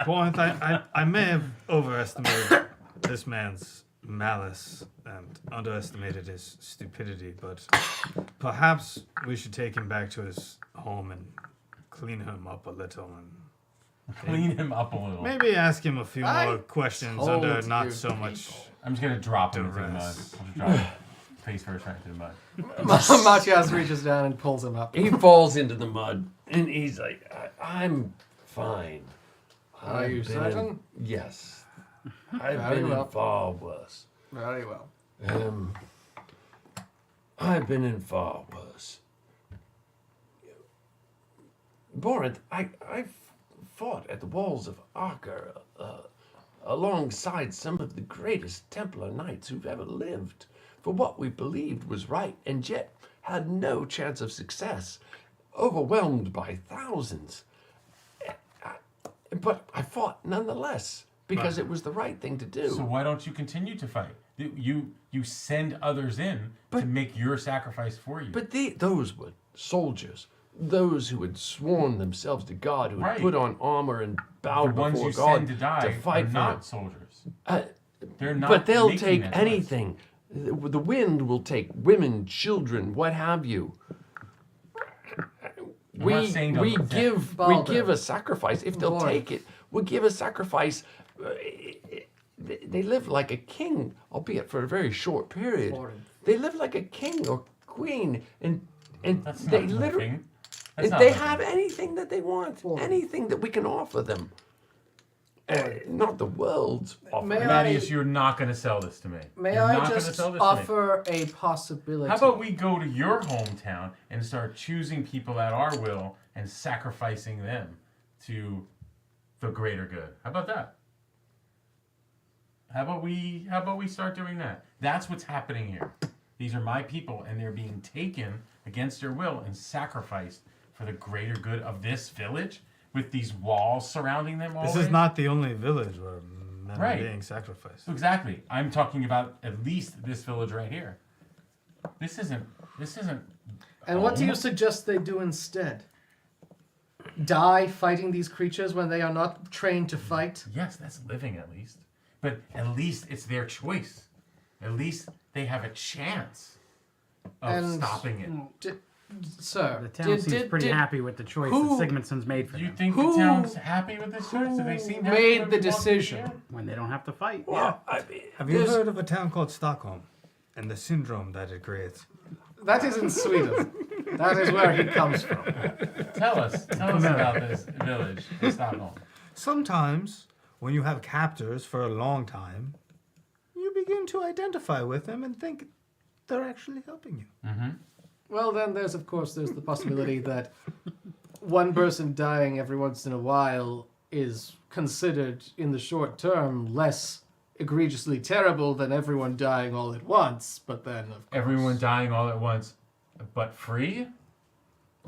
Point, I may have overestimated this man's malice and underestimated his stupidity, but perhaps we should take him back to his home and clean him up a little and Clean him up a little. maybe ask him a few I more questions told under you not so much. people. I'm just going to drop him into the mud. I'll Duress. just drop him face first right into the mud. Matthias reaches down and pulls him up. He falls into the mud, and he's like, I'm fine. Are you I've been certain? Yes. I've Very been well. in far worse. Very well. I've been in far worse. Borinth, I've fought at the walls of Arker alongside some of the greatest Templar knights who've ever lived for what we believed was right, and yet had no chance of success, overwhelmed by thousands. But I fought nonetheless because it was the right thing to do. So why don't you continue to fight? You send others in to make your sacrifice for you. But those were soldiers. Those who had sworn themselves to God, who had Right. put on armor and bowed the ones before you God send to die fight are for not Him. soldiers. Uh, They're not. But they'll making take that choice. anything. The wind will take women, children, what have you. not saying We don't- give a sacrifice. If they'll take it, we give a sacrifice. They live like a king, albeit for a very short period. They live like a king or queen, and That's they not literally. living. That's not They living. have anything that they want, anything that we can offer them. Not the world's offer. May Mattias, you're not going to sell this to me. May You're I not gonna just sell this to me. offer a possibility? How about we go to your hometown and start choosing people at our will and sacrificing them to the greater good? How about that? How about we start doing that? That's what's happening here. These are my people, and they're being taken against their will and sacrificed for the greater good of this village with these walls surrounding them. This always. is not the only village where men Right. are being sacrificed. Exactly. I'm talking about at least this village right here. This isn't. And what do you home. suggest they do instead? Die fighting these creatures when they are not trained to fight? Yes, that's living at least. But at least it's their choice. At least they have a chance of And- stopping it. Sir, The town seems pretty happy with the choice that Sigmundsson's made for Do you them. think Who- the town's happy with this choice? Do they seem happy made when the we walk decision? in here? When they don't have to fight. Well, Have you heard of a town called Stockholm and the syndrome that it creates? That is in Sweden. That is where he comes from. Tell us about this village in Stockholm. Sometimes, when you have captors for a long time, you begin to identify with them and think they're actually helping you. Well, then there's the possibility that one person dying every once in a while is considered, in the short term, less egregiously terrible than everyone dying all at once. But then, of course, Everyone dying all at once, but free?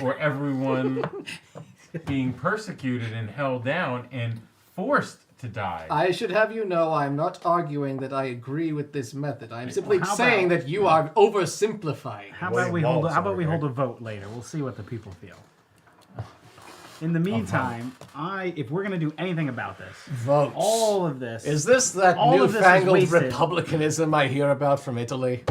Or everyone being persecuted and held down and forced to die? I should have you know I'm not arguing that I agree with this method. I'm simply how saying about- that you are oversimplifying. How about we hold a vote later? We'll see what the people feel. In the meantime, if we're gonna do anything about this, Votes. all of this Is this that all of this is newfangled wasted. republicanism I hear about from Italy?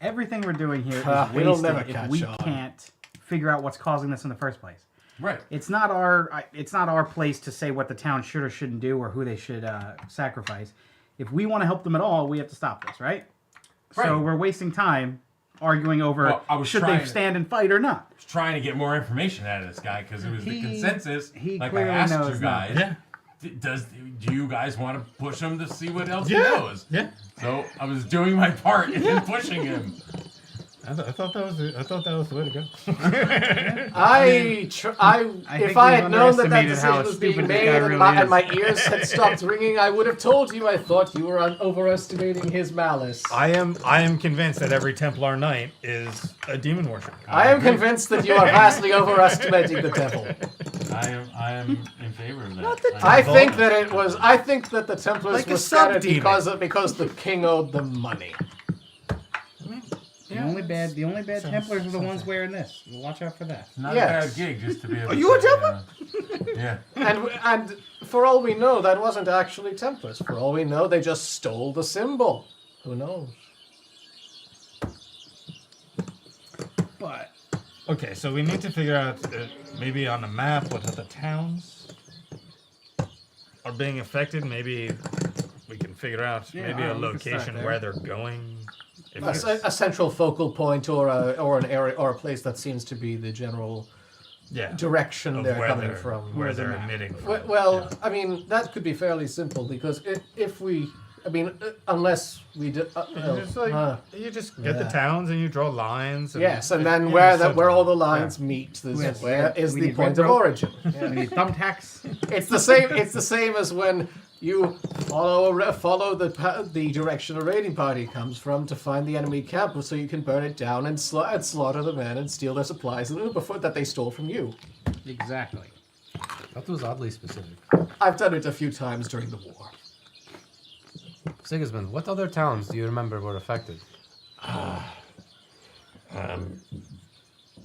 Everything we're doing here is It'll wasted never if catch we on. can't figure out what's causing this in the first place. Right. It's not our place to say what the town should or shouldn't do or who they should sacrifice. If we want to help them at all, we have to stop this, right? So Right. we're wasting time arguing over Well, I was should they trying to- stand and fight or not. I was trying to get more information out of this guy because it was the consensus. he like I clearly asked knows you guys. nothing. Do you guys want to push him to see what else he Yeah. knows? Yeah. So I was doing my part in pushing him. I thought that was the way to go. If think I we've had known that underestimated decision how was being stupid this made guy and, really and is. my ears had stopped ringing, I would have told you I thought you were overestimating his malice. I am convinced that every Templar knight is a demon worshiper. I am convinced that you are vastly overestimating the devil. I am in favor of that. I think that the Templars Like a were scattered sub-demon. because the king owed them money. The only bad Templars are the ones wearing this. Watch out for that. Not Yes. a bad gig just to be able Are to you a say, Templar? Yeah. And for all we know, that wasn't actually Templars. For all we know, they just stole the symbol. Who knows? But Okay, so we need to figure out maybe on the map what other towns are being affected. Maybe we can figure out maybe a we can start location there. where they're going. If A, it's- a central focal point or an area or a place that seems to be the general yeah, direction of they're where coming they're, from. where they're emitting from. Well, I mean, that could be fairly simple because unless we do. You just get the towns and you draw lines. And Yes, and it- then yeah, where all the lines meet, Yes, where is we the need point red of rope. origin. we need thumbtacks. It's the same. It's the same as when you follow the direction a raiding party comes from to find the enemy camp, so you can burn it down and slaughter the men and steal their supplies before that they stole from you. Exactly. That was oddly specific. I've done it a few times during the war. Sigismund, what other towns do you remember were affected?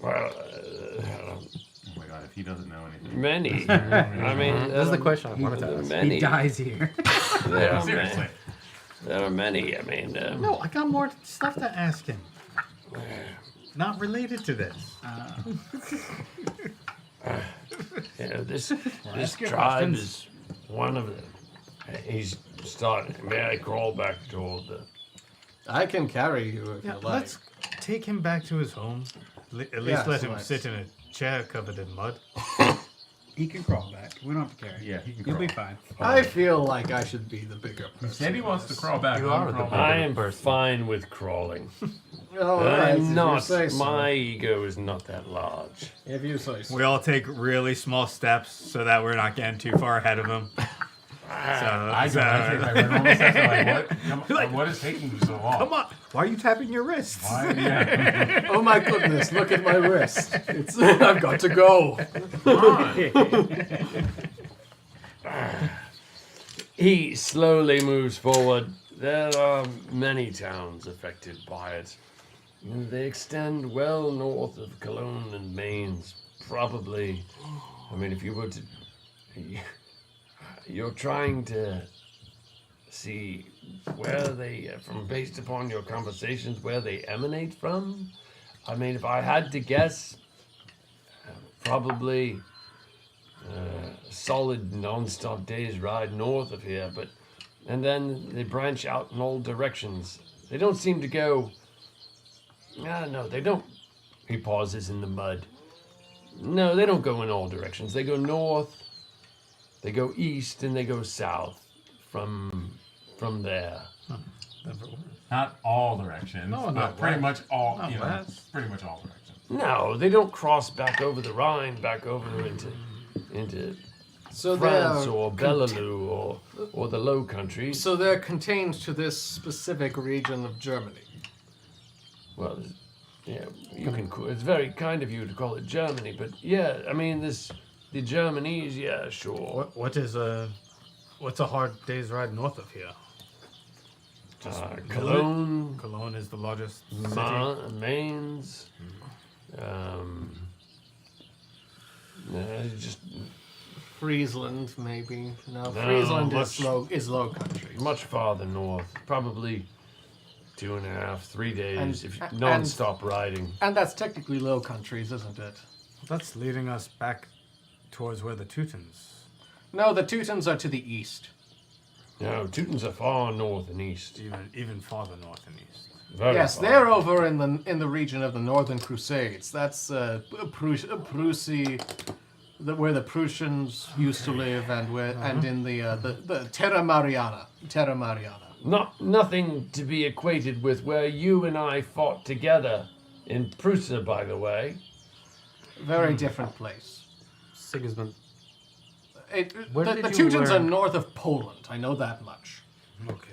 Oh my god, if he doesn't know anything. Many. I mean, This is the question I wanted to ask. many. He dies here. There are Seriously. many. There are many. I mean, No, I got more stuff to ask him. Not related to this. you know, this ask your tribe questions. is one of them. He's starting. May I crawl back toward the? I can carry you if Yeah, you like. let's take him back to his home. At least Yeah, let so him let's- sit in a chair covered in mud. He can crawl back. We don't have to carry. Yeah, he can You'll be crawl. fine. I feel like I should be the bigger person. He said he wants to crawl back. You let him are the crawl bigger back. I am fine with crawling. All right, if I'm you not. say so. My ego is not that large. If you say so. We all take really small steps so that we're not getting too far ahead of him. I do. I take my normal steps. I'm like, what is taking you so long? Come on, why are you tapping your wrists? Why? Yeah. Oh my goodness! Look at my wrist. It's I've got to go. He slowly moves forward. There are many towns affected by it. They extend well north of Cologne and Mainz. Probably, I mean, if you were to, you're trying to see where they, from based upon your conversations, where they emanate from. I mean, if I had to guess, probably a solid non-stop day's ride north of here, and then they branch out in all directions. They don't seem to go. No, they don't. He pauses in the mud. No, they don't go in all directions. They go north, they go east, and they go south from there. Not all directions, No, but not pretty west. much all. Not You know, west. pretty much all directions. No, they don't cross back over the Rhine, back over into So France or Benelux or the Low Countries. So they're contained to this specific region of Germany. Well, yeah, you can. It's very kind of you to call it Germany, but yeah, I mean the Germanese, yeah, sure. What's a hard day's ride north of here? Cologne. Cologne is the largest city. Mainz. Just Friesland, maybe. No, Friesland is low country. much farther north, probably 2.5, 3 days if you non-stop riding. And that's technically low countries, isn't it? That's leading us back towards where the Teutons. No, the Teutons are to the east. No, Teutons are far north and east. Even farther north and east. Yes, they're over in the region of the Northern Crusades. That's Prussia, where the Prussians used to live, and in the Terra Mariana. Nothing to be equated with where you and I fought together in Prussia, by the way. Very different place. Sigismund. The Teutons are north of Poland. I know that much. Okay.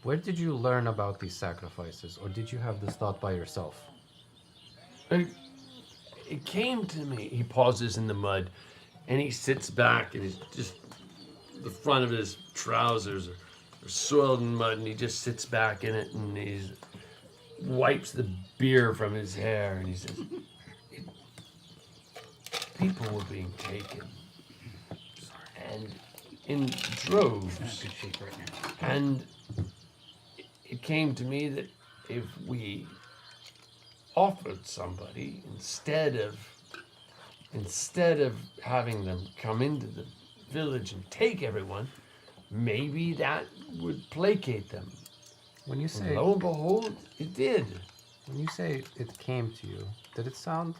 Where did you learn about these sacrifices, or did you have this thought by yourself? It came to me. He pauses in the mud, and he sits back, and he's just the front of his trousers are soiled in mud, and he just sits back in it, and he wipes the beer from his hair, and he says, "People were being taken, and in droves, and it came to me that if we offered somebody instead of having them come into the village and take everyone, maybe that would placate them." When you say, lo and behold, it did. When you say it came to you, did it sound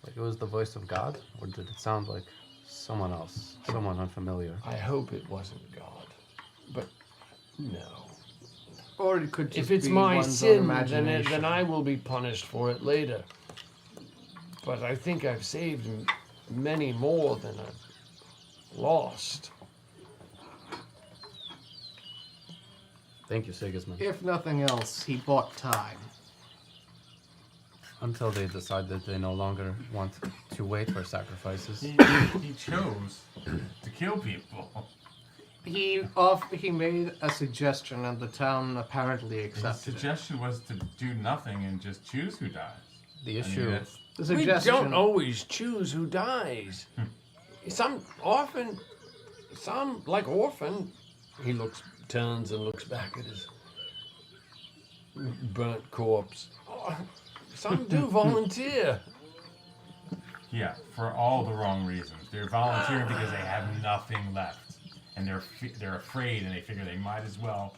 like it was the voice of God, or did it sound like someone else, someone unfamiliar? I hope it wasn't God, but no. Or it could just If it's be my one's sin, own imagination. then I will be punished for it later. But I think I've saved many more than I've lost. Thank you, Sigismund. If nothing else, he bought time. Until they decide that they no longer want to wait for sacrifices. He chose to kill people. He made a suggestion, and the town apparently His accepted it. suggestion was to do nothing and just choose who dies. The issue. The We suggestion. don't always choose who dies. Some like Orphan, he turns and looks back at his burnt corpse. Oh, some do volunteer. Yeah, for all the wrong reasons. They're volunteering because they have nothing left, and they're afraid, and they figure they might as well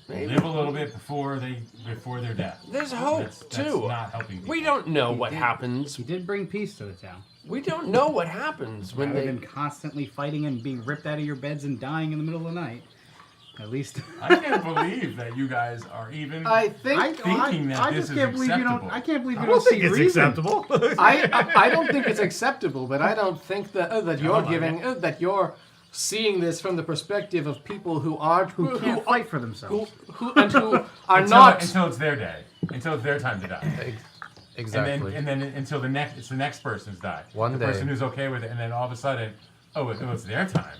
live a little bit before their death. There's hope That's too. not helping people. We don't know what happens. He did bring peace to the town. We don't know what happens when Rather they. than constantly fighting and being ripped out of your beds and dying in the middle of the night. At least. I can't believe that you guys are even I think thinking that this is acceptable. I can't believe you I don't don't think see it's reason. acceptable. I don't think it's acceptable, but I don't think that you're that you're seeing this from the perspective of people who aren't Who can't fight for themselves. who are until it's their day, until it's their time to die. Exactly. And then until the next person's die. One the day. person who's okay with it, and then all of a sudden, it's their time.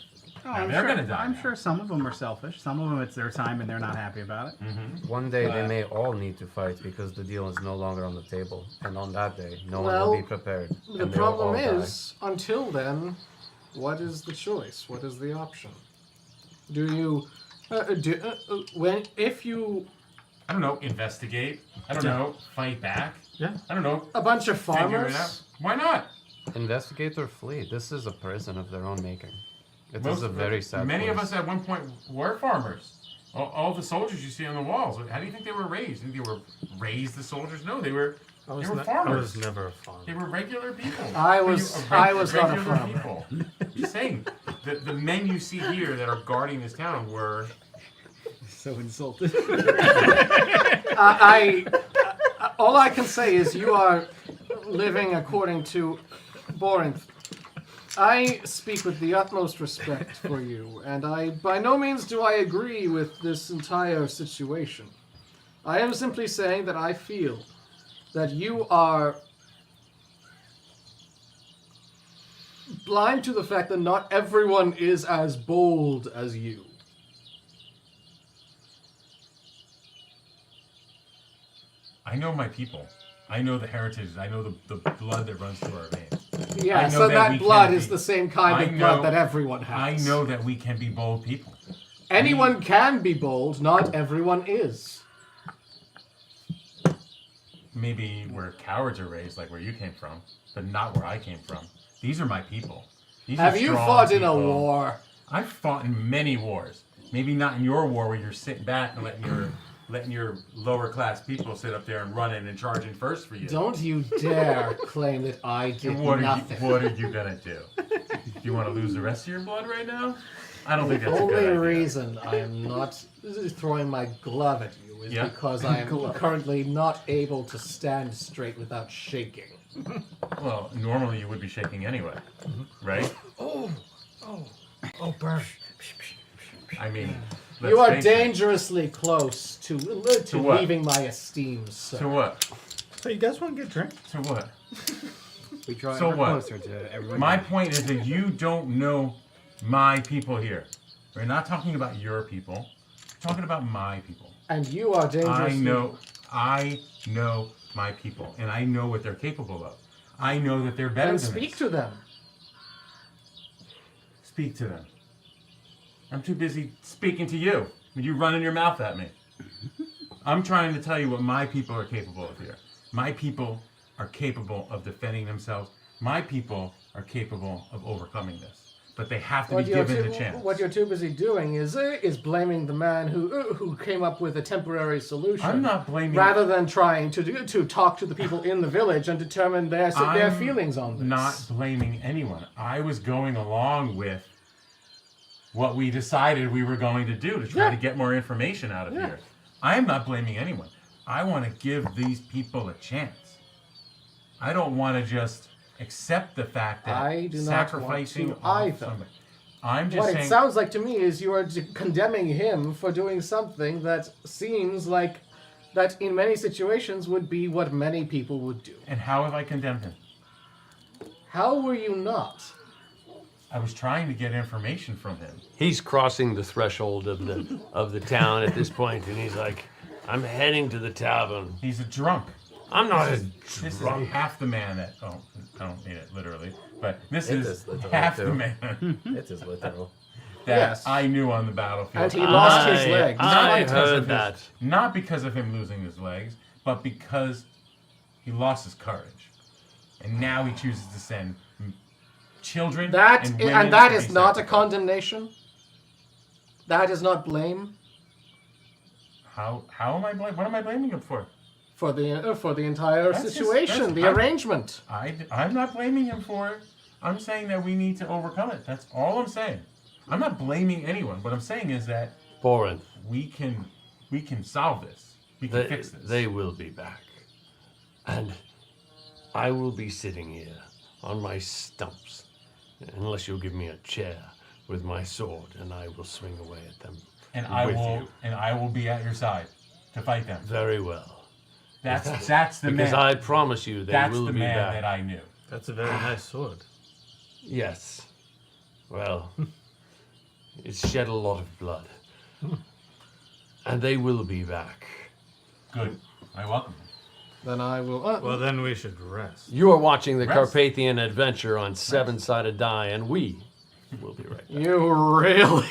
Oh, Now I'm they're sure, gonna die. I'm now. sure some of them are selfish. Some of them it's their time and they're not happy about it. One day they may all need to fight because the deal is no longer on the table, and on that day, no one Well, will be prepared. The and they will all problem die. is, until then, what is the choice? What is the option? Do you, if you, I don't know, investigate. I don't know, fight back. Yeah. I don't know, a bunch of figure it out. farmers, Why not? Investigate or flee. This is a prison of their own making. It is a very sad Many of place. us at one point were farmers. All the soldiers you see on the walls. How do you think they were raised? You think they were raised as soldiers? No, they were farmers. I was never a farmer. They were regular people. I was not a regular farmer. people. I'm just saying, the men you see here that are guarding this town were. So insulted. all I can say is you are living according to Borinth. I speak with the utmost respect for you, and by no means do I agree with this entire situation. I am simply saying that I feel that you are blind to the fact that not everyone is as bold as you. I know my people. I know the heritage. I know the blood that runs through our veins. Yeah, so that blood is the same kind of blood that everyone has. I know that we can be bold people. Anyone can be bold, not everyone is. Maybe where cowards are raised, like where you came from, but not where I came from. These are my people. Have you fought in a war? I've fought in many wars. Maybe not in your war where you're sitting back and letting your lower class people sit up there and running and charging first for you. Don't you dare claim that I did nothing. What are you gonna do? Do you want to lose the rest of your blood right now? I don't think that's The a good idea. only reason I am not throwing my glove at you is because I am currently not able to stand straight without shaking. Well, normally you would be shaking anyway, right? Oh, burn. I mean, You are face it. dangerously close to what? leaving my esteem, sir. To what? So you guys want to get drunk? To what? We draw So ever what? closer to everybody. My point is that you don't know my people here. We're not talking about your people. We're talking about my people. And you are dangerously... I know my people, and I know what they're capable of. I know that they're better Then than speak this. to them. Speak to them. I'm too busy speaking to you when you running your mouth at me. I'm trying to tell you what my people are capable of here. My people are capable of defending themselves. My people are capable of overcoming this. But they have to be given the chance. What you're too busy doing is blaming the man who came up with a temporary solution. I'm not blaming... Rather than trying to talk to the people in the village and determine their feelings on this. I'm not blaming anyone. I was going along with what we decided we were going to do to try to get more information out of here. I am not blaming anyone. I want to give these people a chance. I don't want to just accept the fact that I do not sacrificing want to either. somebody. I'm just What saying... it sounds like to me is you are condemning him for doing something that seems like that in many situations would be what many people would do. And how have I condemned him? How were you not? I was trying to get information from him. He's crossing the threshold of the town at this point, and he's like, "I'm heading to the tavern." He's a drunk. I'm not a This is drunk. half the man that... Oh, I don't mean it literally, but this It is is literal, half too. the man It is literal. that Yes. I knew on the battlefield. And he lost his legs. I because heard of that. Not because of him losing his legs, but because he lost his courage. And now he chooses to send children and women and that to is be not a sacrificed. condemnation. That is not blame How am I blaming? What am I blaming him for? for the entire That's just- situation, that's- the arrangement. I'm not blaming him for it. I'm saying that we need to overcome it. That's all I'm saying. I'm not blaming anyone. What I'm saying is that Boren, we can solve this. We can fix this. they will be back. And I will be sitting here on my stumps, unless you'll give me a chair with my sword, and I will swing away at them. and with I will be at your side to fight them. Very well. That's the Because man. I promise you they That's will the be man back. that I knew. That's a very nice sword. Yes. Well, it's shed a lot of blood. And they will be back. Good. I welcome him. Then I will. Well, then we should rest. You are watching the Rest. Carpathian Adventure on Seven-Sided Die, and we will be right back. You really?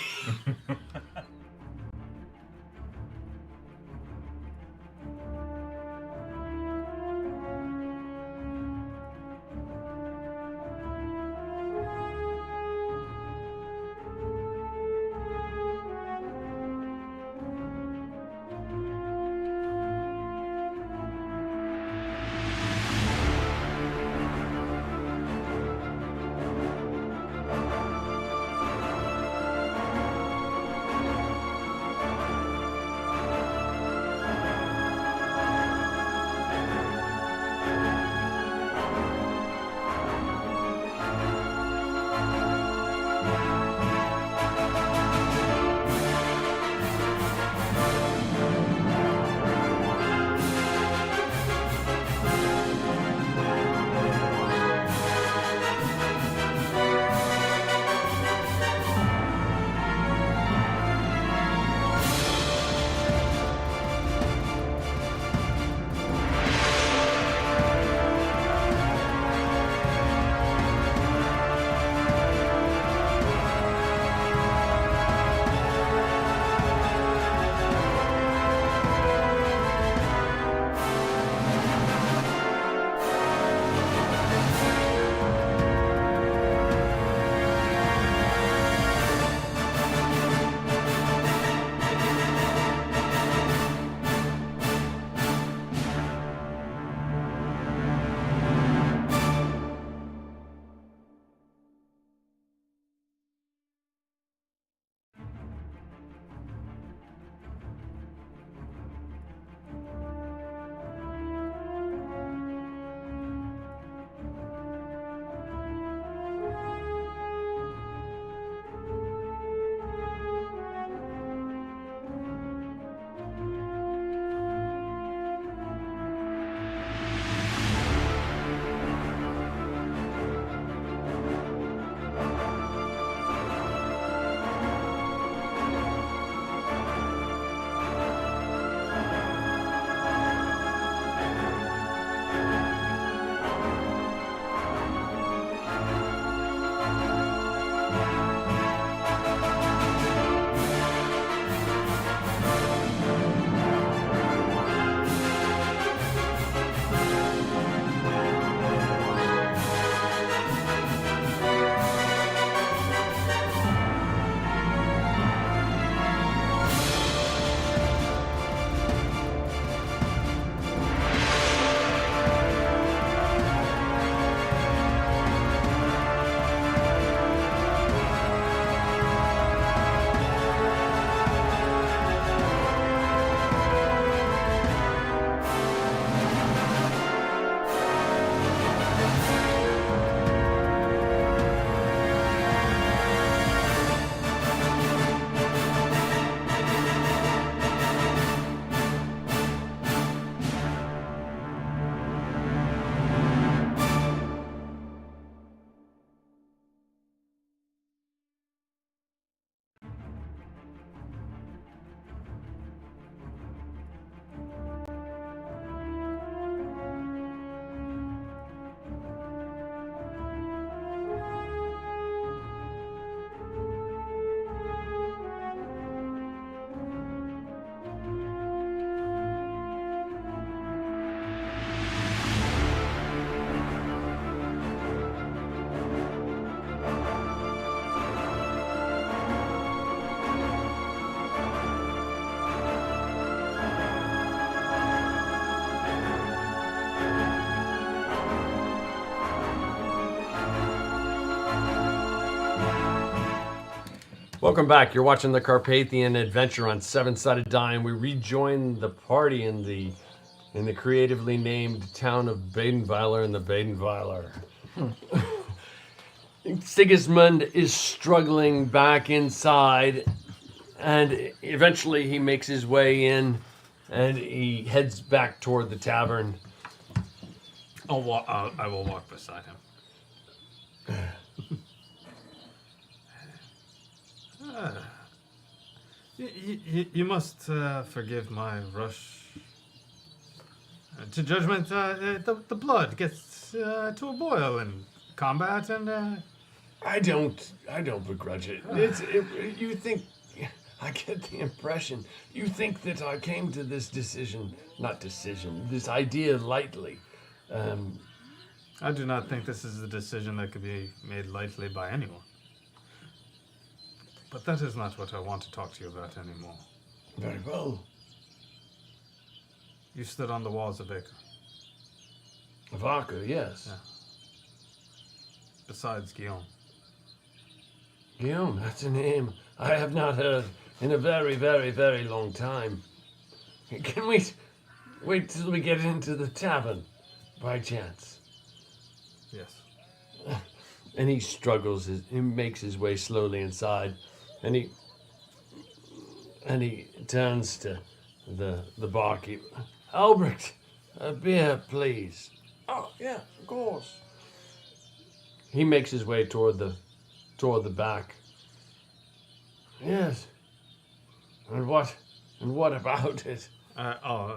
Welcome back. You're watching the Carpathian Adventure on Seven-Sided Die, and we rejoin the party in the creatively named town of Badenweiler in the Badenweiler. Sigismund is struggling back inside, and eventually he makes his way in, and he heads back toward the tavern. I will walk beside him. You must forgive my rush to judgment. The blood gets to a boil in combat, and I don't begrudge it. You think, I get the impression, you think that I came to this this idea lightly. I do not think this is a decision that could be made lightly by anyone. But that is not what I want to talk to you about anymore. Very well. You stood on the walls of Acre. Of Acre, yes. Yeah. Besides Guillaume. Guillaume, that's a name I have not heard in a very, very, very long time. Can we wait till we get into the tavern, by chance? Yes. And he struggles, he makes his way slowly inside, and he turns to the barkeep. Albrecht, a beer, please. Oh, yeah, of course. He makes his way toward the back. Yes. And what about it?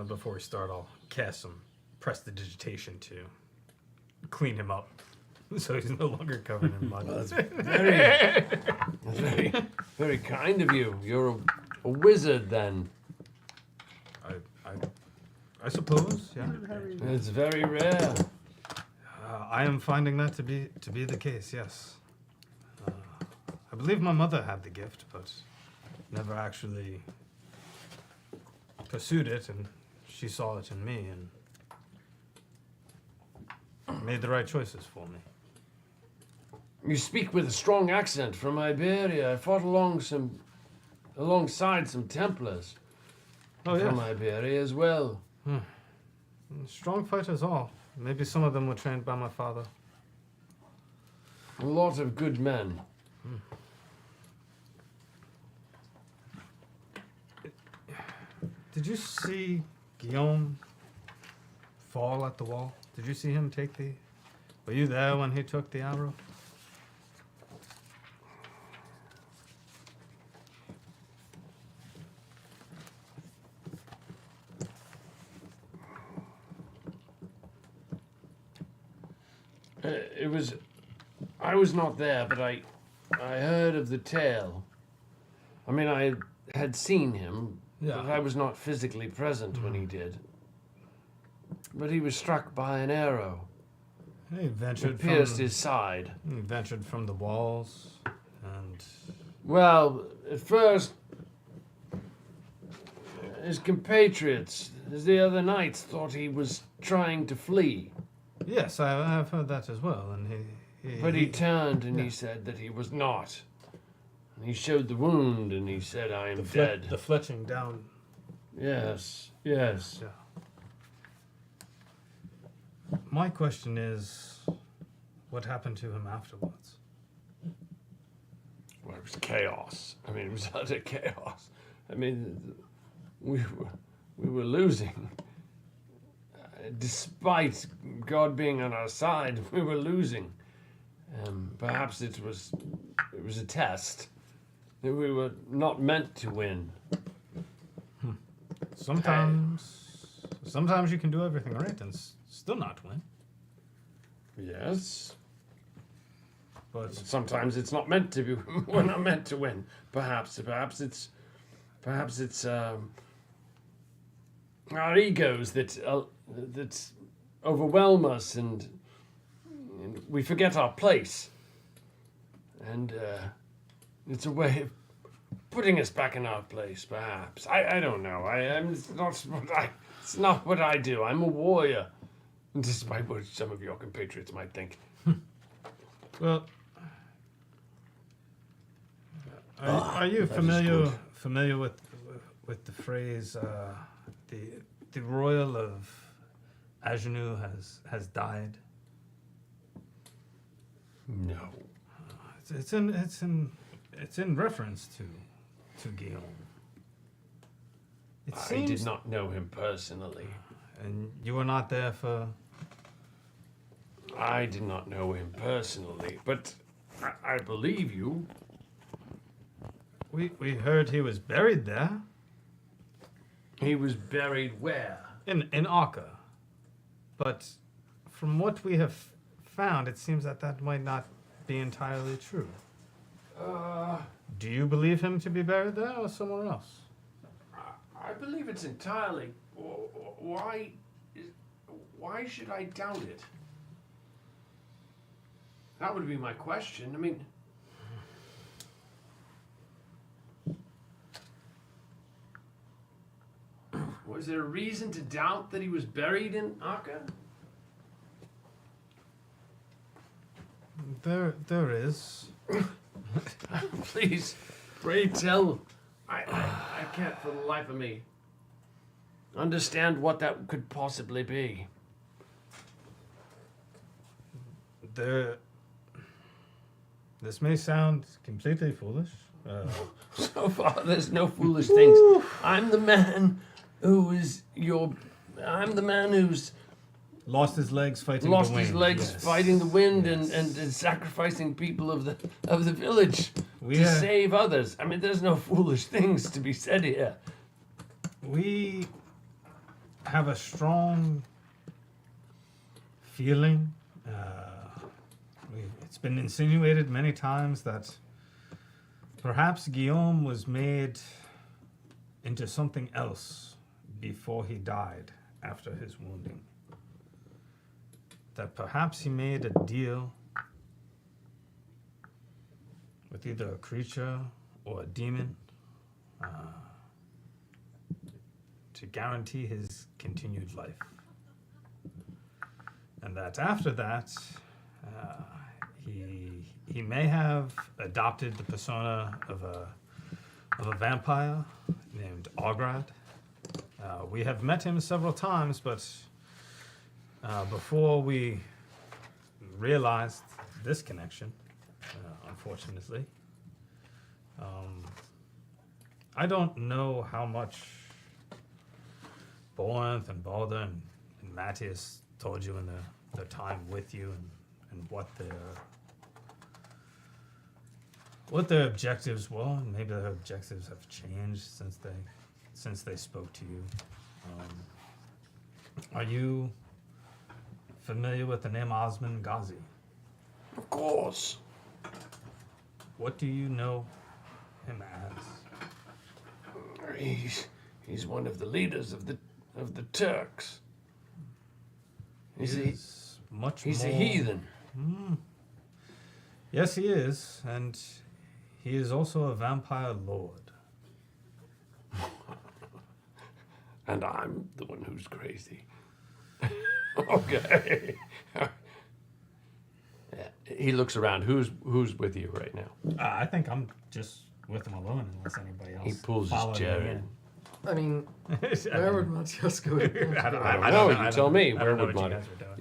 Before we start, I'll cast some prestidigitation to clean him up, so he's no longer covered in mud. Well, that's very, very kind of you. You're a wizard, then. I suppose, yeah. It's very rare. I am finding that to be the case. Yes. I believe my mother had the gift, but never actually pursued it, and she saw it in me and made the right choices for me. You speak with a strong accent from Iberia. I fought alongside some Templars from Iberia as well. Strong fighters all. Maybe some of them were trained by my father. A lot of good men. Did you see Guillaume fall at the wall? Did you see him take the... Were you there when he took the arrow? I was not there, but I heard of the tale. I mean, I had seen him, but I was not physically present when he did. But he was struck by an arrow. He ventured It pierced his side. He ventured from the walls, and... Well, at first, his compatriots, as the other knights, thought he was trying to flee. Yes, I've heard that as well, and But he turned and he said that he was not. And he showed the wound and he said, I am dead. The fletching down. Yes, yes. Yeah. My question is, what happened to him afterwards? Well, it was chaos. I mean, it was utter chaos. I mean, we were losing. Despite God being on our side, we were losing. Perhaps it was a test. That we were not meant to win. Sometimes you can do everything right and still not win. Yes. But sometimes it's not meant to be. We're not meant to win. Perhaps it's our egos that overwhelm us and we forget our place. And it's a way of putting us back in our place, perhaps. I don't know. It's not what I do. I'm a warrior, despite what some of your compatriots might think. Well, Are you that is familiar with the phrase the royal of Ajanu has died? No. It's in reference to Guillaume. It I seems, did not know him personally. and you were not there for. I did not know him personally, but I believe you. We heard he was buried there He was buried where? in Akka, but from what we have found, it seems that might not be entirely true. Do you believe him to be buried there or somewhere else? I believe it's entirely. Why? Why should I doubt it? That would be my question. I mean, was there a reason to doubt that he was buried in Akka? There is. Please, pray tell. I can't for the life of me understand what that could possibly be. This may sound completely foolish. So far, there's no foolish things. I'm the man who's Lost his legs fighting lost the wind. his legs yes. fighting the wind Yes. and sacrificing people of the village We to have- save others. I mean, there's no foolish things to be said here. We have a strong feeling. It's been insinuated many times that perhaps Guillaume was made into something else before he died after his wounding. That perhaps he made a deal with either a creature or a demon to guarantee his continued life. And that after that, he may have adopted the persona of a vampire named Ograd. We have met him several times, but before we realized this connection, unfortunately, I don't know how much Borinth and Balder and Matthias told you in their time with you and what their objectives were, and maybe their objectives have changed since they spoke to you. Are you familiar with the name Osman Ghazi? Of course. What do you know him as? He's one of the leaders of the Turks. He's much He's more. a heathen. Yes, he is, and he is also a vampire lord. And I'm the one who's crazy. Okay. Yeah. He looks around. Who's with you right now? I think I'm just with him alone, unless anybody else. He pulls his followed chair me in. I mean, where would Matthias go? I don't know. You tell me. Where would Monty?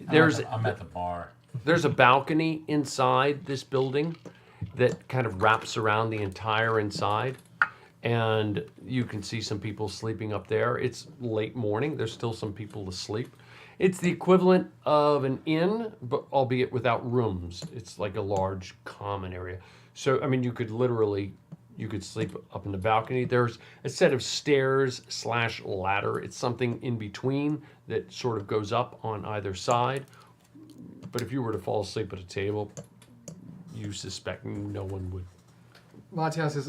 I'm at the bar. There's a balcony inside this building that kind of wraps around the entire inside. And you can see some people sleeping up there. It's late morning. There's still some people asleep. It's the equivalent of an inn, but albeit without rooms. It's like a large common area. So, I mean, you could sleep up in the balcony. There's a set of stairs / ladder. It's something in between that sort of goes up on either side. But if you were to fall asleep at a table, you suspect no one would. Matthias is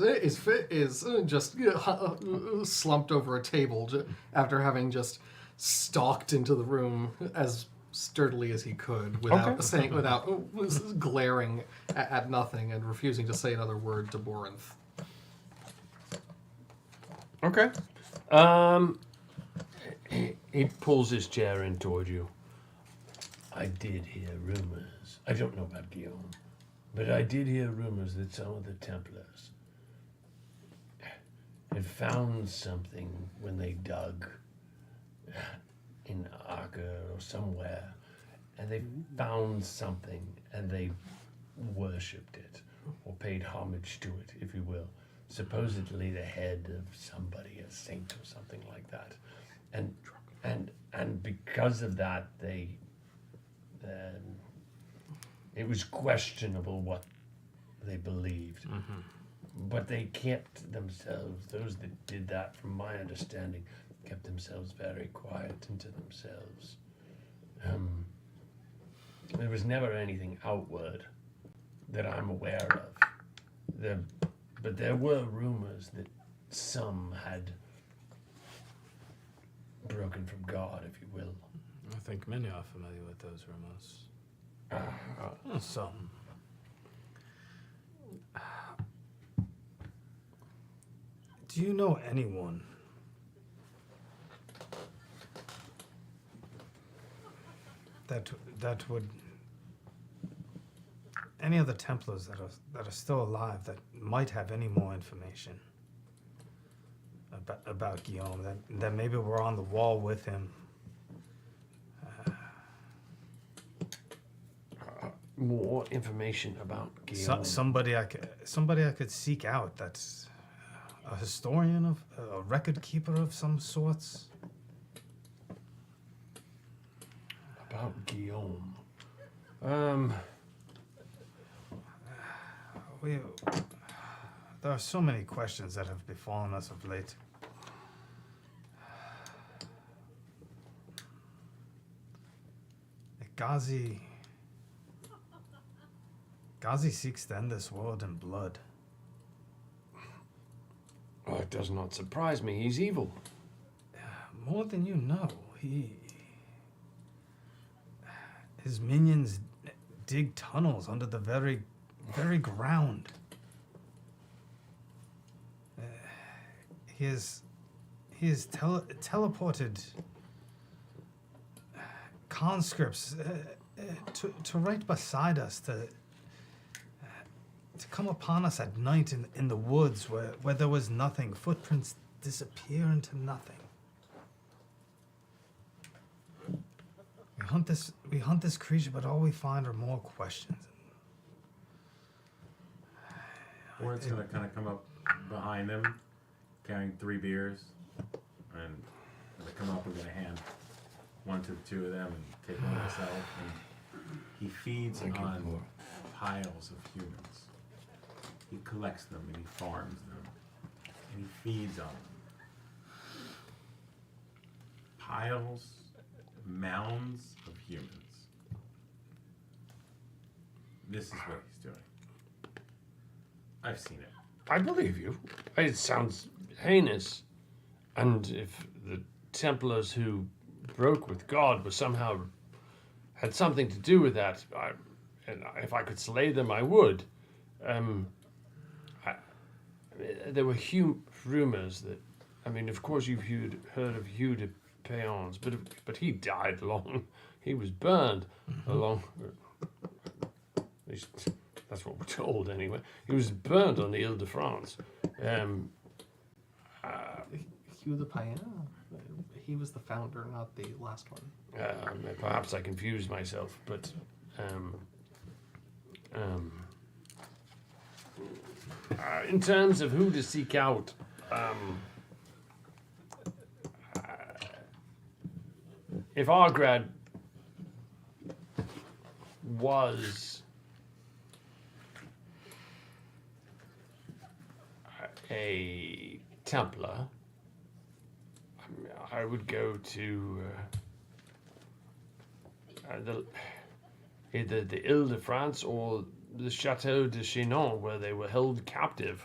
just slumped over a table after having just stalked into the room as sturdily as he could without glaring at nothing and refusing to say another word to Borinth. Okay. He pulls his chair in toward you. I did hear rumors. I don't know about Guillaume, but I did hear rumors that some of the Templars had found something when they dug in Arca or somewhere, and they found something and they worshipped it or paid homage to it, if you will. Supposedly the head of somebody, a saint or something like that, and because of that, it was questionable what they believed. But they kept themselves, those that did that, from my understanding, kept themselves very quiet into themselves. There was never anything outward that I'm aware of. But there were rumors that some had broken from God, if you will. I think many are familiar with those rumors. Some. Do you know anyone that would, any of the Templars that are still alive that might have any more information about Guillaume, that maybe were on the wall with him? More information about Guillaume. Somebody I could seek out. That's a historian of a record keeper of some sorts. About Guillaume. There are so many questions that have befallen us of late. Ghazi seeks to end this world in blood. Oh, it does not surprise me. He's evil. More than you know. His minions dig tunnels under the very ground. He has teleported conscripts to right beside us, to come upon us at night in the woods where there was nothing. Footprints disappear into nothing. We hunt this creature, but all we find are more questions. Warren's gonna kind of come up behind them, carrying 3 beers, and gonna come up and gonna hand one to the 2 of them and take one myself. And he feeds on piles of humans. He collects them and he farms them, and he feeds on them. Piles, mounds of humans. This is what he's doing. I've seen it. I believe you. It sounds heinous. And if the Templars who broke with God were somehow had something to do with that, and if I could slay them, I would. There were rumors that, I mean, of course you've heard of Hugh de Payons, but he died long. He was burned along. At least that's what we're told, anyway. He was burned on the Ile-de-France. Hugh the Payan? He was the founder, not the last one. Perhaps I confused myself, but in terms of who to seek out, if Argrad was a Templar, I would go to either the Ile-de-France or the Chateau de Chinon, where they were held captive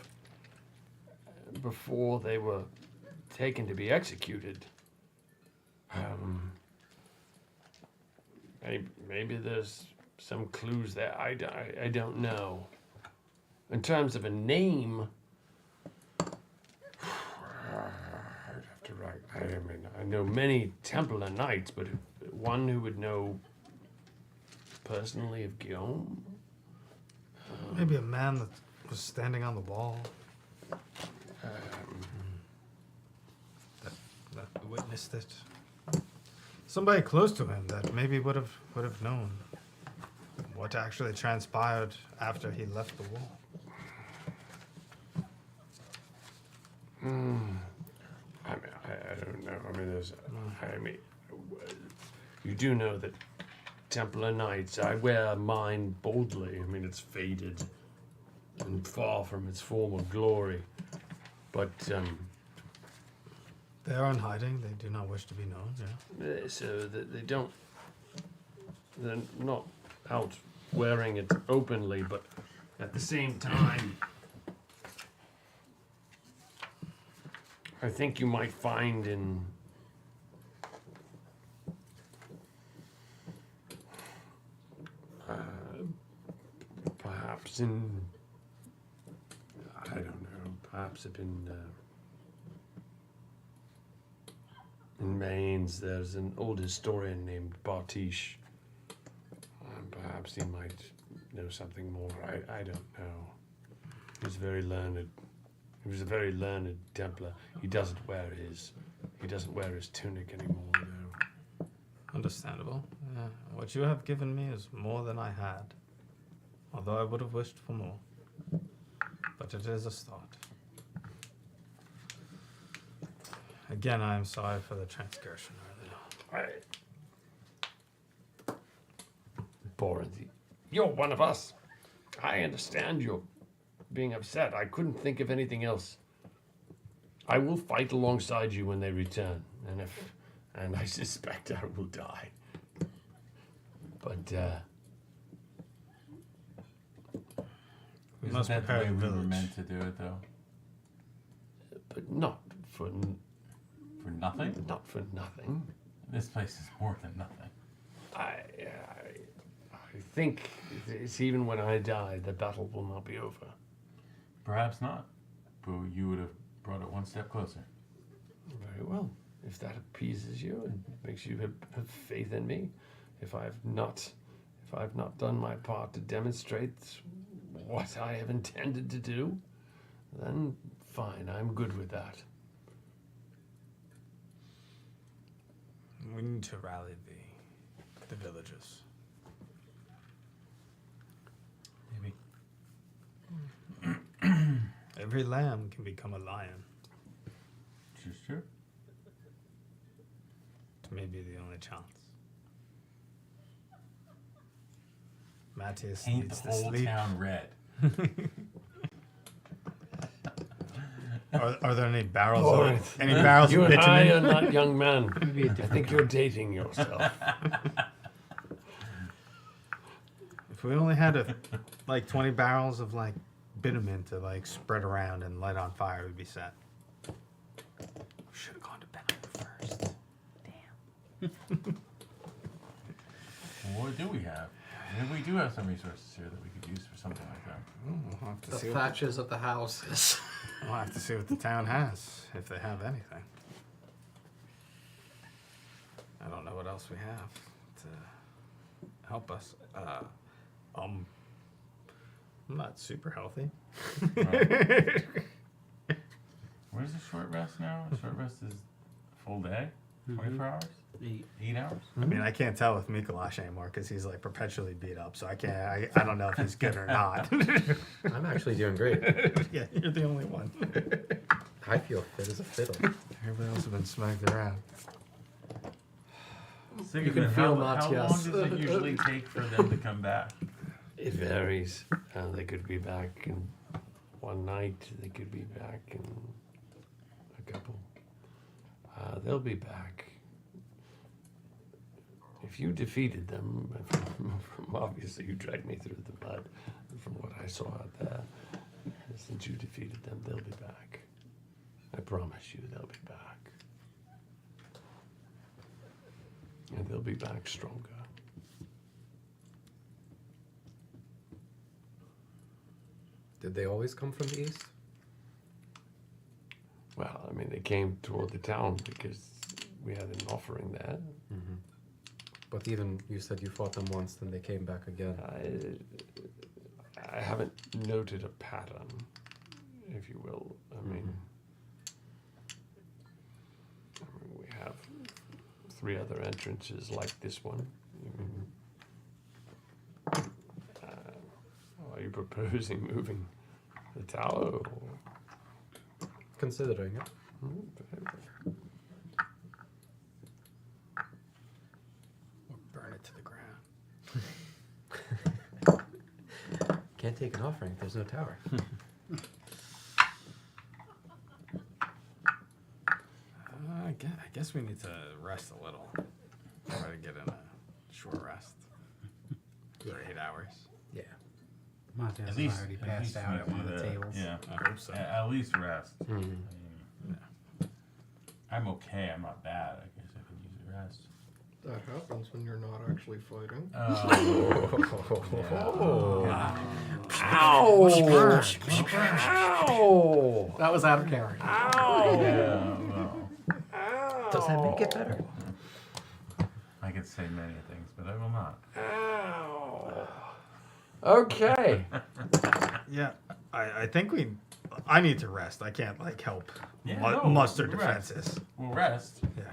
before they were taken to be executed. Maybe there's some clues there. I don't know. In terms of a name, I'd have to write. I know many Templar knights, but one who would know personally of Guillaume. Maybe a man that was standing on the wall. witnessed it. Somebody close to him that maybe would have known what actually transpired after he left the wall. I don't know. I mean, you do know that Templar Knights, I wear mine boldly. I mean, it's faded and far from its former glory. But, they are in hiding. They do not wish to be known, yeah. so that they're not out wearing it openly, but at the same time, I think you might find in perhaps in, I don't know, perhaps up in Mainz there's an old historian named Bartiche. Perhaps he might know something more. I don't know. He's very learned. He was a very learned Templar. He doesn't wear his tunic anymore, though. Understandable. Yeah. What you have given me is more than I had. Although I would have wished for more. But it is a start. Again, I am sorry for the transgression earlier. Boris, you're one of us. I understand you're being upset. I couldn't think of anything else. I will fight alongside you when they return, and I suspect I will die. But we must Isn't that prepare the way the we were village. meant to do it, though? but not for For nothing? not for nothing. This place is more than nothing. I think it's even when I die, the battle will not be over. Perhaps not. But you would have brought it one step closer. Very well. If that appeases you and makes you have faith in me, if I've not done my part to demonstrate what I have intended to do, then fine, I'm good with that. We need to rally the villagers. Maybe. Every lamb can become a lion. Which is true. It may be the only chance. Matthias Paint needs the to whole sleep. town red. Are there any barrels? Boris, Of, any barrels you of and I are bitumen? not young men. I think you're dating yourself. If we only had like 20 barrels of like bitumen to like spread around and light on fire, we'd be set. We should have gone to bed first. Damn. What do we have? Maybe we do have some resources here that we could use for something like that. We'll have to The see thatches of the houses. We'll have to see what the town has, if they have anything. I don't know what else we have to help us. I'm not super healthy. Right. Where's the short rest now? The short rest is a full day? 24 hours? 8 hours? I mean, I can't tell with Mikolash anymore because he's like perpetually beat up, so I can't. I don't know if he's good or not. I'm actually doing great. Yeah, you're the only one. I feel fit as a fiddle. Everybody else has been smacked around. Sigismund, feel how long Matthias. does it usually take for them to come back? It varies. They could be back in one night. They could be back in a couple. They'll be back. If you defeated them, from obviously you dragged me through the mud, from what I saw out there, since you defeated them, they'll be back. I promise you they'll be back. And they'll be back stronger. Did they always come from the east? Well, I mean, they came toward the town because we had an offering there. Mm-hmm. But even you said you fought them once, then they came back again. I haven't noted a pattern, if you will. I mean, we have 3 other entrances like this one. Are you proposing moving the tower? Or? Considering it. Or burn it to the ground. Can't take an offering if there's no tower. I guess we need to rest a little. Try to get in a short rest. 8 hours. Yeah. Monty has already passed out at one of the tables. Yeah, I hope so. At least rest. Mm-hmm. I mean, I'm okay. I'm not bad. I guess I could use a rest. That happens when you're not actually fighting. Ow! Ow! That was out of character. Ow! Yeah, well, Does that make it better? I could say many things, but I will not. Ow! Okay. Yeah, I think I need to rest. I can't help muster rest. defenses. We'll rest. Yeah,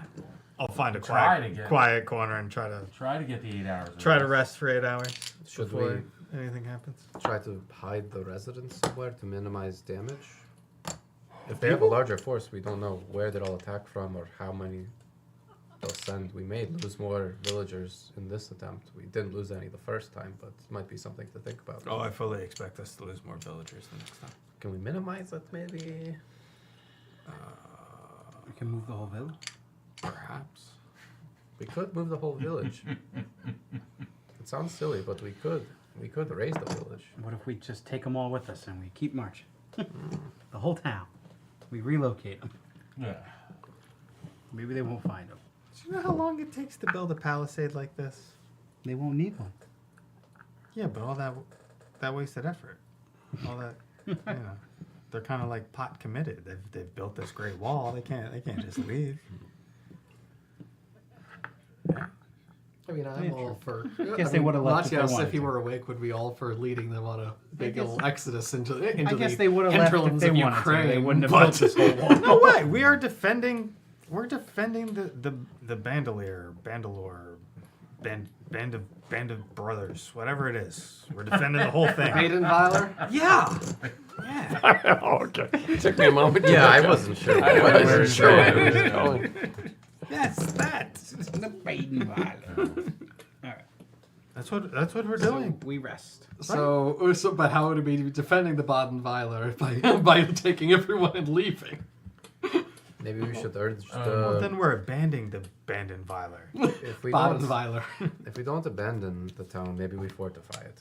I'll find a Try to get- quiet corner and try to get the 8 hours. of try to rest for 8 hours Should before anything happens. Try to hide the residents somewhere to minimize damage? If they have a larger force, we don't know where they'll attack from or how many they'll send. We may lose more villagers in this attempt. We didn't lose any the first time, but it might be something to think about. Oh, I fully expect us to lose more villagers the next time. Can we minimize it, maybe? We can move the whole village. Perhaps. We could move the whole village. It sounds silly, but we could. We could raise the village. What if we just take them all with us and we keep marching? The whole town. We relocate them. Yeah. Maybe they won't find them. Do you know how long it takes to build a palisade like this? They won't need one. Yeah, but all that wasted effort, all that, they're kind of like pot committed. They've built this great wall. They can't just leave. I mean, I'm all for. Guess they would've left if they Matias, wanted if he to. were awake, would be all for leading them on a big guess- old exodus into the they would have left if hinterlands they of wanted Ukraine. to. They wouldn't have but- built this whole wall. No way. We are defending. We're defending the bandolier, band of brothers, whatever it is. We're defending the whole thing. Badenweiler? Yeah. Yeah. Okay. It took me a moment. Yeah, I wasn't sure. I wasn't sure where it was going. Yes, that. The Badenweiler. All right. That's what we're doing. We rest. So, but how would it be defending the Badenweiler by taking everyone and leaving? Maybe we should urge Well, the. then we're abandoning the Bandenweiler. If we don't, Badenweiler. if we don't abandon the town, maybe we fortify it.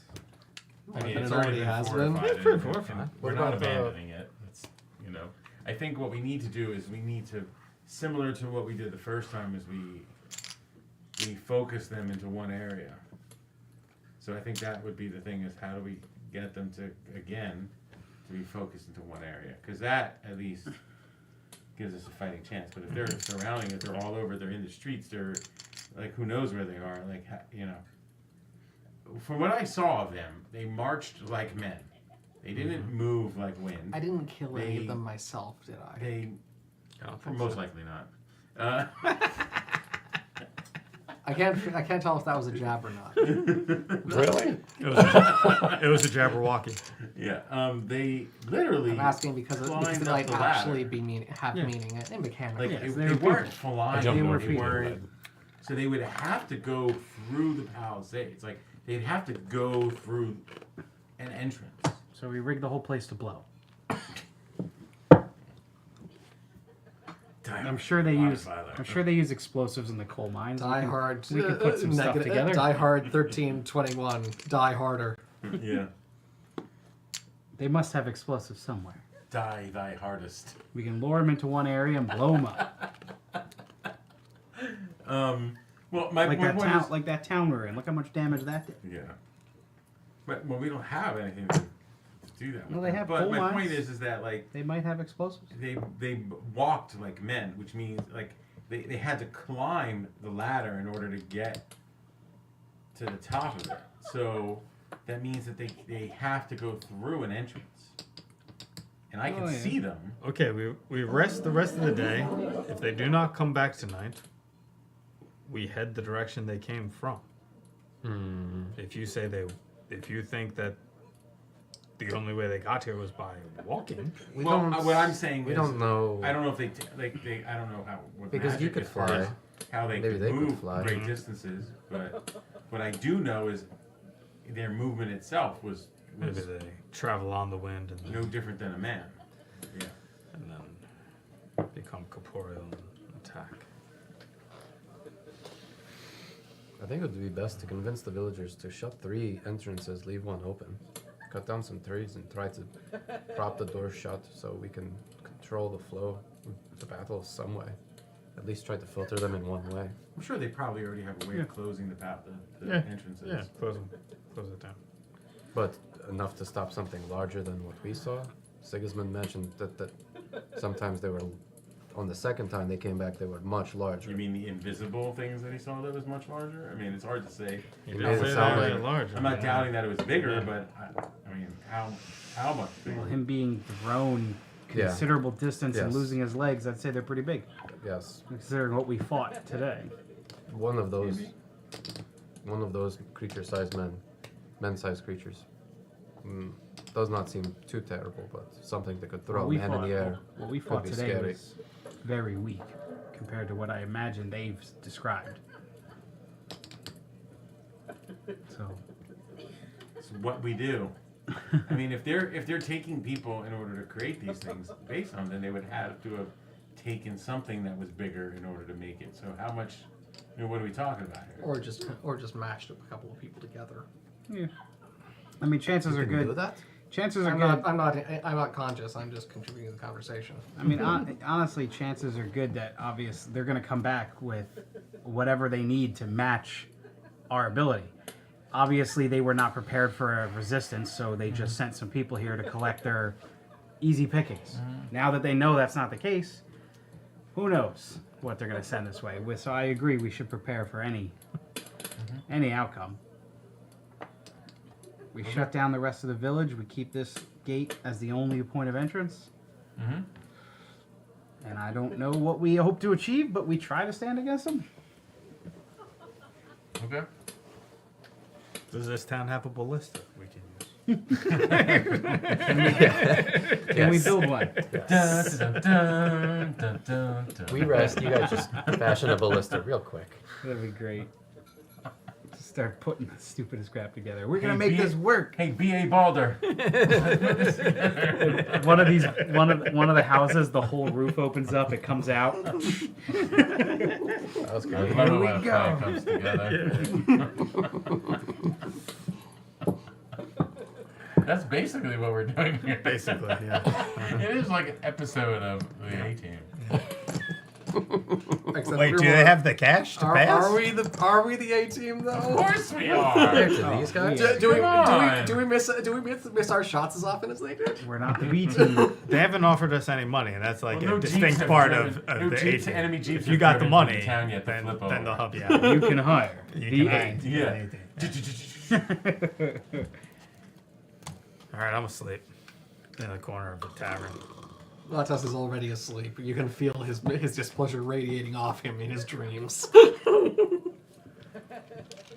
I mean, It it's already already has been been. fortified. Yeah, and- fortified. and What We're not about the- abandoning it. It's, I think what we need to do is we need to, similar to what we did the first time, is we focus them into one area. So I think that would be the thing, is how do we get them to be focused into one area? Because that at least gives us a fighting chance. But if they're surrounding it, they're all over, they're in the streets, they're like, who knows where they are? Like, from what I saw of them, they marched like men. They didn't move like wind. I didn't kill any They- of them myself, did I? They, most likely not. I can't tell if that was a jab or not. Really? It was a Jabberwocky. Yeah. They literally. I'm asking because it climbed up might the actually ladder. be meaning in mechanics. Like Yes, they they were weren't people. flying. I jumped They over people. weren't. So they would have to go through the palisades. Like they'd have to go through an entrance. So we rig the whole place to blow. I'm sure they use explosives in the coal mines. Die Hard. We could put some stuff together. Die Hard 1321. Die harder. Yeah. They must have explosives somewhere. Die thy hardest. We can lure them into one area and blow them up. Well, my Like point is. that town we're in. Look how much damage that did. Yeah. But we don't have anything to do that. Well, with they them. have But coal my mines. point is that like They might have explosives. they walked like men, which means like they had to climb the ladder in order to get to the top of it. So that means that they have to go through an entrance. And I can see them. Okay, we rest the rest of the day. If they do not come back tonight, we head the direction they came from. If you think that the only way they got here was by walking, what I'm saying we is, don't know. I don't know if they I don't know how what Because you magic could as far fly. as how they Maybe could they could move fly. great distances, but what I do know is their movement itself was maybe they travel on the wind and no different than a man. Yeah. and then become corporeal and attack. I think it would be best to convince the villagers to shut 3 entrances, leave 1 open. Cut down some trees and try to prop the doors shut so we can control the flow of the battle some way. At least try to filter them in one way. I'm sure they probably already have a way of closing the entrances. Yeah, close it down. But enough to stop something larger than what we saw. Sigismund mentioned that sometimes they were, on the second time they came back, they were much larger. You mean the invisible things that he saw that was much larger? I mean, it's hard to say. He made it sound like larger. I'm not doubting that it was bigger, but I mean, how much bigger? Well, him being thrown considerable distance and losing his legs, I'd say they're pretty big. Yes. Considering what we fought today. One of those creature-sized men-sized creatures. Does not seem too terrible, but something that could throw a man in the air. What we fought today was very weak compared to what I imagine they've described. So It's what we do. I mean, if they're taking people in order to create these things based on them, they would have to have taken something that was bigger in order to make it. So how much? What are we talking about here? Or just mashed a couple of people together. yeah, I mean chances are good. Do that? Chances are I'm good. I'm not conscious. I'm just contributing to the conversation. I mean, honestly, chances are good that they're going to come back with whatever they need to match our ability. Obviously, they were not prepared for a resistance, so they just sent some people here to collect their easy pickings. Now that they know that's not the case, who knows what they're going to send this way. So I agree, we should prepare for any outcome. We shut down the rest of the village. We keep this gate as the only point of entrance. And I don't know what we hope to achieve, but we try to stand against them. Okay. Does this town have a ballista we can use? Can we build one? We rest. You guys just fashion a ballista real quick. That'd be great. Just start putting the stupidest crap together. We're gonna make this work. Hey, B.A. Balder. One of the houses, the whole roof opens up. It comes out. That was good. Here we go. Comes together. That's basically what we're doing here. Basically, yeah. It is like an episode of the A-Team. Wait, do they have the cash to pass? Are we the A team though? Of course we are. Compared to these guys? Do we miss our shots as often as they do? We're not the B team. They haven't offered us any money, and that's like Well, no a distinct jeeps have part driven- of no the jeeps- A-team. enemy jeeps If you have got the driven through money, the town yet to then flip they'll over. help you out. You can hire You the can A. Yeah. All right, I'm asleep in the corner of the tavern. Latas is already asleep. You can feel his displeasure radiating off him in his dreams.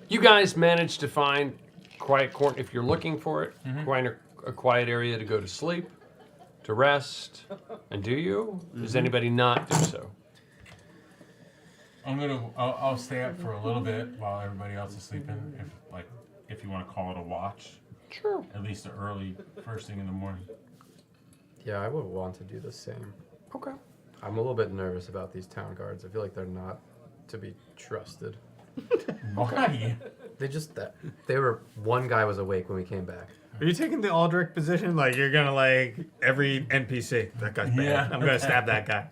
You guys managed to find quiet corner if you're looking for it. Find a quiet area to go to sleep, to rest, and do you? Does anybody not do so? I'll stay up for a little bit while everybody else is sleeping. If you want to call it a watch. Sure. At least the early first thing in the morning. Yeah, I would want to do the same. Okay. I'm a little bit nervous about these town guards. I feel like they're not to be trusted. Why? One guy was awake when we came back. Are you taking the Aldrich position? Like, you're gonna, like, every NPC, that guy's bad. Yeah. I'm gonna stab that guy.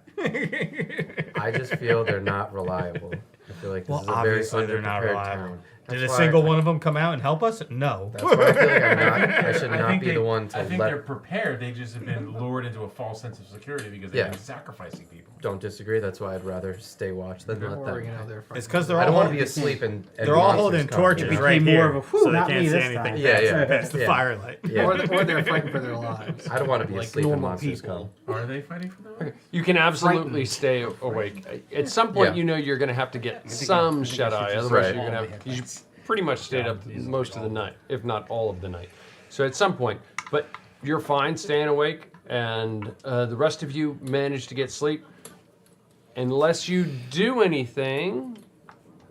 I just feel they're not reliable. I feel like this is a very obviously they're not underprepared reliable. town. Did a single one of them come out and help us? No. That's why I feel like I should not be the one to I think let. they're prepared. They just have been lured into a false sense of security because they've been sacrificing people. Don't disagree. That's why I'd rather stay watch than let them. It's because they're all. I don't want to be asleep and they're all holding torches right here, more of a, so they not can't me see this anything. time. Yeah. That's the firelight. Yeah. Or they're fighting for their lives. I don't want to be Like asleep when normal monsters people. come. Are they fighting for them? You can absolutely stay awake. At some point, you know you're going to have to get some shut-eye. Otherwise, you're going to have... You pretty much stayed up most of the night, if not all of the night. So at some point, but you're fine staying awake, and the rest of you manage to get sleep. Unless you do anything,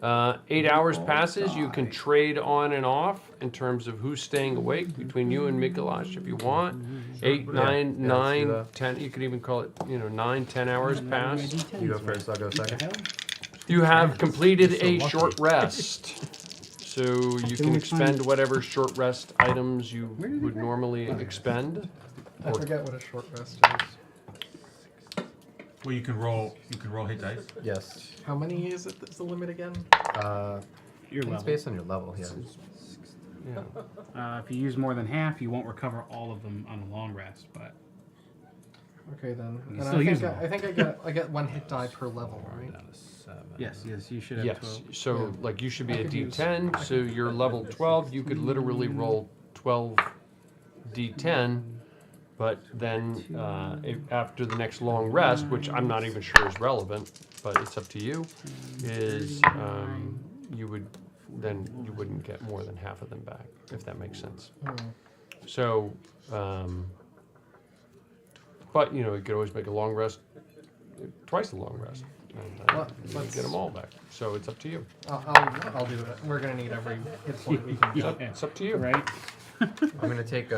8 hours passes. You can trade on and off in terms of who's staying awake between you and Mikolash if you want. 8, 9, 10. You could even call it, 9, 10 hours pass. You go first. I'll go second. You have completed a short rest. So you can expend whatever short rest items you would normally expend. I forget what a short rest is. Well, you can roll hit dice. Yes. How many is it? That's the limit again? Your level. It's based on your level. Yeah. If you use more than half, you won't recover all of them on a long rest. But Okay then. You And still use them. I think I get 1 hit die per level, right? yes, you should have Yes. 12. So like you should be I a could use- D10. So you're level 12. You could literally roll 12 D10. But then after the next long rest, which I'm not even sure is relevant, but it's up to you, is you wouldn't get more than half of them back, if that makes sense. So, but you could always make a long rest, twice the long rest, and you get them all back. So it's up to you. I'll do it. We're gonna need every hit point we can get. It's up to you. Right? I'm gonna take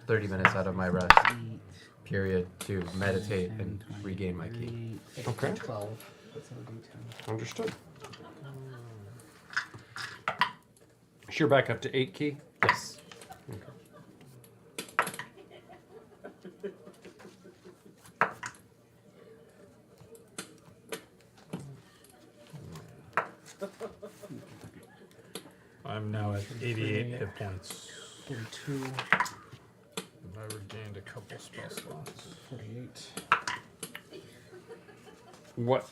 30 minutes out of my rest period to meditate and regain my key. Okay. 12. That's on a D10. Understood. So you're back up to 8 key? Yes. I'm now at 88 hit points. 42. I regained a couple spell slots. 48. What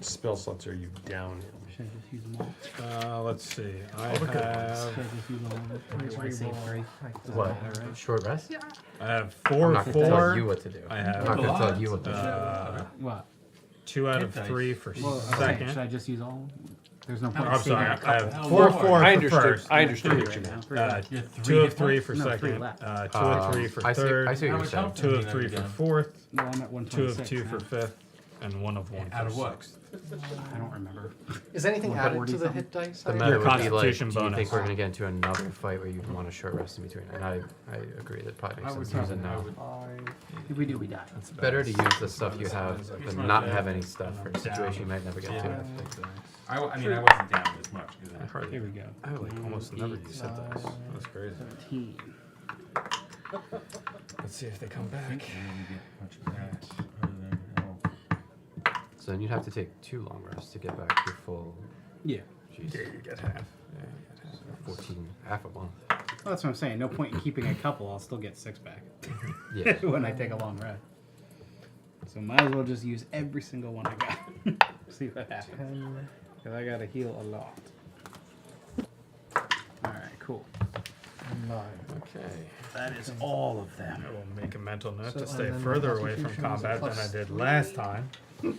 spell slots are you down in? Should I just use them all? Let's see. I Should I have just use all of it? Or do I save 3? What? Short rest? I have I'm 4 not gonna tell you what to do. I have I'm not gonna tell you what to do. What? 2 out of 3 for Well, second. should I just use all? There's no point. I'm sorry. saving I a have couple. 4 for I understood. first. I understood Three what you right meant. now. Three left. 2 of 3 for No, 3 second. left. 2 of 3 for I see third. what you're saying. 2 of 3 for fourth. No, I'm at 2 126 of 2 now. for fifth. And 1 of 1 Out for of what? sixth. I don't remember. Is anything What, added 40 to the something? hit dice? The I- meta Your would be like, do constitution you bonus. think we're gonna get into another fight where you want a short rest in between? And I agree that probably makes sense to use it now. If we do, we die. It's better to use the stuff you have than not have any stuff for a situation you might never get to. I wasn't down as much. Here we go. I like almost never use hit dice. That's crazy. 17. Let's see if they come back. So then you'd have to take 2 long rests to get back your full. Yeah. Jeez. Yeah, you get half. 14, half of 1. Well, that's what I'm saying. No point in keeping a couple. I'll still get 6 back Yeah. when I take a long rest. So might as well just use every single one I got. See what happens. Because I got to heal a lot. All right, cool. 9. Okay. That is all of them. I will make a mental note So, to and stay then further away from Constitution is a combat than I plus did 3. last time. So,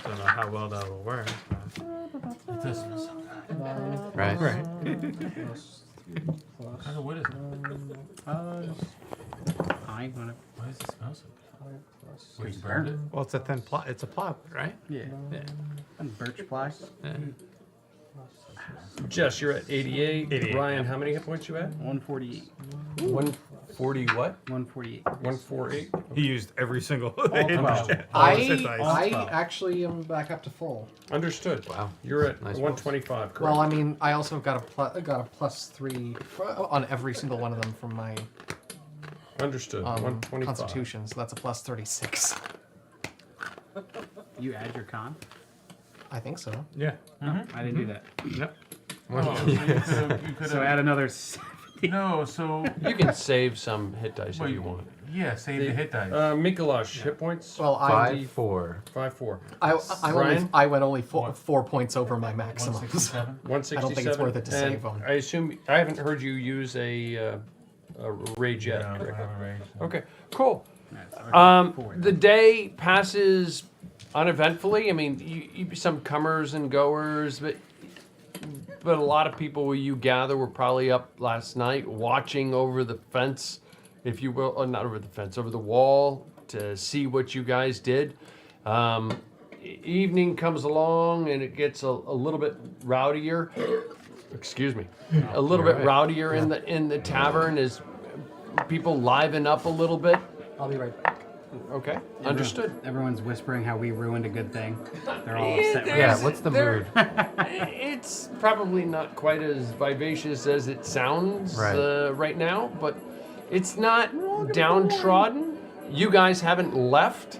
Don't know how well that will work. It does smell so good. 9 Right? Right. plus 3 plus What is it? Fine, whatever. Why does it smell so good? 5 plus Wait, you burned it? Well, it's a thin ply. It's a plywood, right? Yeah. Yeah. And birch ply. Yeah. Jess, you're at 88. 88, Ryan, yeah. how many hit points you at? 148. 140 what? 148. 148? He used every single. All 12. all his hit dice. I 12. actually am back up to full. Understood. Wow. You're at Nice 125, correct? Well, I mean, I also got a plus 3 on every single one of them from my Understood. 125. Constitution, so that's a plus 36. You add your con? I think so. Yeah. No, I didn't do that. Nope. Oh, you could've- So add another 70. No, so You can save some hit dice Well, if you want. yeah, save the hit dice. Mikolash, hit points? Well, I 5-4. 5-4. I went only 4 points over my maximum. 167. 167. I don't think it's worth it to and save on. I assume I haven't heard you use a rage yet. No, I correct? haven't raised. Okay, cool. Alright, four The day passes uneventfully. I mean, you some comers and goers, but a lot of people where you gather were probably up last night watching over the fence, if you will, or not over the fence, over the wall to see what you guys did. Evening comes along and it gets a little bit rowdier. Excuse me, a little bit rowdier in the tavern as people liven up a little bit. I'll be right back. Okay, understood. Everyone's whispering how we ruined a good thing. They're all upset. Yeah, what's the mood? It's probably not quite as vivacious as it sounds right now, but it's not downtrodden. You guys haven't left,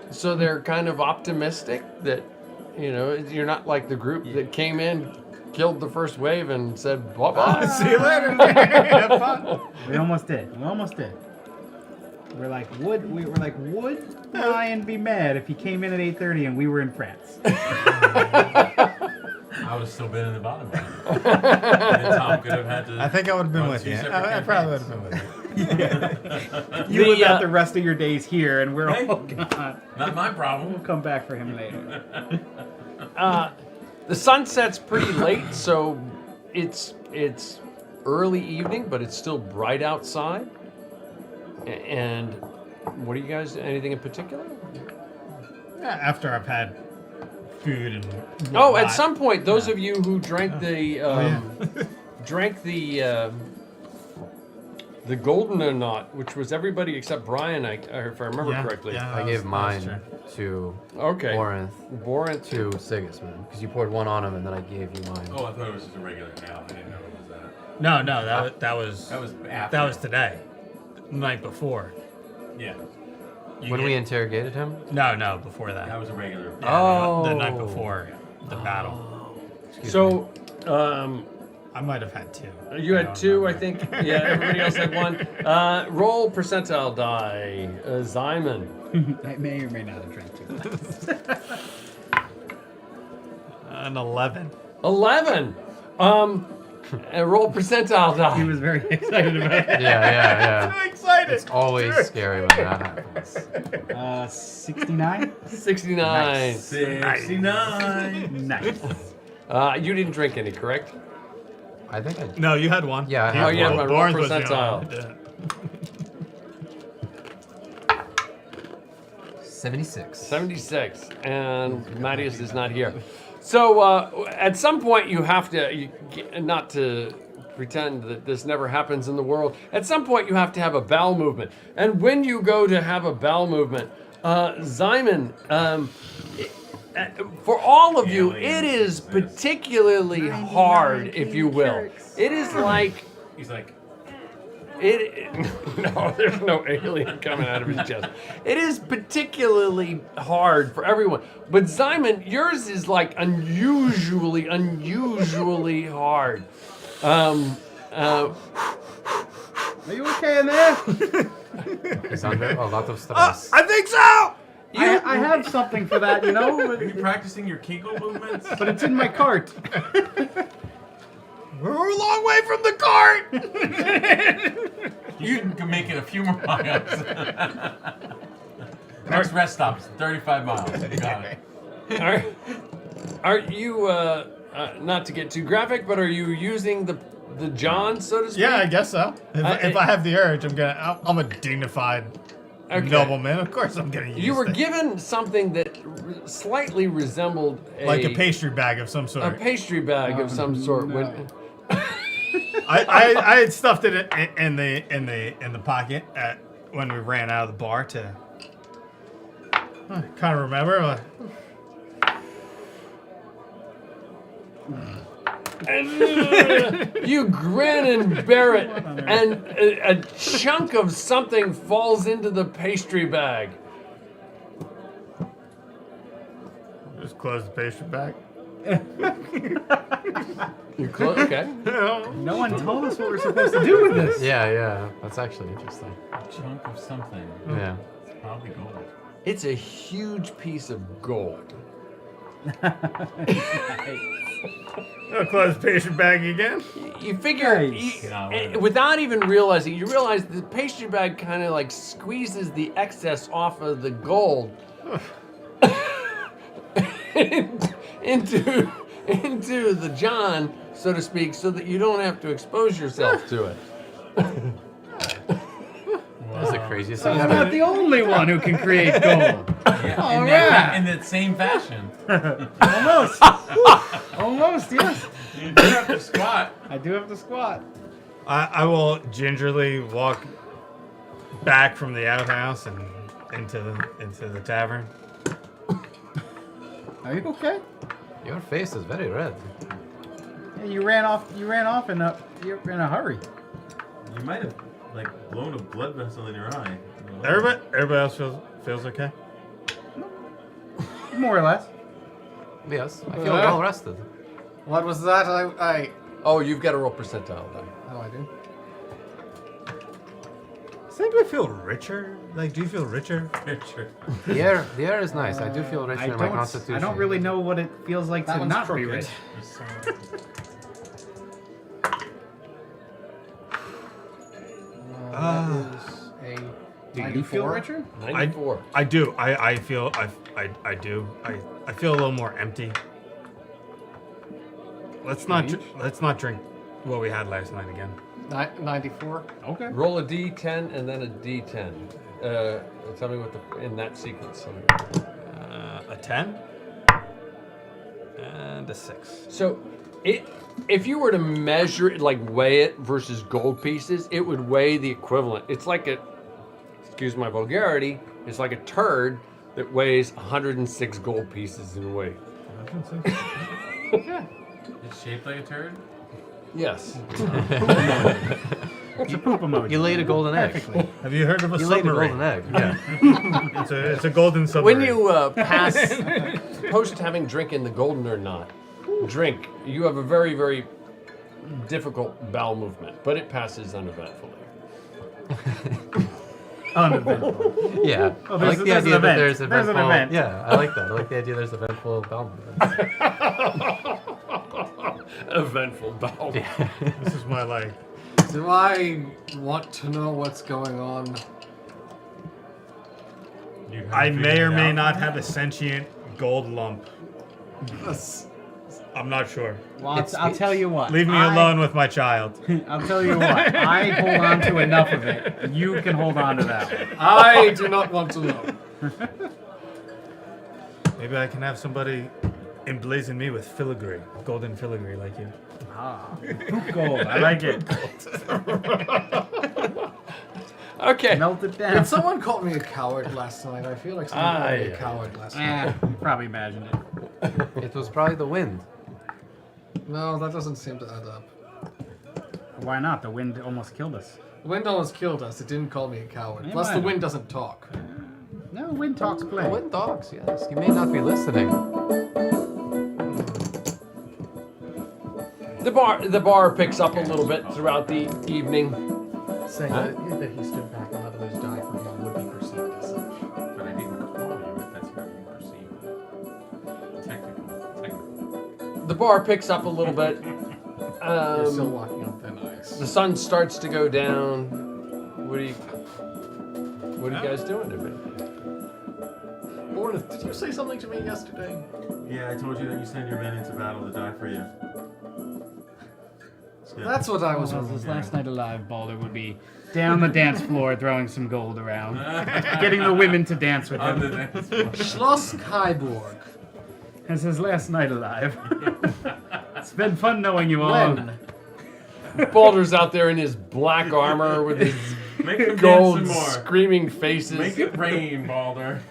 so they're kind of optimistic that, you know, you're not like the group that came in, killed the first wave, and said, bye-bye. See you later. Have fun. We almost did. We're like, would Brian be mad if he came in at 8:30 and we were in France? I would have still been in the bottom. And then Tom could have had to. I think I would have been run with two you. separate I probably would campaigns. have been with you. You would have the rest of your days here, and we're all gone. Not my problem. We'll come back for him later. The sun sets pretty late, so it's early evening, but it's still bright outside. And what do you guys? Anything in particular? After I've had food and Oh, whatnot. at some point, those of you who drank the the golden or not, which was everybody except Brian, if I remember correctly. Yeah, I gave mine to Borinth to Sigismund because you poured one on him and then I gave you mine. Oh, I thought it was just a regular ale. I didn't know it was that. No, that was after. that was today, the night before. Yeah. When we interrogated him? No, before that. That was a regular. Yeah, the night before the battle. So, I might have had two. You had two, I think. Yeah, everybody else had one. Roll percentile die. Zyman. I may or may not have drank two. An 11. 11. And roll percentile die. He was very excited about it. Yeah. I'm excited. It's always scary when that happens. 69? 69. 69. Nice. You didn't drink any, correct? I think I did. No, you had one. Yeah, I had Oh, yeah, one. my roll Barnes was the only percentile. one that did. 76. 76. And Mattias is not here. So at some point you have to, not to pretend that this never happens in the world, at some point you have to have a bowel movement. And when you go to have a bowel movement, Zyman, for all of you, it is particularly hard, if you will. It is like... He's like, no, there's no alien coming out of his chest. It is particularly hard for everyone. But Zyman, yours is like unusually hard. Are you okay in there? He's under a lot of stress. I think so. I have something for that, you know? are you practicing your Kegel movements? But it's in my cart. We're a long way from the cart. You can make it a few more miles. Next rest stop's 35 miles. You got it. Are you, not to get too graphic, but are you using the John, so to speak? Yeah, I guess so. If I have the urge, I'm a dignified nobleman. Of course, I'm gonna use. You were it. given something that slightly resembled like a pastry bag of some a sort. pastry bag of some sort. no. I had stuffed it in the pocket when we ran out of the bar to kind of remember. You grin and bear it, and a chunk of something falls into the pastry bag. close the pastry bag. You close? Okay. No one told us what we're supposed to do with this. Yeah. That's actually interesting. A chunk of something. Yeah. It's probably gold. It's a huge piece of gold. I'll close the pastry bag again. You figure, without even realizing, you realize the pastry bag kind of like squeezes the excess off of the gold into the John, so to speak, so that you don't have to expose yourself to it. That's the craziest So thing I'm ever. not the only one who can create gold. Yeah, in that same fashion. Almost. Almost, yes. You do have to squat. I do have to squat. I will gingerly walk back from the outhouse and into the tavern. Are you okay? Your face is very red. Yeah, you ran off in a hurry. You might have blown a blood vessel in your eye. Everybody else feels okay. More or less. Yes, I feel well rested. What was that? I. Oh, you've got to roll percentile then. Oh, I do. Does anybody feel richer? Like, do you feel richer? Richer. The air is nice. I do feel richer in my constitution. I don't really know what it feels like That to one's not be crooked. rich. Do you feel richer? 94. I do. I feel. I do. I feel a little more empty. Let's not drink what we had last night again. 94. Okay. Roll a d10 and then a d10. Tell me what in that sequence. A 10 and a 6. So, if you were to measure it, like weigh it versus gold pieces, it would weigh the equivalent. It's like excuse my vulgarity, it's like a turd that weighs 106 gold pieces in weight. It's shaped like a turd? Yes. It's a poop emoji. You laid a golden egg. Perfectly. Have you heard of a You laid a submarine? golden egg. Yeah. It's a golden submarine. When you pass, post having drinking the golden or not, drink, you have a very, very difficult bowel movement, but it passes uneventfully. Uneventful. Yeah. Oh, I like the there's an idea that event. there's There's eventful. an event. Yeah, I like that. I like the idea there's eventful bowel movements. Eventful bowel. This is my life. Do I want to know what's going on? I may or may not have a sentient gold lump. I'm not sure. Well, I'll tell you what. Leave me alone with my child. I'll tell you what. I hold on to enough of it. You can hold on to that one. I do not want to know. Maybe I can have somebody emblazon me with filigree, golden filigree like you. Poop gold. I like it. Okay. Melt it down. If someone called me a coward last night, I feel like someone called me a coward last night. You probably imagined it. It was probably the wind. No, that doesn't seem to add up. Why not? The wind almost killed us. The wind almost killed us. It didn't call me a coward. Yeah, Plus, might the have. wind doesn't talk. No, wind talks play. The wind talks, yes. You may not be listening. The bar picks up a little bit throughout the evening. Saying that he stood back and let others die for him would be perceived as such. But I didn't call you if that's how you perceive it. Technical. The bar picks up a little bit. You're still walking on thin ice. The sun starts to go down. What are you guys doing today? Ornith, did you say something to me yesterday? Yeah, I told you that you send your men into battle to die for you. Yeah. That's what I was His last night alive, Balder would be down the dance floor throwing some gold around, getting the women to dance with On the him. dance floor. Schloss Kyborg. As his last night alive. It's been fun knowing you all. When? Balder's out there in his black armor with his Make him gold dance some more. screaming faces. Make it rain, Balder.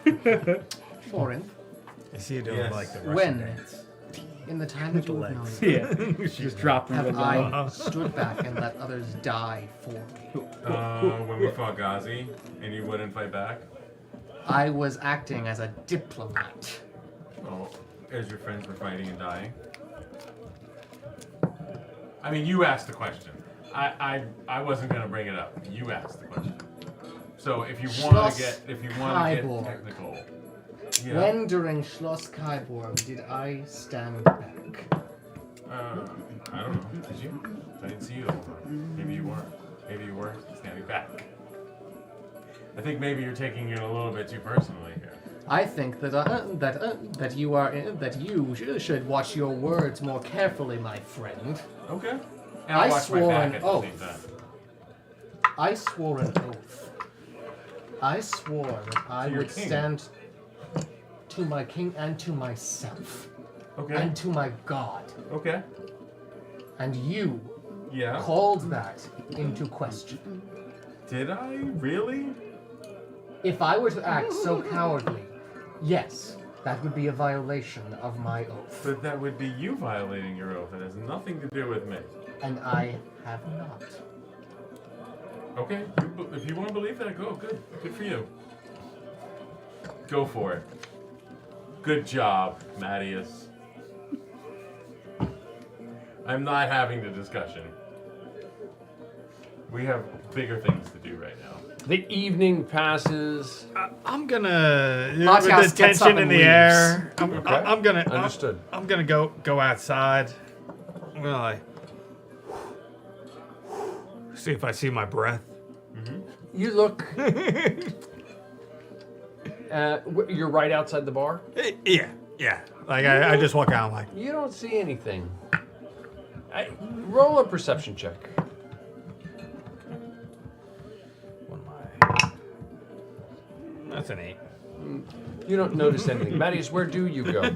Corinth. I see you doing Yes. like the Russian When? dance. In the time that you have known, Yeah. Just dropped him have with I stood back and let others die for me? When we fought Ghazi and you wouldn't fight back. I was acting as a diplomat. Oh, as your friends were fighting and dying? I mean, you asked the question. I wasn't gonna bring it up. You asked the question. So if you want to get Kaiborg. technical, When during Schloss Kaiborg did I stand back? I don't know. Did you? I didn't see you the whole time. Maybe you weren't. Maybe you were standing back. I think maybe you're taking it a little bit too personally here. I think that you should watch your words more carefully, my friend. Okay. And I'll watch my back at the same time. I swore an oath. I swore that I would stand to my king and to myself. Okay. And to my god. Okay. And you Yeah. called that into question. Did I really? If I were to act so cowardly, yes, that would be a violation of my oath. But that would be you violating your oath. It has nothing to do with me. And I have not. Okay. If you want to believe that, go. Good. Good for you. Go for it. Good job, Mattias. I'm not having the discussion. We have bigger things to do right now. The evening passes. I'm gonna Matias with the gets up tension and in the leaves. air. Okay. I'm gonna Understood. I'm gonna go outside. I'm gonna like see if I see my breath. You look. You're right outside the bar? Yeah. Like I just walk out. I'm like, You don't see anything. Roll a perception check. what am I? That's an 8. You don't notice anything. Mattias, where do you go?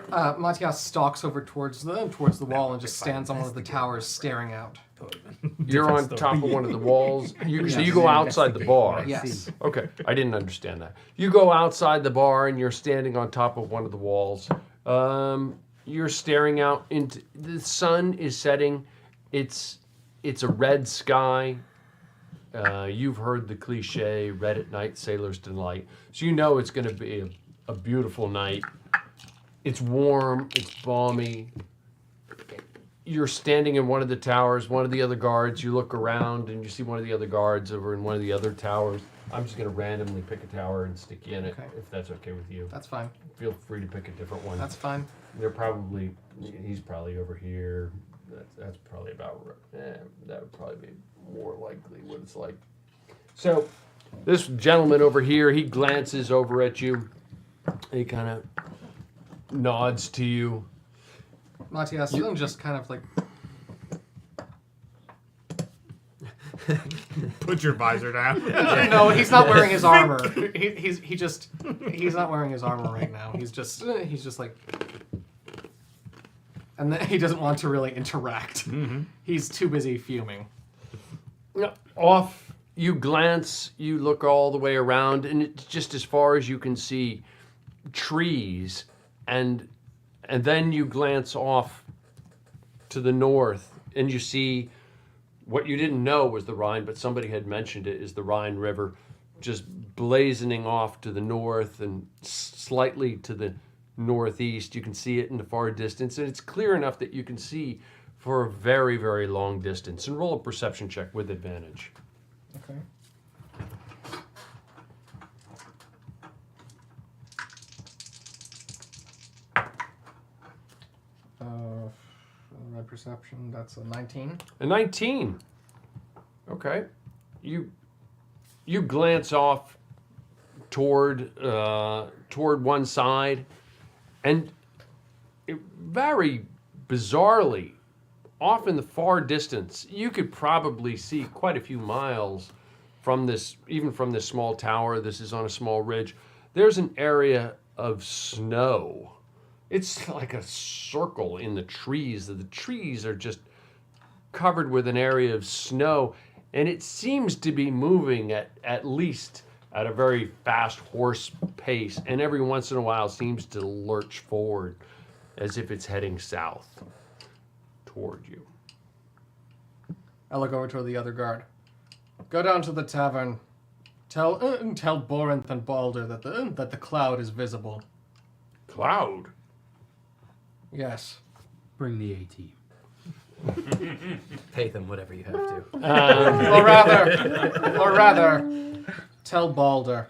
Matias stalks over towards the wall and just stands on one of the towers staring out. You're on top of one of the walls. So you go outside the bar. Yes. Okay, I didn't understand that. You go outside the bar and you're standing on top of one of the walls. You're staring out into the sun is setting. It's a red sky. You've heard the cliche, red at night, sailor's delight. So you know it's going to be a beautiful night. It's warm, it's balmy. You're standing in one of the towers, one of the other guards, you look around and you see one of the other guards over in one of the other towers. I'm just going to randomly pick a tower and stick you in it, if that's okay with you. That's fine. Feel free to pick a different one. That's fine. He's probably over here. That's probably about, that would probably be more likely what it's like. So, this gentleman over here, he glances over at you. He kind of nods to you. Matias just kind of like Put your visor down. no, he's not wearing his armor. He's not wearing his armor right now. He's just like, and then he doesn't want to really interact. Mm-hmm. He's too busy fuming. Off, you glance, you look all the way around, and it's just as far as you can see trees, and then you glance off to the north, and you see what you didn't know was the Rhine, but somebody had mentioned it, is the Rhine River, just blazoning off to the north and slightly to the northeast. You can see it in the far distance, and it's clear enough that you can see for a very, very long distance. And roll a perception check with advantage. Okay. My perception, that's a 19. A 19. Okay. You glance off toward one side, and very bizarrely, off in the far distance, you could probably see quite a few miles from this, even from this small tower. This is on a small ridge. There's an area of snow. It's like a circle in the trees. The trees are just covered with an area of snow, and it seems to be moving at least at a very fast horse pace, and every once in a while seems to lurch forward as if it's heading south toward you. I look over toward the other guard. Go down to the tavern. Tell Borinth and Balder that the cloud is visible. cloud. Yes. Bring the A-team. Pay them whatever you have to. Or rather, tell Balder.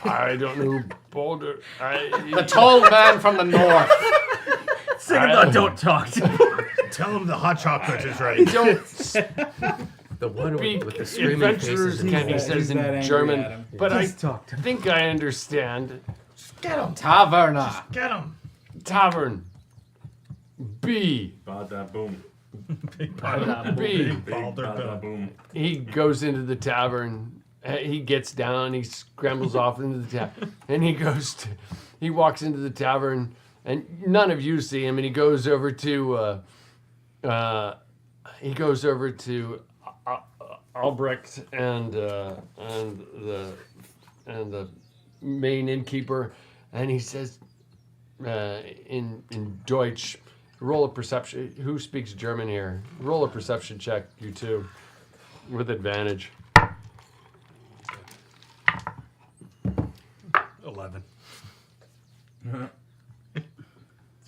I don't know who Balder. The tall man from the north. Sigismund, don't talk to me. Tell him the hot chocolate is ready. Don't The one speak with the screaming adventurers, faces. Kenny says in German, but I talk to think I understand. Get him. Taverna. Get him. Tavern. B. Bada boom. B. Balder Bada Bill. boom. He goes into the tavern. He gets down. He scrambles off into the tavern, and he walks into the tavern, and none of you see him. And he goes over to Albrecht and the main innkeeper, and he says in Deutsch, roll a perception. Who speaks German here? Roll a perception check, you two, with advantage. 11.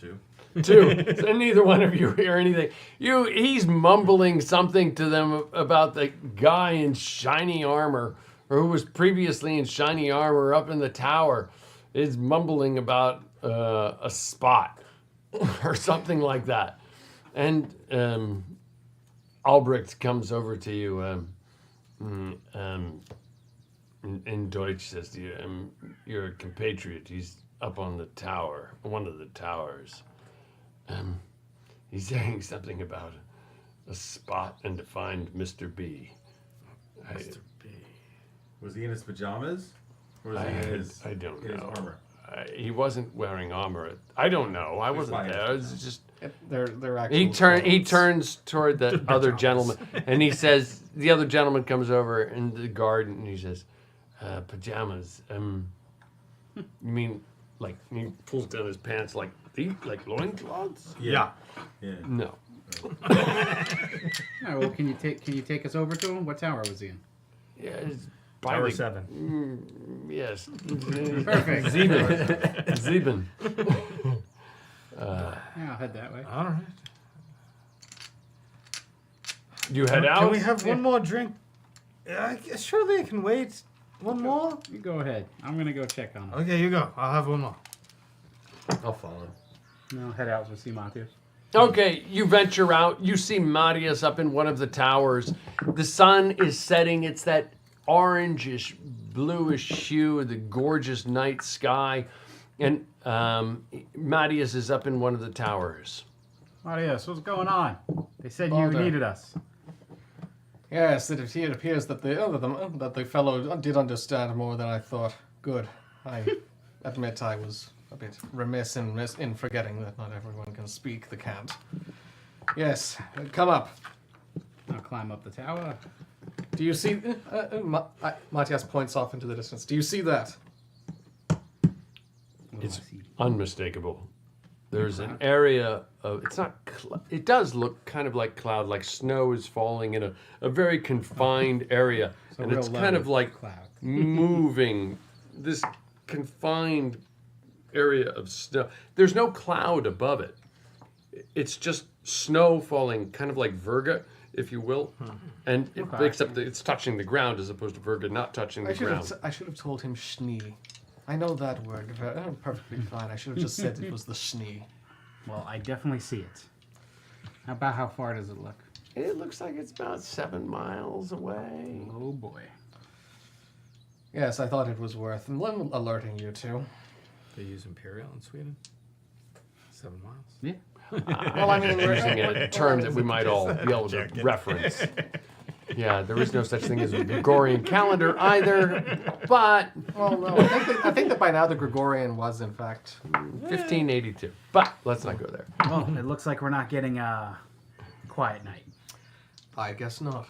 2. So neither one of you hear anything. He's mumbling something to them about the guy in shiny armor, or who was previously in shiny armor up in the tower, is mumbling about a spot or something like that. And Albrecht comes over to you in Deutsch, says to you, you're a compatriot. He's up on the tower, one of the towers. He's saying something about a spot and to find Mr. B. Mr. B. Was he in his pajamas? Or was he in his, I don't in his know. armor? He wasn't wearing armor. I don't know. I wasn't there. It's just They're he actually. turns toward the other gentleman, and he says, the other gentleman comes over in the garden, and he says, pajamas. You mean like he pulls down his pants like loincloths? Yeah. No. All right, well, can you take us over to him? What tower was he in? Yeah, it's by Tower the- 7. Yes. Perfect. Zeben. Yeah, I'll head that way. All right. You head out? Can we have one more drink? Surely I can wait. One more? You go ahead. I'm gonna go check on him. Okay, you go. I'll have one more. I'll follow. And I'll head out to see Matthias. Okay, you venture out. You see Marius up in one of the towers. The sun is setting. It's that orangish, bluish hue of the gorgeous night sky. And Marius is up in one of the towers. Matthias, what's going on? They said Balder. you needed us. Yes, it appears that the fellow did understand more than I thought. Good. I admit I was a bit remiss in forgetting that not everyone can speak the cant. Yes, come up. I'll climb up the tower. Do you see? Matthias points off into the distance. Do you see that? It's unmistakable. There's an area of, it's not, it does look kind of like cloud, like snow is falling in a very confined area. So And real it's low kind of like cloud. moving, this confined area of snow. There's no cloud above it. It's just snow falling, kind of like Virga, if you will. And except that it's touching the ground as opposed to Virga not touching the ground. I should have told him schnee. I know that word perfectly fine. I should have just said it was the schnee. Well, I definitely see it. About how far does it look? It looks like it's about 7 miles away. Oh boy. Yes, I thought it was worth alerting you to. They use Imperial in Sweden? 7 miles? Yeah. Well, I mean, we're using a term that we might all be able to reference. Yeah, there is no such thing as a Gregorian calendar either, but... Well, no, I think that by now the Gregorian was, in fact... 1582. But let's not go there. Well, it looks like we're not getting a quiet night. I guess not.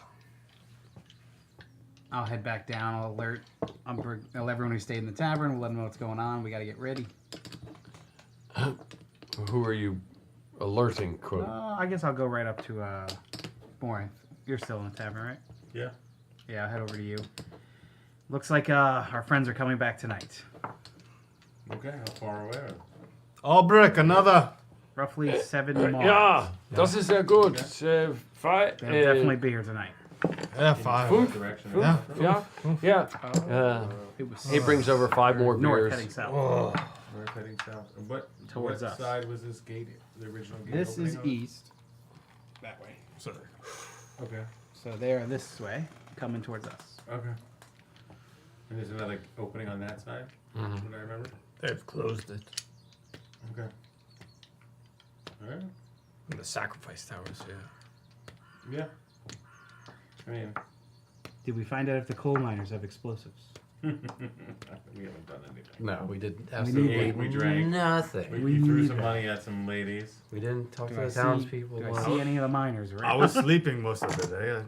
I'll head back down. I'll alert everyone who stayed in the tavern. We'll let them know what's going on. We got to get ready. Who are you alerting, quote? I guess I'll go right up to Boring. You're still in the tavern, right? Yeah. Yeah, I'll head over to you. Looks like our friends are coming back tonight. Okay, how far away are they? Albrecht, another. Roughly 7 miles. Ja, das ist sehr gut. Five, They'll definitely be here tonight. Yeah, 5. Fünf? Direction. Yeah. Yeah. It was He brings over 5 more north beers. heading south. We're heading south. And what Towards us. side was this gate? The original gate? This is opening on? east. That way. Sorry. Okay. So they are this way, coming towards us. Okay. And there's another opening on that side? Mhm. What I remember? They've closed it. Okay. Alright. The sacrifice towers, yeah. Yeah. I mean, Did we find out if the coal miners have explosives? we haven't done anything. No, we didn't. We We ate, we drank. nothing. We threw some money at some ladies. We didn't talk Do to I the see- townspeople. Do I once. see any of the miners? I was sleeping most of the day.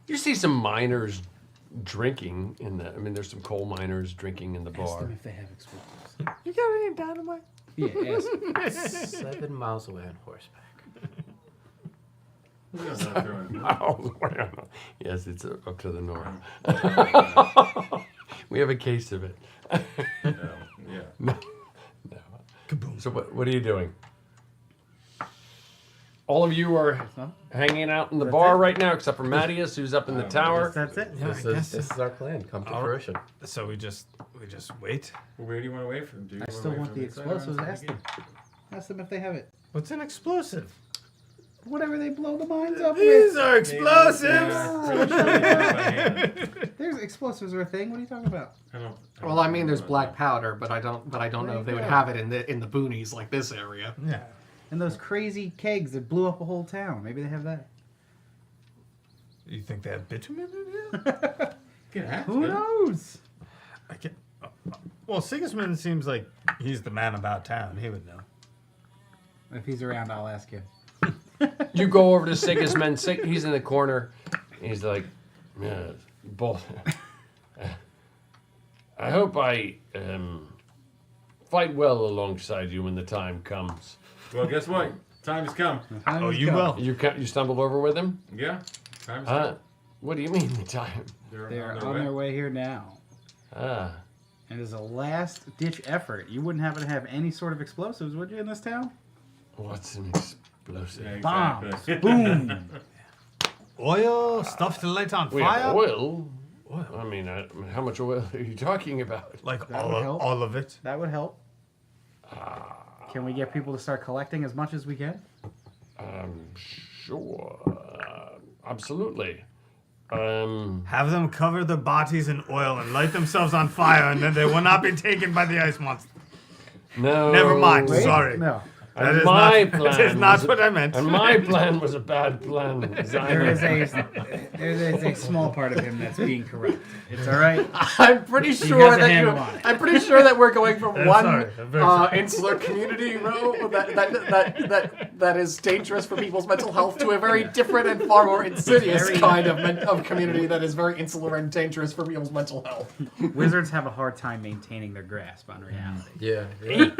You see some miners drinking in the. I mean, there's some coal miners drinking in the Ask them bar. if they have explosives. You got any dynamite? Yeah, ask. 7 miles away on horseback. We don't know throwing. Oh, yes, it's up to the north. We have a case of it. Yeah. No. So what are you doing? All of you are hanging out in the bar right now, except for Mattias, who's up in the tower. That's it. Yeah, This is our plan. Come to fruition. So we just wait. Well, where do you want to wait from? Do you I wanna still wait want from the inside or explosives. outside Ask the them. gate? Ask them if they have it. What's an explosive? Whatever they blow the mines up These with. are explosives. Yeah, pretty sure we got it by hand. There's explosives are a thing. What are you talking about? Well, I mean, there's black powder, but I don't know if they would go. have it in the boonies like this area. Yeah. And those crazy kegs that blew up a whole town. Maybe they have that. You think they have bitumen in here? Get asked, Who man. knows? I can. Well, Sigismund seems like he's the man about town. He would know. If he's around, I'll ask you. You go over to Sigismund. He's in the corner. He's like, yeah, I hope I fight well alongside you when the time comes. Well, guess what? Time has come. Oh, you will. You stumbled over with him? Yeah. Time has come. What do you mean the time? They're on their way here now. Ah. And as a last-ditch effort, you wouldn't happen to have any sort of explosives, would you, in this town? What's an explosive? Yeah, Bombs. exactly. Boom. Oil, stuff to light on We fire. have oil. I mean, how much oil are you talking about? Like That would help. all of it. That would help. Can we get people to start collecting as much as we can? Sure. Absolutely. Have them cover their bodies in oil and light themselves on fire, and then they will not be taken by the ice monster. No. Never mind. Wait, Sorry. No. That And is my not, plan that is not was- what I meant. And my plan was a bad plan. There is a small part of him that's being correct. It's all right. I'm pretty has sure a that handle on it. I'm pretty sure that we're going from I'm one sorry. I'm very sorry. insular community that is dangerous for people's mental health to a very different and far more insidious kind of community that is very insular and dangerous for people's mental health. Wizards have a hard time maintaining their grasp on reality. Yeah.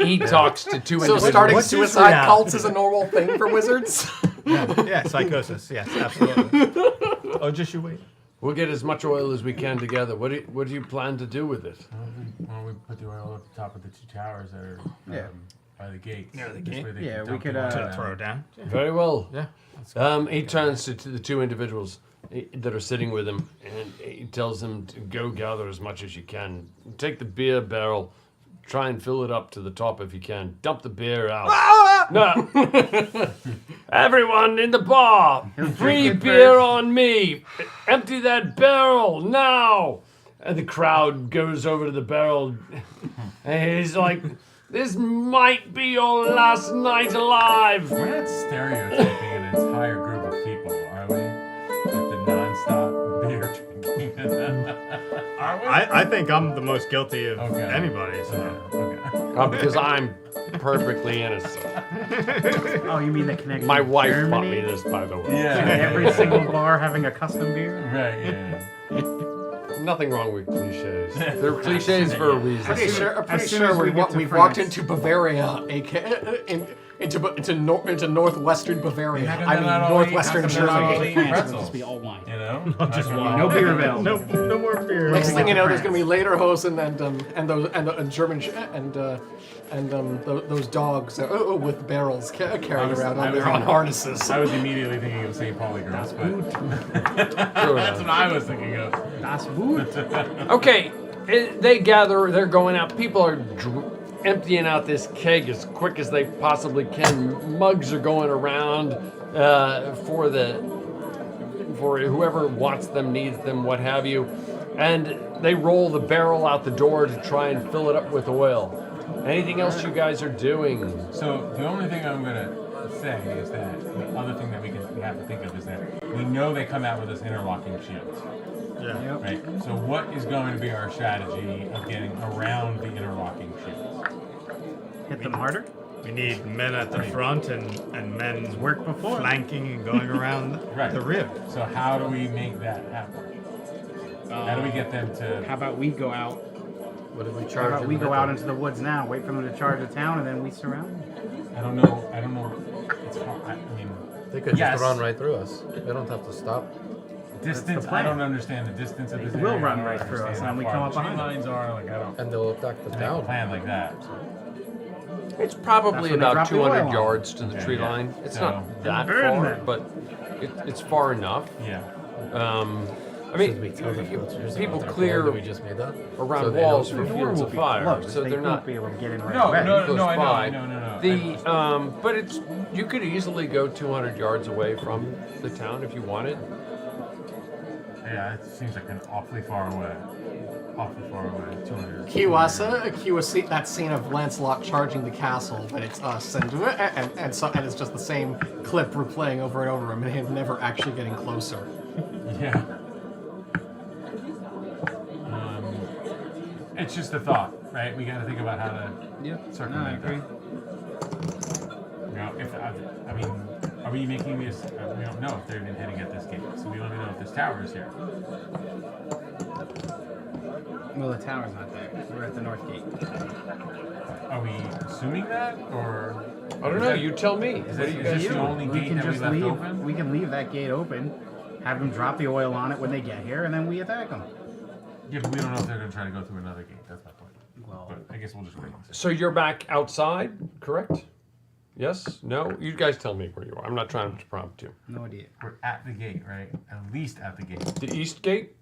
He talks to two So individuals. starting What's his suicide reality? cults is a normal thing for wizards. Yeah, psychosis. Yes, absolutely. Oh, just you wait. We'll get as much oil as we can together. What do you plan to do with it? Why don't we put the oil at the top of the two towers that are Yeah. by the gates? Near the This gate? way they Yeah, can we dump could, the oil uh, down. Throw it down. Very well. Yeah. He turns to the two individuals that are sitting with him, and he tells them to go gather as much as you can. Take the beer barrel, try and fill it up to the top if you can. Dump the beer out. No. Everyone in the bar, free beer on me. Empty that barrel now. And the crowd goes over to the barrel, and he's like, "This might be your last night alive." We're not stereotyping an entire group of people, are we? With the non-stop beer drinking. Are we? I think I'm the most guilty of Okay. anybody. So. Okay. Because I'm perfectly innocent. Oh, you mean the connection? My with wife Germany? bought me this, by the way. Yeah. Every single bar having a custom beer? Right, yeah. Nothing wrong with cliches. They're cliches for a reason. Pretty sure as soon as we get to we've walked France. into Bavaria, into northwestern Bavaria. How come I they're mean, not all northwestern eating- how come they're not all Germany. eating It'll pretzels? just be all wine. You know? Not just wine. No beer available. No more beer. Next thing you know, there's France. going to be lederhosen and German those dogs with barrels carried around on harnesses. I was immediately thinking of St. Pauli girls, but that's what I was thinking of. Das Boot. Okay, they gather, they're going out. People are emptying out this keg as quick as they possibly can. Mugs are going around for whoever wants them, needs them, what have you. And they roll the barrel out the door to try and fill it up with oil. Anything else you guys are doing? So the only thing I'm gonna say is that the other thing that we have to think of is that we know they come out with this interlocking shield. Yeah. Right. So what is going to be our strategy of getting around the interlocking shields? Hit them harder. We need men at the front and men worked before. flanking and going around the rear. So how do we make that happen? How do we get them to? How about we go out? What did we How charge? about them we with go out them? into the woods now, wait for them to charge the town, and then we surround them? I don't know. It's hard. I mean, They could yes. just run right through us. They don't have to stop. Distance. I don't understand the distance of this. They will area. run I don't right through us, understand and we how come far up the behind tree them. lines are. Like I don't. And they'll attack the make a town. plan like that. It's probably That's when they about drop the oil 200 on. yards to the Okay, tree yeah. line. It's So- not that Burn far, them. but it's far enough. Yeah. I mean, Should we tell the filters people about their clear plan that we just made that? around So they walls know for the door fields will of be fire, closed. so They they're won't not be able to get in right No, away. no, close no, I know. by. No. The but it's you could easily go 200 yards away from the town if you wanted. Yeah, it seems like an awfully far away. 200. Kiwasa, that scene of Lancelot charging the castle, but it's us, and it's just the same clip replaying over and over, and him never actually getting closer. Yeah. It's just a thought, right? We got to think about how to circumvent that. You know, I mean, are we making this? We don't know if they're even hitting at this gate, so we don't even know if this tower is here. Well, the tower's not there. We're at the north gate. Are we assuming that, or? I don't know. You tell me. Is What do you guys this do? the only We gate can that we just left leave. open? We can leave that gate open, have them drop the oil on it when they get here, and then we attack them. Yeah, but we don't know if they're going to try to go through another gate. That's my point. Well, But I guess we'll just wait. So you're back outside, correct? Yes? No? You guys tell me where you are. I'm not trying to prompt you. no idea. We're at the gate, right? At least at the gate. The east gate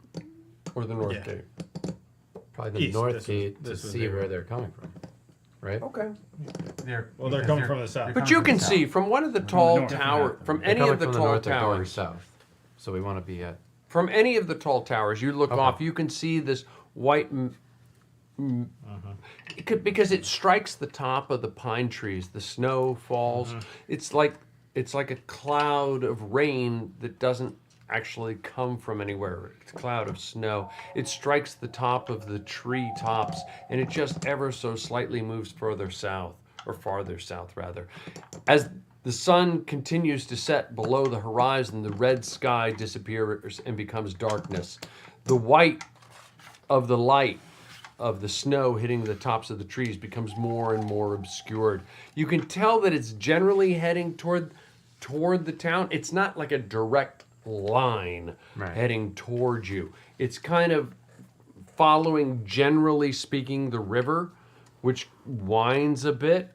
or the north Yeah. gate? Probably the East, north this gate was- to this was see their- where they're coming from. Right? Okay. They're coming from the south. they're But coming you from can the see south. from one of the tall north. tower, from They're any coming of the from tall north, they're going towers, south. So we want to be at. from any of the tall towers, you look off, you can see this white. Because it strikes the top of the pine trees, the snow falls. It's like a cloud of rain that doesn't actually come from anywhere. It's a cloud of snow. It strikes the top of the tree tops, and it just ever so slightly moves further south, or farther south rather. As the sun continues to set below the horizon, the red sky disappears and becomes darkness. The white of the light of the snow hitting the tops of the trees becomes more and more obscured. You can tell that it's generally heading toward the town. It's not like a direct line heading towards you. It's kind of following, generally speaking, the river, which winds a bit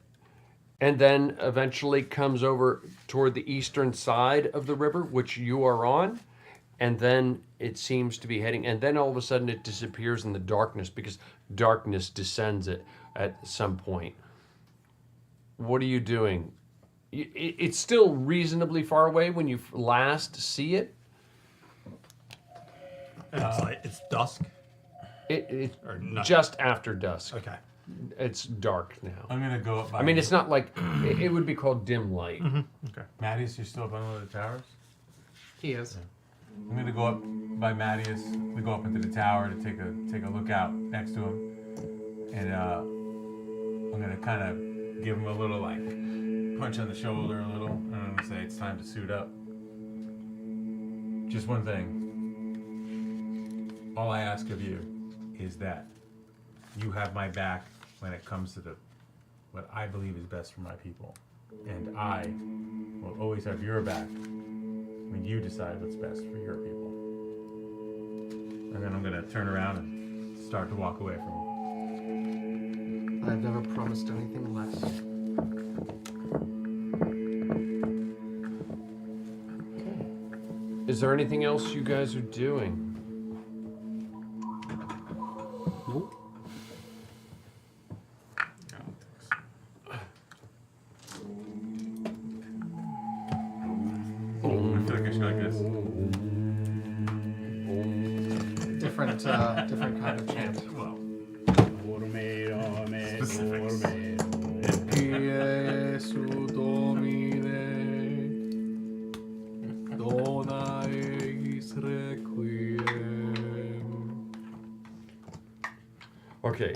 and then eventually comes over toward the eastern side of the river, which you are on. And then it seems to be heading, and then all of a sudden it disappears in the darkness because darkness descends it at some point. What are you doing? It's still reasonably far away when you last see it. It's dusk. It's Or night. just after dusk. Okay. It's dark now. I'm gonna go up by. I mean, it's not like it would be called dim light. Okay. Mattias, you're still up on one of the towers? He is. I'm gonna go up by Mattias. We go up into the tower to take a look out next to him, and I'm gonna kind of give him a little like punch on the shoulder a little, and I'm gonna say it's time to suit up. Just one thing. All I ask of you is that you have my back when it comes to what I believe is best for my people. And I will always have your back when you decide what's best for your people. And then I'm going to turn around and start to walk away from you. I've never promised anything less. Is there anything else you guys are doing? Nope. I feel like I should like this. Different kind of chant. Well, Jesu Domine, dona eis requiem. Okay.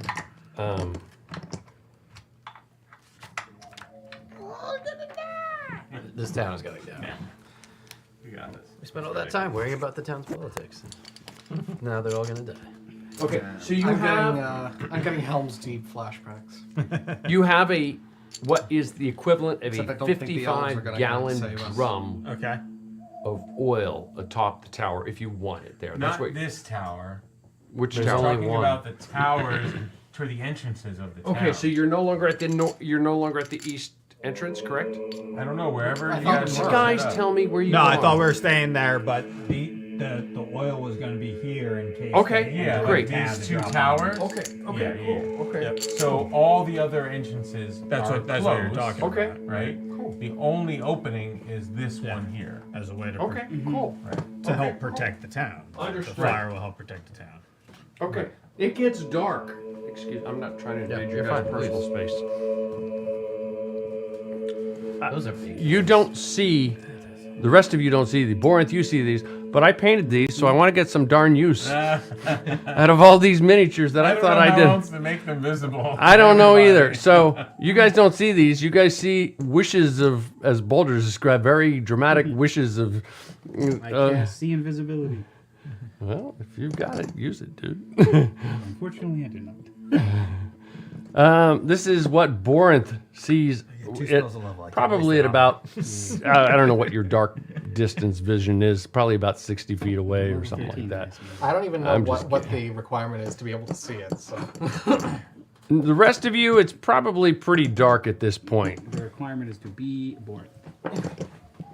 This town is going down. we got this. We spent all that time worrying about the town's politics. Now they're all gonna die. Okay, so you I'm getting Helm's Deep flashbacks. you have a what is the equivalent of Except I a don't think the elves are gonna 55-gallon save us. drum Okay. of oil atop the tower if you want it there. That's Not what. this tower. Which There's tower? talking about the towers toward the entrances of the town. Okay, so you're no longer at the you're no longer at the east entrance, correct? I don't know, wherever you Guys, guys are. tell me where you No, are. I thought we were staying there, but the oil was going to be here in case. Okay, Yeah, great. like these two towers. Okay, Yeah, cool. Okay. Yep. So all the other entrances That's are what you're closed, talking Okay. about. right? Cool. The only opening is this Yeah. one here. As a way to Okay, cool. to help protect the town. Understood. The fire will help protect the town. Okay. It gets dark. Excuse. I'm not trying to invade your you're guys' fine, personal space. Those are big. You don't see. The rest of you don't see the Borinth. You see these, but I painted these, so I want to get some darn use out of all these miniatures that I don't thought know I how did. else to make them visible. I don't know Everybody. either. So you guys don't see these. You guys see wishes of, as Boulder described, very dramatic wishes of. I can't see invisibility. Well, if you've got it, use it, dude. Unfortunately, I do not. This is what Borinth sees. Two It, spells of level. I can't probably waste at it on about, I don't know what your dark distance vision is. Probably about 60 feet away or something like that. I don't even know I'm just what the requirement is to be able to see it. So The rest of you, it's probably pretty dark at this point. The requirement is to be born.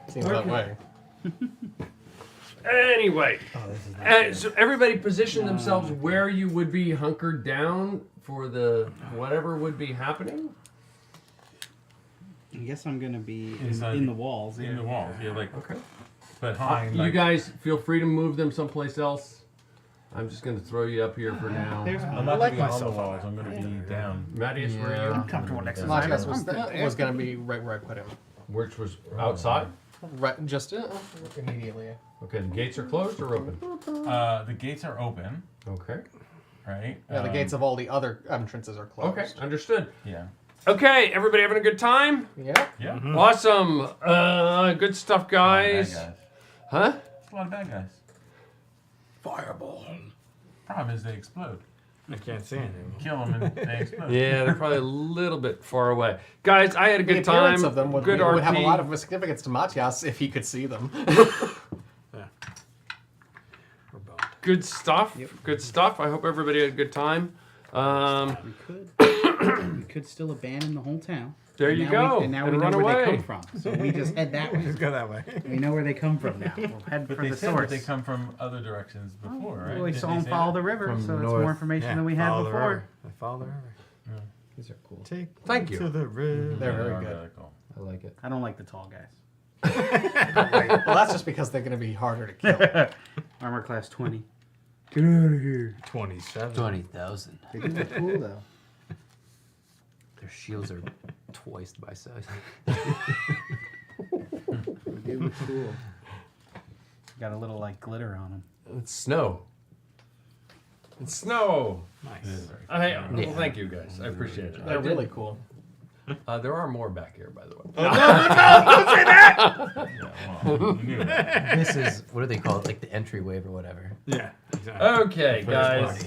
seems that way. Anyway, so everybody position themselves where you would be hunkered down for the whatever would be happening. I guess I'm gonna be Inside in the walls. In the walls. You're like, Okay. behind. You like, guys feel free to move them someplace else. I'm just going to throw you up here for now. I'm not like gonna be on the myself walls. I'm going to be down. Matthias, where are you? Comfortable next to Matthias Simon. was going to be right where I put him. Which was outside? Right, just immediately. Okay, the gates are closed or open? The gates are open, Okay. right? Yeah, the gates of all the other entrances are closed. Okay, understood. Yeah. Okay, everybody having a good time? Yeah. Yeah. Awesome. Good stuff, guys. Bad guys. Huh? There's a lot of bad guys. Fireball. Problem is they explode. I can't see anything. Kill them and they explode. Yeah, they're probably a little bit far away. Guys, I had a The good appearance time. of them would, Good would have a RP. lot of significance to Matthias if he could see them. Good stuff. Good stuff. I hope everybody had a good time. We could still abandon the whole town. There And you now go, and now and we know run where they away. come from. So we just head that way. Just go that way. We know where they come from now. We'll head But for they the said that source. they come from other directions before, right? Well, we Didn't saw they them say follow that? the river, From so that's north. more information than we had follow the before. river. They follow the river. These are cool. Take Thank me you. to the river. They're very They are good. really cool. I like it. I don't like the tall guys. Well, that's just because they're going to be harder to kill. Armor class 20. Get out of here. 27. 20,000. They do look cool though. Their shields are twice my size. They do look cool. Got a little like glitter on them. It's snow. It's snow. Nice. Well, thank you guys. I appreciate it. They're really cool. There are more back here, by the way. You knew that. This is, what do they call it? Like the entry wave or whatever. Yeah. Exactly. Okay, guys.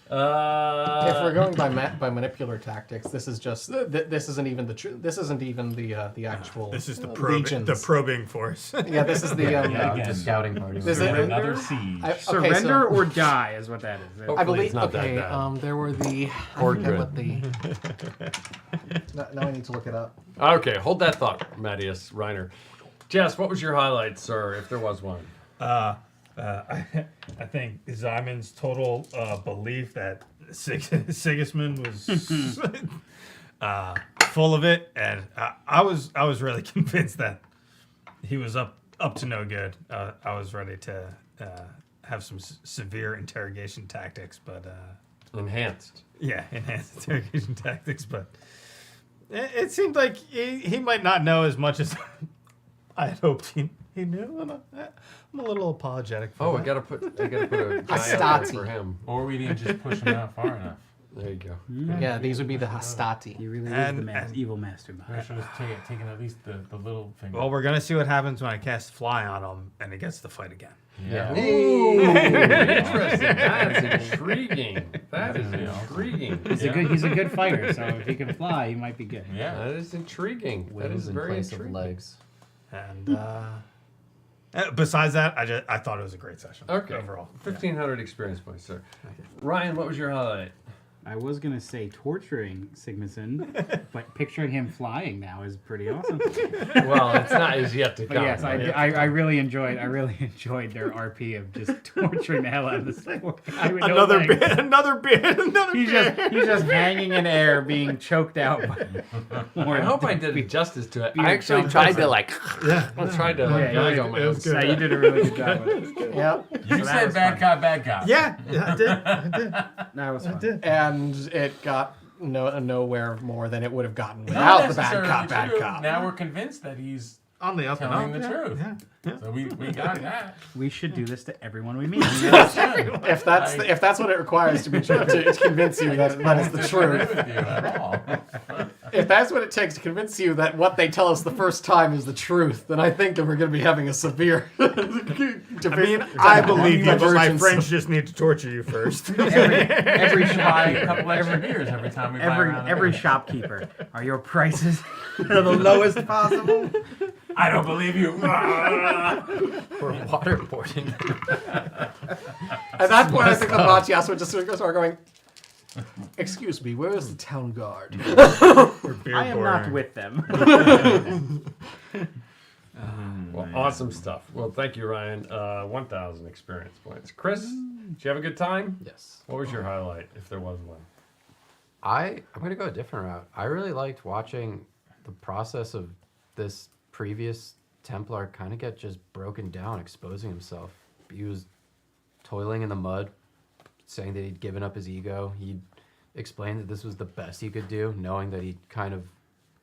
If we're going by manipulator tactics, this is just this isn't even this isn't even the actual. This is the legions. probing force. Yeah, this is the the scouting party. Is it Another siege. Surrender or die is what that is. I believe. it's not that Okay, bad. there were the. Or I forget good. what the. Now I need to look it up. Okay, hold that thought, Mattias Reiner. Jess, what was your highlight, sir, if there was one? I think Zymon's total belief that Sigismund was full of it, and I was really convinced that he was up to no good. I was ready to have some severe interrogation tactics, but Enhanced. yeah, enhanced interrogation tactics. But it seemed like he might not know as much as I had hoped he knew. And I'm a little apologetic for that. I gotta put a giant Hastati. for him. Or we didn't just push him out far enough. There you go. Yeah, these would be the Hastati. He really And- is the evil mastermind. I should have taken at least the little finger. Well, we're gonna see what happens when I cast Fly on him and he gets to fight again. Yeah. Ooh, interesting. That's intriguing. That is intriguing. He's a good fighter, so if he can fly, he might be good. Yeah. That is intriguing. That Wings is in very place intriguing. of legs. And besides that, I thought it was a great session. Okay. Overall. 1,500 experience points, sir. Ryan, what was your highlight? I was gonna say torturing Sigmund, but picturing him flying now is pretty awesome. Well, it's not as yet to But come. yes, I really enjoyed their RP of just torturing the hell out of this poor guy with no legs. Another bit. He's just hanging in air, being choked out. I hope I did justice to it. Being I actually jumped tried up. to like. Yeah. I tried to Yeah, like. yeah, on my own. Yeah, you did a really good job with it. Yep. You said bad cop, bad cop. Yeah, I did. That was fun. And it got nowhere more than it would have gotten without the bad cop, bad true. cop. Now we're convinced that he's On the up and telling up. the truth. Yeah. So we got that. We should do this to everyone we meet. If that's what it requires to be true, to convince you that is the Disagree truth. with you at all. If that's what it takes to convince you that what they tell us the first time is the truth, then I think that we're going to be having a severe. I believe you, but my divergence. friends just need to torture you first. every Buy a shopkeeper, couple extra beers every time we buy around every shopkeeper, are your prices the lowest possible? I don't believe you. For waterboarding. At that point, I think the Matthias would just start going, "Excuse me, where is the town guard?" I am not with them. Well, awesome stuff. Well, thank you, Ryan. 1,000 experience points. Chris, did you have a good time? Yes. What was your highlight, if there was one? I'm going to go a different route. I really liked watching the process of this previous Templar kind of get just broken down, exposing himself. He was toiling in the mud, saying that he'd given up his ego. He explained that this was the best he could do, knowing that he kind of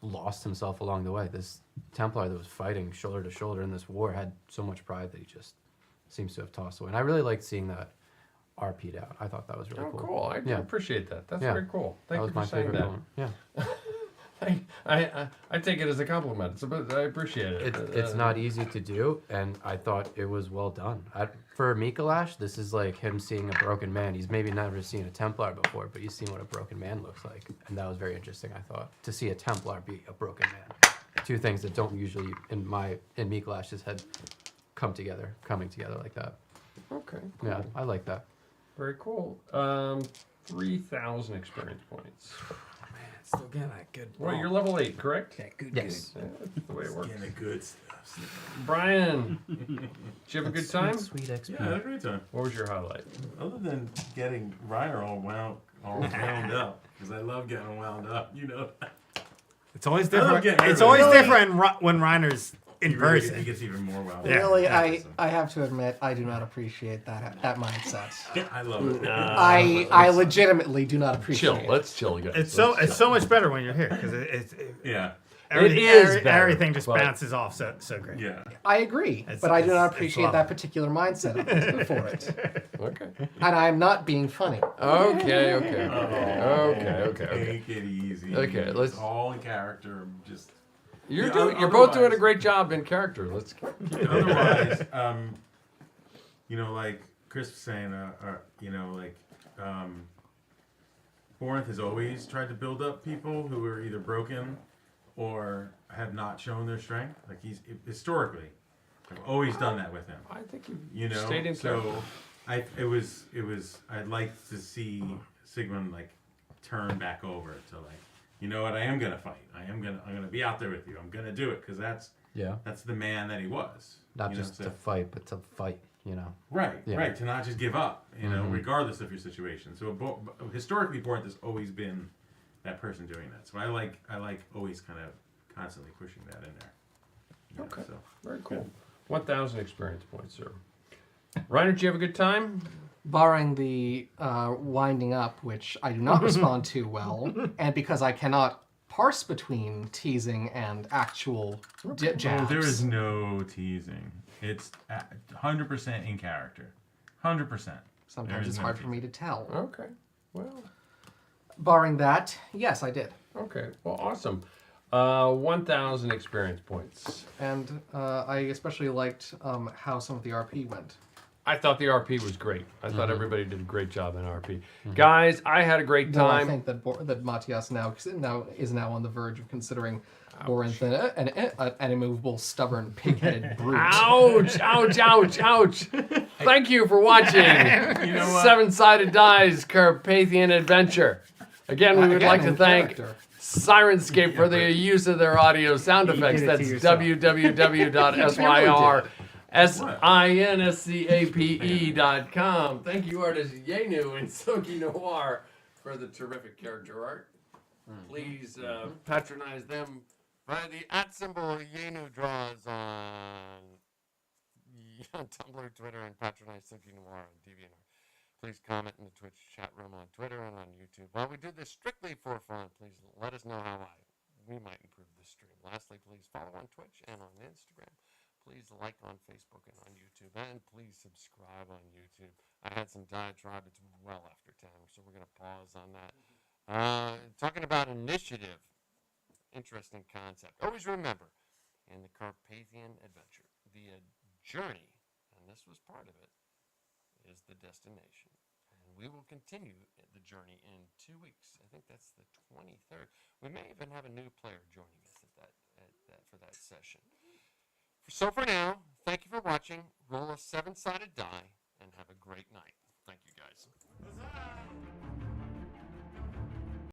lost himself along the way. This Templar that was fighting shoulder to shoulder in this war had so much pride that he just seems to have tossed away. And I really liked seeing that RP'd out. I thought that was really cool. I Yeah. appreciate that. That's Yeah. very cool. Thank That you was for my saying favorite that. one. Yeah. I take it as a compliment. So, but I appreciate it. It's not easy to do, and I thought it was well done. For Mikolash, this is like him seeing a broken man. He's maybe never seen a Templar before, but he's seen what a broken man looks like, and that was very interesting. I thought to see a Templar be a broken man, two things that don't usually in Mikolash's head coming together like that. Okay. Yeah, I like that. Very cool. 3,000 experience points. Still getting that good. Well, you're level 8, correct? Yeah, good. Yes. Yeah, that's the way it works. Getting the good stuff. Brian, did you have a good time? Sweet XP. Yeah, I had a great time. What was your highlight? Other than getting Reiner all wound up, because I love getting wound up. You know, It's always I love different. getting It's everybody. always different when Reiner's in he really person. he gets even more wound Yeah. up. Really, Yeah, I have to admit, I do not appreciate that mindset. I love it. I legitimately do not appreciate Chill. it. Let's chill, guys. It's so much better when you're here because Yeah. everything just but- bounces off so great. Yeah. I agree, It's- but I do not it's appreciate lovely. that particular mindset for it. Okay. And I'm not being funny. Okay. Take it easy. Okay, let's- It's all in character. Just You're Yeah, you're both doing a otherwise- great job in character. Let's. otherwise, like Chris was saying, Borinth has always tried to build up people who are either broken or have not shown their strength. Like he's historically, I've always done that with him. I think You know, stayed in character. I'd like to see Sigmund like turn back over to like, you know what, I am gonna fight. I'm gonna be out there with you. I'm gonna do it because that's the man that he was. Not you just know, to fight, but to fight. You know. Right, Yeah. right. To not just give up, you know, regardless of your situation. So historically, Borinth has always been that person doing that. So I like always kind of constantly pushing that in there. You know, Okay. So. Very cool. 1,000 experience points, sir. Reiner, did you have a good time? Barring the winding up, which I do not respond to well, and because I cannot parse between teasing and actual jabs. Oh, there is no teasing. It's 100% in character. 100%. Sometimes it's hard for me to tell. Okay. Well. Barring that, yes, I did. Okay. Well, awesome. 1,000 experience points. And I especially liked how some of the RP went. I thought the RP was great. I thought everybody did a great job in RP. Guys, I had a great Though time. I think that Matthias is now on the verge of considering Borinth an immovable, stubborn, pig-headed brute. Ouch! Ouch! Ouch! Ouch! Thank you for watching. You know what? Seven-Sided Dice Carpathian Adventure. Again, we would like to thank Sirenscape for the use of their audio sound effects. That's www.syrscape.com. Thank you, artist Yenu and Soki Noir, for the terrific character art. Please patronize them by the @ Yenu draws on Tumblr, Twitter, and patronize Soki Noir on DeviantArt. Please comment in the Twitch chat room on Twitter and on YouTube. While we do this strictly for fun, please let us know how we might improve this stream. Lastly, please follow on Twitch and on Instagram. Please like on Facebook and on YouTube. And please subscribe on YouTube. I had some diatribe. It's well after 10, so we're going to pause on that. Talking about initiative. Interesting concept. Always remember, in the Carpathian Adventure, the journey, and this was part of it, is the destination. And we will continue the journey in 2 weeks. I think that's the 23rd. We may even have a new player joining us for that session. So for now, thank you for watching. Roll a 7-sided die and have a great night. Thank you, guys.